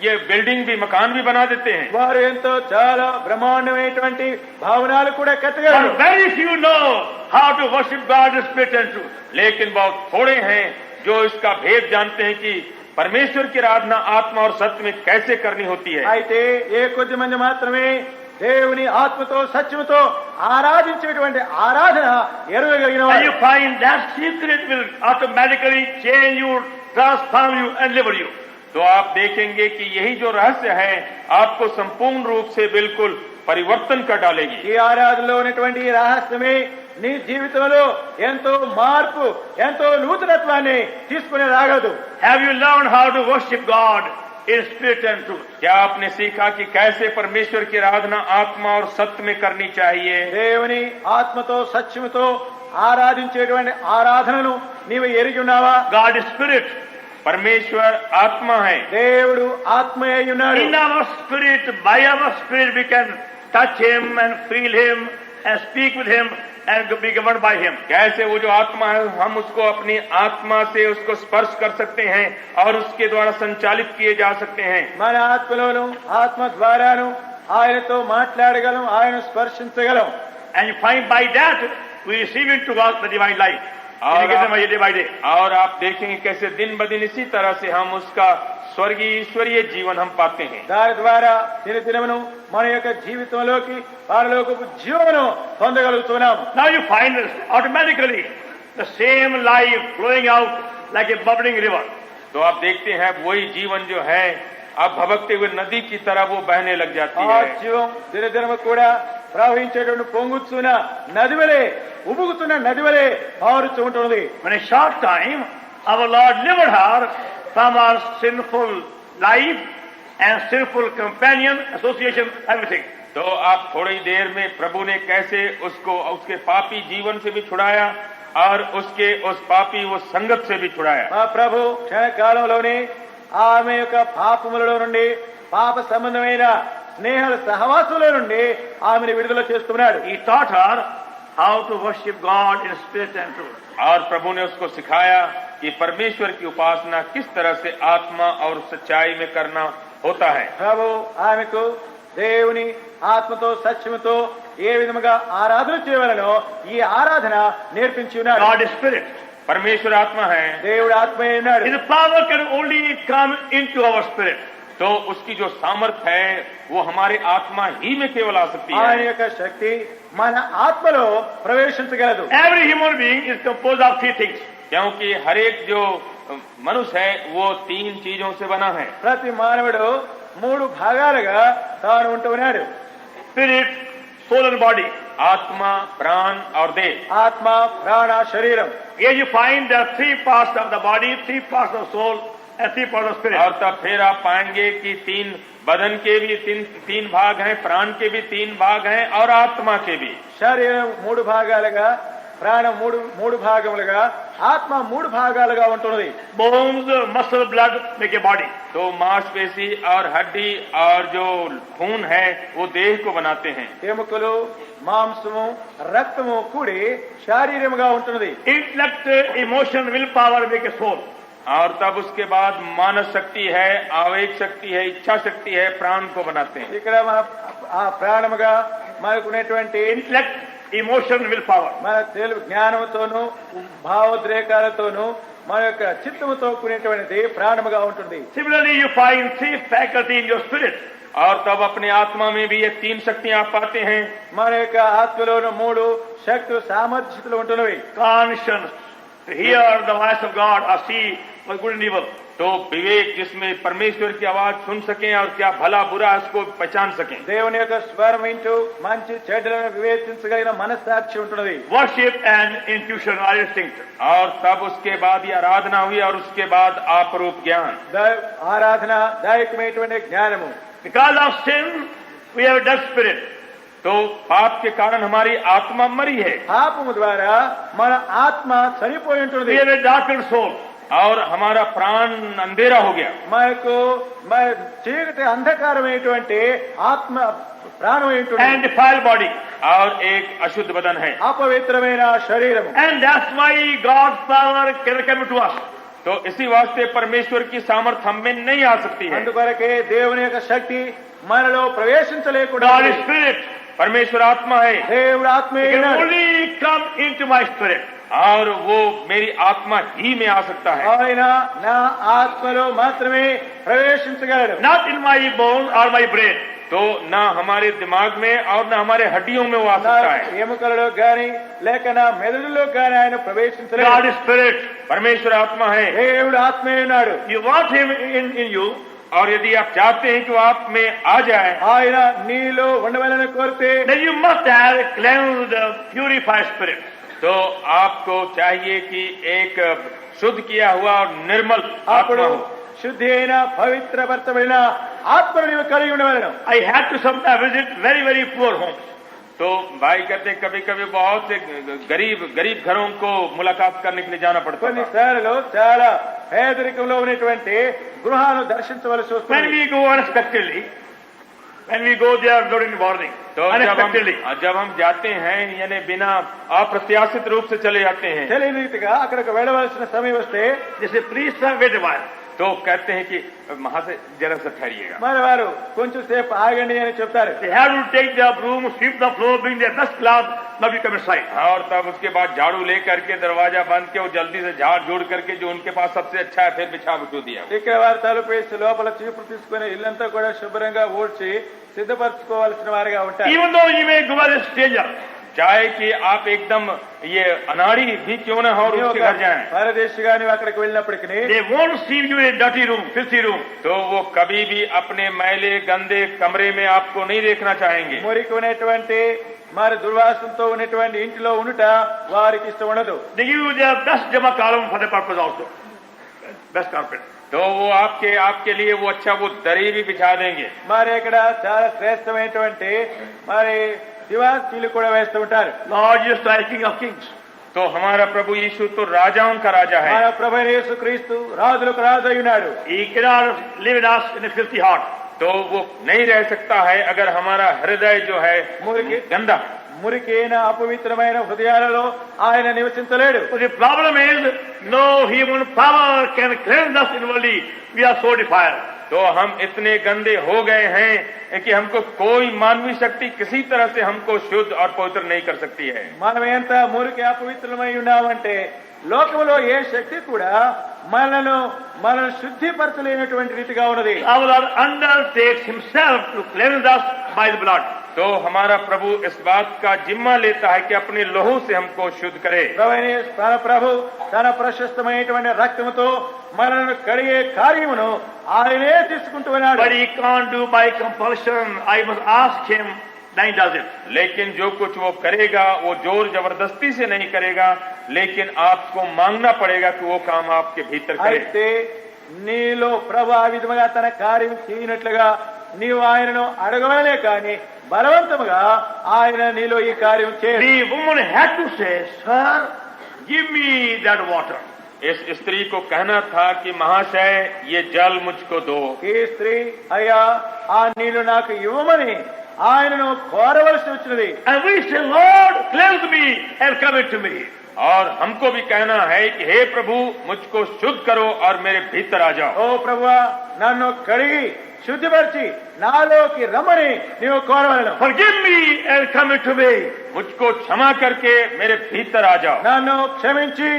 ये बिल्डिंग भी, मकान भी बना देते हैं। వారు ఎంతో చాలా బ్రహ్మాండమైనటువంటి భావనాలు కూడా కట్టగలరు. But very few know how to worship God in spirit and truth. लेकिन बहुत थोड़े हैं जो इसका भेद जानते हैं कि परमेश्वर की आराधना आत्मा और सत्य में कैसे करनी होती है। అయితే ఏ కొద్ది మంది మాత్రమే దేవుని ఆత్మతో సత్యముతో ఆరాధించేటువంటి ఆరాధన ఎరుగగలిగిన And వారు. you find that secret will automatically change you, transform you, and liberate you. तो आप देखेंगे कि यही जो रहस्य है आपको संपूर्ण रूप से बिल्कुल परिवर्तन कर डालेगी। ఈ ఆరాధనలో ఉన్నటువంటి ఈ రహస్యమే నీ జీవితంలో ఎంతో మార్పు, ఎంతో నూతనత్వాన్ని తీసుకుని రాగలదు. Have you learned how to worship God in spirit and truth? क्या आपने सीखा कि कैसे परमेश्वर की आराधना आत्मा और सत्य में करनी चाहिए? దేవుని ఆత్మతో సత్యముతో ఆరాధించేటువంటి ఆరాధనను నీవు ఎరిగి ఉన్నావా? God is spirit. परमेश्वर आत्मा है। దేవుడు ఆత్మయే ఉన్నాడు. In our spirit, by our spirit, we can touch Him and feel Him and speak with Him and be governed by Him. कैसे वो जो आत्मा है हम उसको अपनी आत्मा से उसको स्पर्श कर सकते हैं और उसके द्वारा संचालित किए जा सकते हैं। మన ఆత్మలోను ఆత్మ ద్వారాను ఆయనతో మాట్లాడగలం, ఆయన స్పర్శించగలం. And you find by that, we receive into us the divine life. Day by day. और आप देखेंगे कैसे दिन ब दिन इसी तरह से हम उसका स्वर्गीय ईश्वरीय जीवन हम पाते हैं। దాని ద్వారా దినదినమును మన యొక్క జీవితంలోకి పరలోకపు జీవమును పొందగలుగుతున్నాము. Now you find automatically the same life flowing out like a bubbling river. तो आप देखते हैं वही जीवन जो है अब भभकते हुए नदी की तरह वो बहने लग जाती ఆ है। జీవం దినదినము కూడా ప్రవహించేటువంటి పొంగుతున్న నది వలె, ఉబుకుతున్న నది వలె పారుతూ ఉంటుంది. In a short time, our Lord delivered her from our sinful life and sinful companion, association, everything. तो आप थोड़ी देर में प्रभु ने कैसे उसको उसके पापी जीवन से भी छुड़ाया और उसके उस पापी वो संगत से भी छुड़ाया। మా ప్రభు క్షణకాలంలోనే ఆమె యొక్క పాపములలో నుండి, పాప సంబంధమైన స్నేహాల సహవాసంలో నుండి ఆమెను విడుదల చేస్తున్నాడు. He taught her how to worship God in spirit and truth. और प्रभु ने उसको सिखाया कि परमेश्वर की उपासना किस तरह से आत्मा और सच्चाई में करना होता है। ప్రభు ఆమెకు దేవుని ఆత్మతో సత్యముతో ఏ విధముగా ఆరాధన చేయవలనో ఈ ఆరాధన నేర్పించి ఉన్నాడు. God is spirit. परमेश्वर आत्मा है దేవుడు ఆత్మయే ఉన్నాడు. His power can only come into our spirit. तो उसकी जो सामर्थ्य है वो हमारे आत्मा ही में केवल आ सकती ఆయన है। యొక్క శక్తి మన ఆత్మలో ప్రవేశించగలదు. Every human being is composed of three things. क्योंकि हर एक जो मनुष्य है वो तीन चीजों से बना है। ప్రతి మానవుడు మూడు భాగాలుగా తాను ఉంటూ ఉన్నాడు. Spirit, soul and body. आत्मा, प्राण और देह। ఆత్మ, ప్రాణ, శరీరం. Here you find there are three parts of the body, three parts of soul, and three parts of spirit. और तब फिर आप पाएंगे कि तीन बदन के भी तीन भाग हैं, प्राण के भी तीन भाग हैं और आत्मा के भी। శరీరం మూడు భాగాలుగా, ప్రాణం మూడు భాగములుగా, ఆత్మ మూడు భాగాలుగా ఉంటున్నది. Bones, muscle, blood make a body. तो मांसपेशी और हड्डी और जो खून है वो देह को बनाते हैं। ఎముకలు, మాంసము, రక్తము కూడి శారీరముగా ఉంటున్నది. Intellect, emotion, willpower make a soul. और तब उसके बाद मानस शक्ति है, आवेग शक्ति है, इच्छा शक्ति है, प्राण को बनाते हैं। ఇక్కడ మన ఆ ప్రాణముగా మనకున్నటువంటి Intellect, emotion, willpower. మన తెలుగు జ్ఞానంతోనూ భావోద్రేకాలతోనూ మన యొక్క చిత్తముతో కూడినటువంటిది ప్రాణముగా ఉంటుంది. Similarly, you find three faculty in your spirit. और तब अपने आत्मा में भी ये तीन शक्तियां आप पाते हैं। మన యొక్క ఆత్మలోను మూడు శక్తులు, సామర్థ్యతలు ఉంటున్నవి. Conscience, to hear the voice of God or see what good and evil. तो विवेक जिसमें परमेश्वर की आवाज सुन सकें और क्या भला बुरा उसको पहचान सकें। దేవుని యొక్క స్వరం వింటూ మంచి చెడ్డలను వివేచించగలిగిన మనస్సాక్షి ఉంటున్నది. Worship and intuition are distinct. और तब उसके बाद ये आराधना हुई और उसके बाद आपरूप ज्ञान। ఆరాధన దైవికమైనటువంటి జ్ఞానము. Because of sin, we have a dead spirit. तो पाप के कारण हमारी आत्मा मरी है పాపము ద్వారా మన ఆత్మ చనిపోయి ఉంటుంది. We have a darkened soul. और हमारा प्राण अंधेरा हो गया। మనకు చీకటి అంధకారమైనటువంటి ఆత్మ ప్రాణం ఉంటుంది. And defiled body. और एक अशुद्ध बदन है। అపవిత్రమైన శరీరం. And that's why God's power cannot come to us. तो इसी वास्ते परमेश्वर की सामर्थ हम में नहीं आ सकती है। అందుకొరకే దేవుని యొక్క శక్తి మనలో ప్రవేశించలేకుండా God is spirit. परमेश्वर आत्मा है దేవుడు He ఆత్మే can only come into my spirit. और वो मेरी आत्मा ही में आ सकता है। ఆయన నా ఆత్మలో మాత్రమే ప్రవేశించగలడు. Not in my bones or my brain. तो ना हमारे दिमाग में और ना हमारे हड्डियों में वो आ నా सकता है। ఎముకలలో గాని లేక నా మెదడులో గాని ఆయన God ప్రవేశించలేడు. is spirit. परमेश्वर आत्मा है దేవుడు ఆత్మే ఉన్నాడు. You want him in you. और यदि आप चाहते हैं कि वो आप में आ जाए ఆయన నీలో ఉండవాలని కోరితే Then you must have a cleansed, purified spirit. तो आपको चाहिए कि एक शुद्ध किया हुआ और निर्मल అప్పుడు आत्मा हो। శుద్ధి అయిన పవిత్రపరచబడిన ఆత్మను నీవు కలిగి ఉండవలను. I had to sometimes visit very, very poor homes. तो भाई कहते हैं कभी कभी बहुत से गरीब घरों को मुलाकात करने के लिए जाना पड़ता था। కొన్నిసార్లు చాలా పేదరికంలో ఉన్నటువంటి గృహాలను దర్శించవలసి When వస్తుంది. we go unexpectedly, when we go there during the morning, तो unexpectedly, जब हम जाते हैं यानी बिना अप्रत्याशित रूप से चले जाते हैं తెలియని రీతిగా అక్కడికి వెళ్ళవలసిన సమయం వస్తే they say, please sir, wait a while. तो कहते हैं कि वहां से जरा सा ठहरिएगा। మరి వారు కొంచెం సేపు ఆగండి అని చెప్తారు. They have to take their broom, sweep the floor, bring their best cloth, now we come inside. और तब उसके बाद झाड़ू ले करके दरवाजा बंद के वो जल्दी से झाड़ जोड़ करके जो उनके पास सबसे अच्छा है फिर बिछा बिछू दिया। ఇక్కడ వారు తలుపు వేసి లోపల చీపురు తీసుకుని ఇల్లంతా కూడా శుభ్రంగా ఊడ్చి సిద్ధపరచుకోవాల్సిన వారిగా ఉంటారు. Even though you may go as a stranger, चाहे कि आप एकदम ये अनाड़ी भी क्यों न हो और उसके घर जाएं పరదేశిగా నీవు అక్కడికి వెళ్ళినప్పటికీ they won't see you in a dirty room, filthy room. तो वो कभी भी अपने मैले गंदे कमरे में आपको नहीं देखना चाहेंगे। మురికి ఉన్నటువంటి మరి దుర్వాసనతో ఉన్నటువంటి ఇంటిలో ఉండుట వారికి ఇష్టం ఉండదు. They give you their best jama column for the purpose also. Best carpet. तो वो आपके लिए वो अच्छा वो दरी भी बिछा देंगे। మరి ఇక్కడ చాలా శ్రేష్టమైనటువంటి మరి దివాచీలు కూడా వేస్తూ ఉంటారు. Lord, you are King of kings. तो हमारा प्रभु यीशु तो राजाओं का राजा है। మన ప్రభు యేసుక్రీస్తు రాజులకు రాజు అయి ఉన్నాడు. He cannot live in us in a filthy heart. तो वो नहीं रह सकता है अगर हमारा हृदय जो है मुर्गी। गंदा। మురికైన అపవిత్రమైన హృదయాలలో ఆయన నివసించలేడు. But the problem is, no human power can cleanse us inwardly. We are so defiled. तो हम इतने गंदे हो गए हैं कि हमको कोई मानवीय शक्ति किसी तरह से हमको शुद्ध और पवित्र नहीं कर सकती है। మనం ఎంత మురికి అపవిత్రమై ఉన్నామంటే లోకంలో ఏ శక్తి కూడా మనల్ని శుద్ధిపరచలేనటువంటి రీతిగా ఉన్నది. Our Lord undertakes himself to cleanse us by the blood. तो हमारा प्रभु इस बात का जिम्मा लेता है कि अपने लहू से हमको शुद्ध करे। తన ప్రభు తన ప్రశస్తమైనటువంటి రక్తముతో మనల్ని కడిగే కార్యమును ఆయనే తీసుకుంటూ ఉన్నాడు. But he can't do by compulsion. I must ask him, then he does it. लेकिन जो कुछ वो करेगा वो जोर जबरदस्ती से नहीं करेगा, लेकिन आपको मांगना पड़ेगा कि वो काम आपके भीतर करे। అయితే నీలో ప్రభు ఆ విధముగా తన కార్యం చేయనట్లుగా నీవు ఆయనను అడగవలనే కానీ బలవంతముగా ఆయన నీలో ఈ కార్యం చేయడు. The woman had to say, sir, give me that water. इस स्त्री को कहना था कि महाशय ये जल मुझको दो। ఈ స్త్రీ అయ్యా ఆ నీళ్లు నాకు ఇవ్వమని ఆయనను కోరవలసి వచ్చినది. And we say, Lord, cleanse me and come into me. और हमको भी कहना है कि हे प्रभु मुझको शुद्ध करो और मेरे भीतर आ जाओ। ఓ ప్రభువా నన్ను కడిగి శుద్ధిపరిచి నాలోకి రమ్మని నీవు కోరవలను. Forgive me and come into me. मुझको क्षमा करके मेरे भीतर आ जाओ నన్ను క్షమించి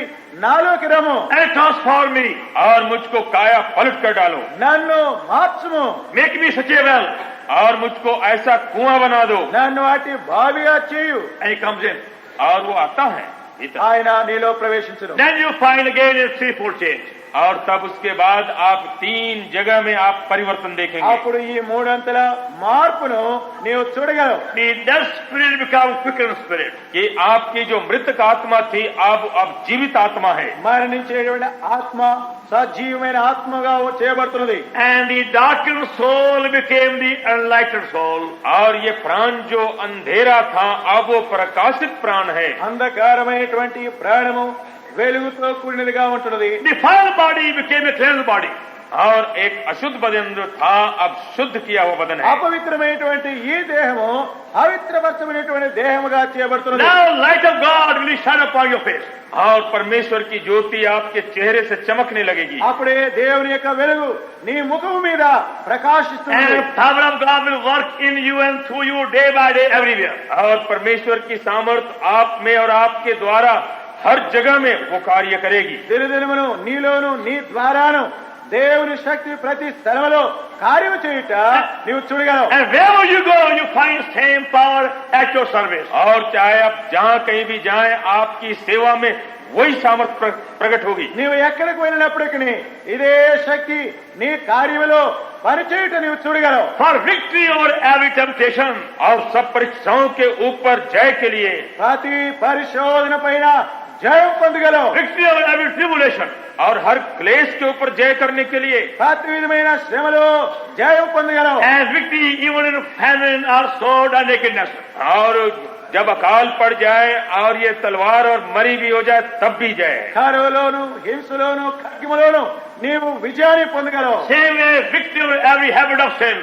నాలోకి రమ్ము. And transform me. और मुझको काया पलट कर डालो నన్ను మార్చుము. Make me such a well. और मुझको ऐसा कुआं बना दो। నన్ను అట్టి బావిగా చేయు. And he comes in. और वो आता है भीतर। ఆయన నీలో ప్రవేశించును. Then you find again a threefold change. और तब उसके बाद आप 3 जगह में आप परिवर्तन देखेंगे। అప్పుడు ఈ మూడంతల మార్పును నీవు చూడగలవు. The dead spirit becomes quickened spirit. कि आपकी जो मृतक आत्मा थी अब जीवित आत्मा है। మరణించేటువంటి ఆత్మ సజీవమైన ఆత్మగా చేయబడుతున్నది. And the darkened soul became the enlightened soul. और ये प्राण जो अंधेरा था अब वो प्रकाशित प्राण है। అంధకారమైనటువంటి ప్రాణము వెలుగుతో కూడినదిగా ఉంటున్నది. The foul body became a cleansed body. और एक अशुद्ध बदन जो था अब शुद्ध किया हुआ बदन है। అపవిత్రమైనటువంటి ఈ దేహము పవిత్రపరచబడినటువంటి దేహముగా చేయబడుతున్నది. Now light of God will shine upon your face. और परमेश्वर की ज्योति आपके चेहरे से चमकने लगेगी। అప్పుడే దేవుని యొక్క వెలుగు నీ ముఖము మీద ప్రకాశిస్తుంది. And the power of God will work in you and through you day by day everywhere. और परमेश्वर की सामर्थ आप में और आपके द्वारा हर जगह में वो कार्य करेगी। దినదినమును నీలోను నీ ద్వారాను దేవుని శక్తి ప్రతి స్థలములో కార్యము చేయుట నీవు చూడగలవు. And wherever you go, you find same power at your service. और चाहे आप जहाँ कहीं भी जाएं आपकी सेवा में वही सामर्थ्य प्रकट होगी। నీవు ఎక్కడికి వెళ్ళినప్పటికీ ఇదే శక్తి నీ కార్యములో పనిచేయుట నీవు చూడగలవు. For victory over every temptation. और सब परीक्षाओं के ऊपर जय के लिए ప్రతి పరిశోధన పైన జయం పొందగలవు. Victory over every tribulation. और हर क्लेश के ऊपर जय करने के लिए ప్రతి విధమైన శ్రమలో జయం పొందగలవు. And victory even in famine or sword or nakedness. और जब अकाल पड़ जाए और ये तलवार और मरी भी हो जाए तब भी जय। కరువులోను హింసలోను ఖడ్గములోను నీవు విజయాన్ని పొందగలవు. Same way victory over every habit of sin.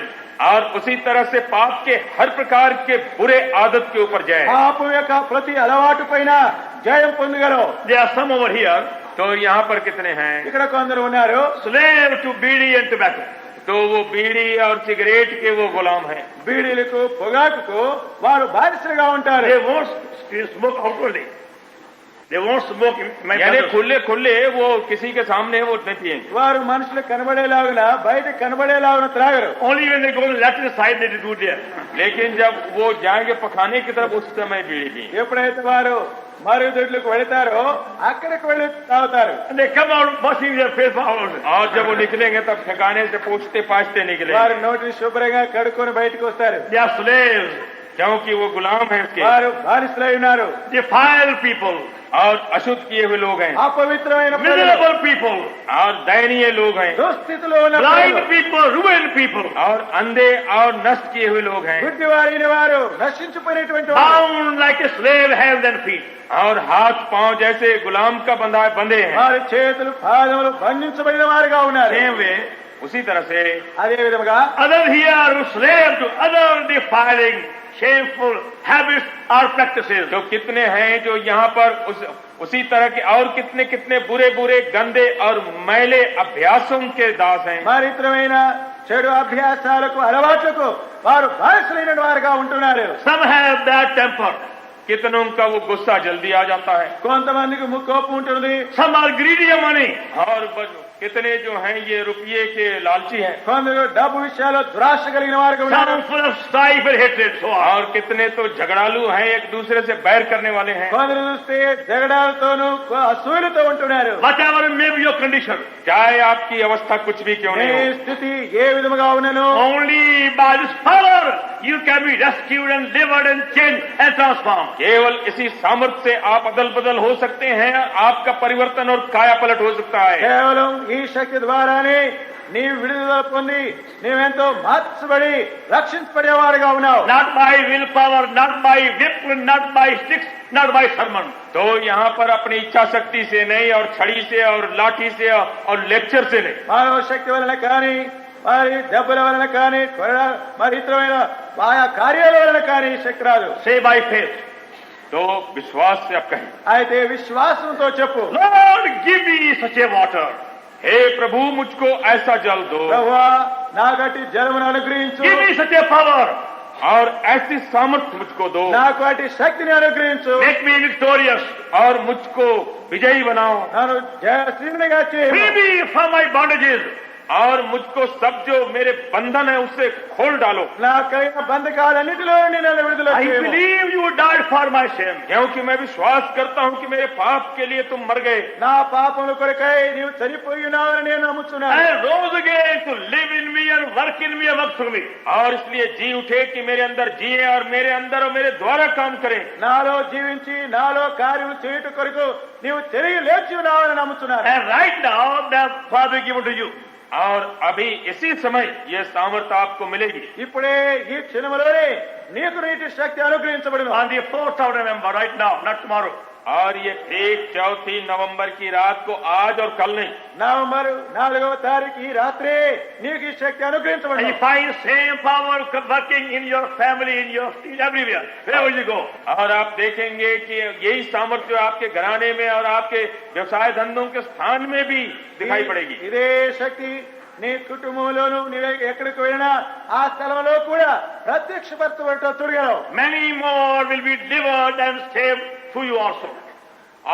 और उसी तरह से पाप के हर प्रकार के बुरे आदत के ऊपर जय। పాపం యొక్క ప్రతి అలవాటు పైన జయం పొందగలవు. There are some over here, तो यहाँ पर कितने हैं? ఇక్కడ కొందరు ఉన్నారు slave to bidi and tobacco. तो वो बीड़ी और सिगरेट के वो गुलाम हैं। బీడీలకు పొగాకుకు వారు బానిసలుగా ఉంటారు. They won't smoke outwardly. They won't smoke in my यानी presence. खुले खुले वो किसी के सामने वो नहीं पिएंगे। వారు మనుషులు కనబడేలాగున బయట కనబడేలాగున త్రాగరు. Only when they go to the lateral side they do there. लेकिन जब वो जाएंगे पखाने की तरफ उस समय बीड़ी पिएंगे। ఎప్పుడైతే వారు మరుగుదొడ్లకు వెళతారో అక్కడికి వెళ్ళి తాగుతారు. And they come out washing their face for hours. और जब वो निकलेंगे तब ठिकाने से पूछते पाछते निकले, వారు నోటిని శుభ్రంగా కడుక్కొని బయటకు వస్తారు. They are slaves, क्योंकि वो गुलाम है उसके। వారు బానిసలై ఉన్నారు. defiled people, और अशुद्ध किए हुए लोग हैं అపవిత్రమైన ప్రజలు, miserable people, और दयनीय लोग हैं దుస్థితిలో ఉన్న blind ప్రజలు, people, ruined people, और अंधे और नष्ट किए हुए लोग हैं, గుడ్డివారైన వారు, నశించిపోయినటువంటి వారు, bound like a slave hands and feet. और हाथ पांव जैसे गुलाम का बंधे हैं। వారి చేతులు పాదములు బంధించబడిన వారుగా ఉన్నారు. Same way, उसी तरह से అదే విధముగా others here who slave to other defiling, shameful habits or practices. जो कितने हैं जो यहाँ पर उसी तरह के और कितने कितने बुरे बुरे गंदे और मैले अभ्यासों के दास हैं। మరిత్రమైన చెడు అభ్యాసాలకు అలవాట్లకు వారు బానిసలైన వారుగా ఉంటున్నారు. Some have bad temper. कितनों का वो गुस्सा जल्दी आ जाता है। కొంతమందికి ముక్కోపం ఉంటుంది. Some are greedy of money. और कितने जो हैं ये रुपये के लालची हैं। కొందరు డబ్బు విషయాల్లో దురాశ కలిగిన వారుగా ఉన్నారు. Some full of strife and hatred. So on. और कितने तो झगड़ालू हैं, एक दूसरे से बैर करने वाले हैं। కొందరు చూస్తే జగడాలతోనూ అసూయలతో ఉంటున్నారు. Whatever may be your condition, चाहे आपकी अवस्था कुछ भी क्यों నీ नहीं हो, స్థితి ఏ విధముగా ఉన్నను only by this power you can be rescued and delivered and changed and transformed. केवल इसी सामर्थ्य से आप अदल बदल हो सकते हैं। आपका परिवर्तन और काया पलट हो सकता है। కేవలం ఈ శక్తి ద్వారానే నీ విడుదల పొంది నీవెంతో మార్చబడి రక్షించబడేవారుగా ఉన్నావు. Not by willpower, not by whip, not by sticks, not by sermon. तो यहाँ पर अपनी इच्छा शक्ति से नहीं, और छड़ी से और लाठी से और लेक्चर से नहीं, మానవ శక్తి వలన కానీ మరి దెబ్బల వలన కానీ మరి ఇతరమైన ఆయా కార్యాల వలన కానీ శక్తి రాదు. Say by faith. तो विश्वास से आप कहें, అయితే విశ్వాసంతో చెప్పు, Lord, give me such a water. हे प्रभु मुझको ऐसा जल दो ప్రభువా నాకటి జలమును అనుగ్రహించు, Give me such a power. और ऐसी सामर्थ्य मुझको दो, నాకు అటు శక్తిని అనుగ్రహించు, Make me victorious. और मुझको विजयी बनाओ, నన్ను జయశ్రీనిగా చేయి, Free me from my bondages. और मुझको सब जो मेरे बंधन है उससे खोल डालो, నా కలిగిన బంధకాలన్నిటిలో నుండి నన్ను విడుదల I చేయము. believe you died for my sin. क्योंकि मैं विश्वास करता हूं कि मेरे पाप के लिए तुम मर गए నా పాపముల కొరకై నీవు చనిపోయి ఉన్నావని నేను నమ్ముచున్నాను. And rose again to live in me and work in me and work through me. और इसलिए जी उठे कि मेरे अंदर जिए और मेरे अंदर और मेरे द्वारा काम करें। నాలో జీవించి నాలో కార్యము చేయుట కొరకు నీవు తిరిగి లేచి ఉన్నావని నమ్ముచున్నాను. And right now, the Father given to you. और अभी इसी समय यह सामर्थ्य आपको मिलेगी। ఇప్పుడే ఈ క్షణములోనే నీకు నీటి శక్తి అనుగ్రహించబడును. On the 4th of November, right now, not tomorrow. और ये ठीक 4 नवंबर की रात को, आज और कल नहीं, నవంబర్ 4వ తారీఖు ఈ రాత్రి నీకు ఈ శక్తి And అనుగ్రహించబడును. you find same power working in your family, in your everywhere, wherever you go. और आप देखेंगे कि यही सामर्थ्य आपके घराने में और आपके व्यवसाय धंधों के स्थान में भी दिखाई पड़ेगी। ఇదే శక్తి నీ కుటుంబంలోను నీవు ఎక్కడికి వెళ్ళినా ఆ స్థలంలో కూడా ప్రత్యక్షపరచబడట చూడగలవు. Many more will be delivered and saved through you also.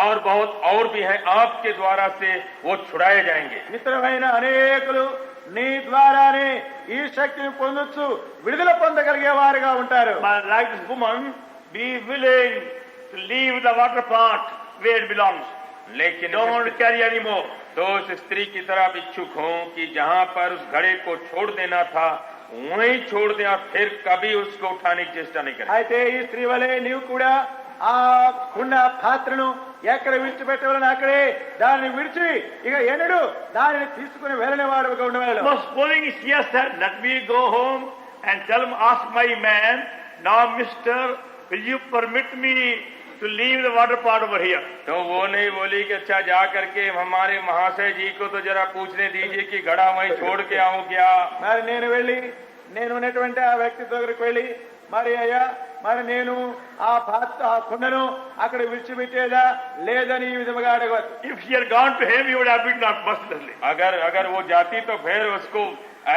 और बहुत और भी हैं, आपके द्वारा से वो छुड़ाए जाएंगे। ఇతరమైన అనేకులు నీ ద్వారానే ఈ శక్తిని పొందొచ్చు, విడుదల పొందగలిగే వారుగా ఉంటారు. But like this woman, be willing to leave the water pot where it belongs. लेकिन Don't carry anymore. तो उस स्त्री की तरह इच्छुक हूं कि जहां पर उस घड़े को छोड़ देना था वहीं छोड़ दें और फिर कभी उसको उठाने की चेष्टा नहीं करें। అయితే ఈ స్త్రీ వలె నీవు కూడా ఆ కుండ పాత్రను ఎక్కడ విడిచిపెట్టవాలని అక్కడే దానిని విడిచి ఇక ఎన్నడు దానిని తీసుకుని వెళ్ళని వాడుగా ఉండవాలి. Supposing she has said, let me go home and ask my man, now mister, will you permit me to leave the water pot over here? तो वो नहीं बोली कि अच्छा जा करके हमारे महाशय जी को तो जरा पूछने दीजिए कि घड़ा वहीं छोड़ के आऊं क्या। మరి నేను ఉన్నటువంటి ఆ వ్యక్తి దగ్గరికి వెళ్ళి మరి అయ్యా మరి నేను ఆ కుండను అక్కడ విడిచిపెట్టేదా లేదని ఈ విధముగా అడగవచ్చు. If she had gone to him, he would have been not mercilessly. अगर वो जाती तो फिर उसको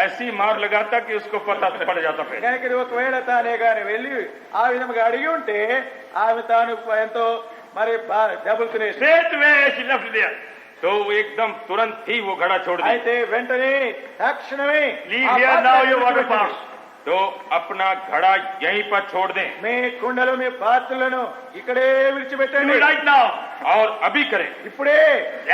ऐसी मार लगाता कि उसको पता पड़ जाता फिर। కనుక ఒకవేళ తానే గాని వెళ్ళి ఆ విధముగా అడిగి ఉంటే ఆమె తాను ఎంతో మరి డబ్బులు తినేసి Straight away she left it there. तो वो एकदम तुरंत ही वो घड़ा छोड़ दी। అయితే వెంటనే తక్షణమే Leave ఆ here పాత్ర now your water విడిచిపెట్టండి. pots. तो अपना घड़ा यहीं पर छोड़ दें మీ కుండలు మీ పాత్రలను ఇక్కడే విడిచిపెట్టండి. Do it right now. और अभी करें। ఇప్పుడే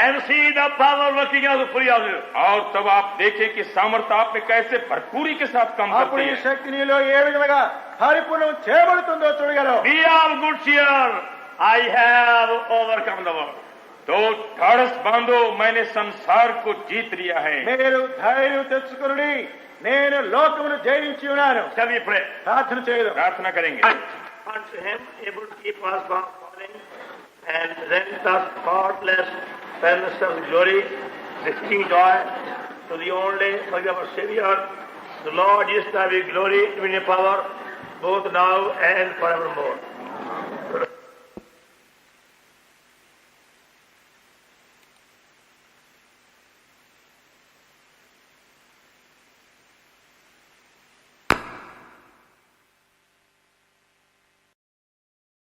And see the power working out fully out here. और तब आप देखें कि सामर्थ्य आप में कैसे भरपूरी के साथ काम అప్పుడు करती ఈ है। శక్తి నీలో ఏ విధంగా పరిపూర్ణం చేయబడుతుందో చూడగలవు. Be of good cheer. I have overcome the world. तो ढाढ़स बांधो, मैंने संसार को जीत लिया है। మీరు ధైర్యం తెచ్చుకుని నేను లోకమును జయించి ఉన్నాను. Shall we pray? ప్రార్థన చేయదు. प्रार्थना करेंगे। Unto him, able to keep us from falling and present us faultless, fairness of glory, exceeding joy, to the only forgive Savior, the Lord is thy glory, dominion, power, both now and forevermore.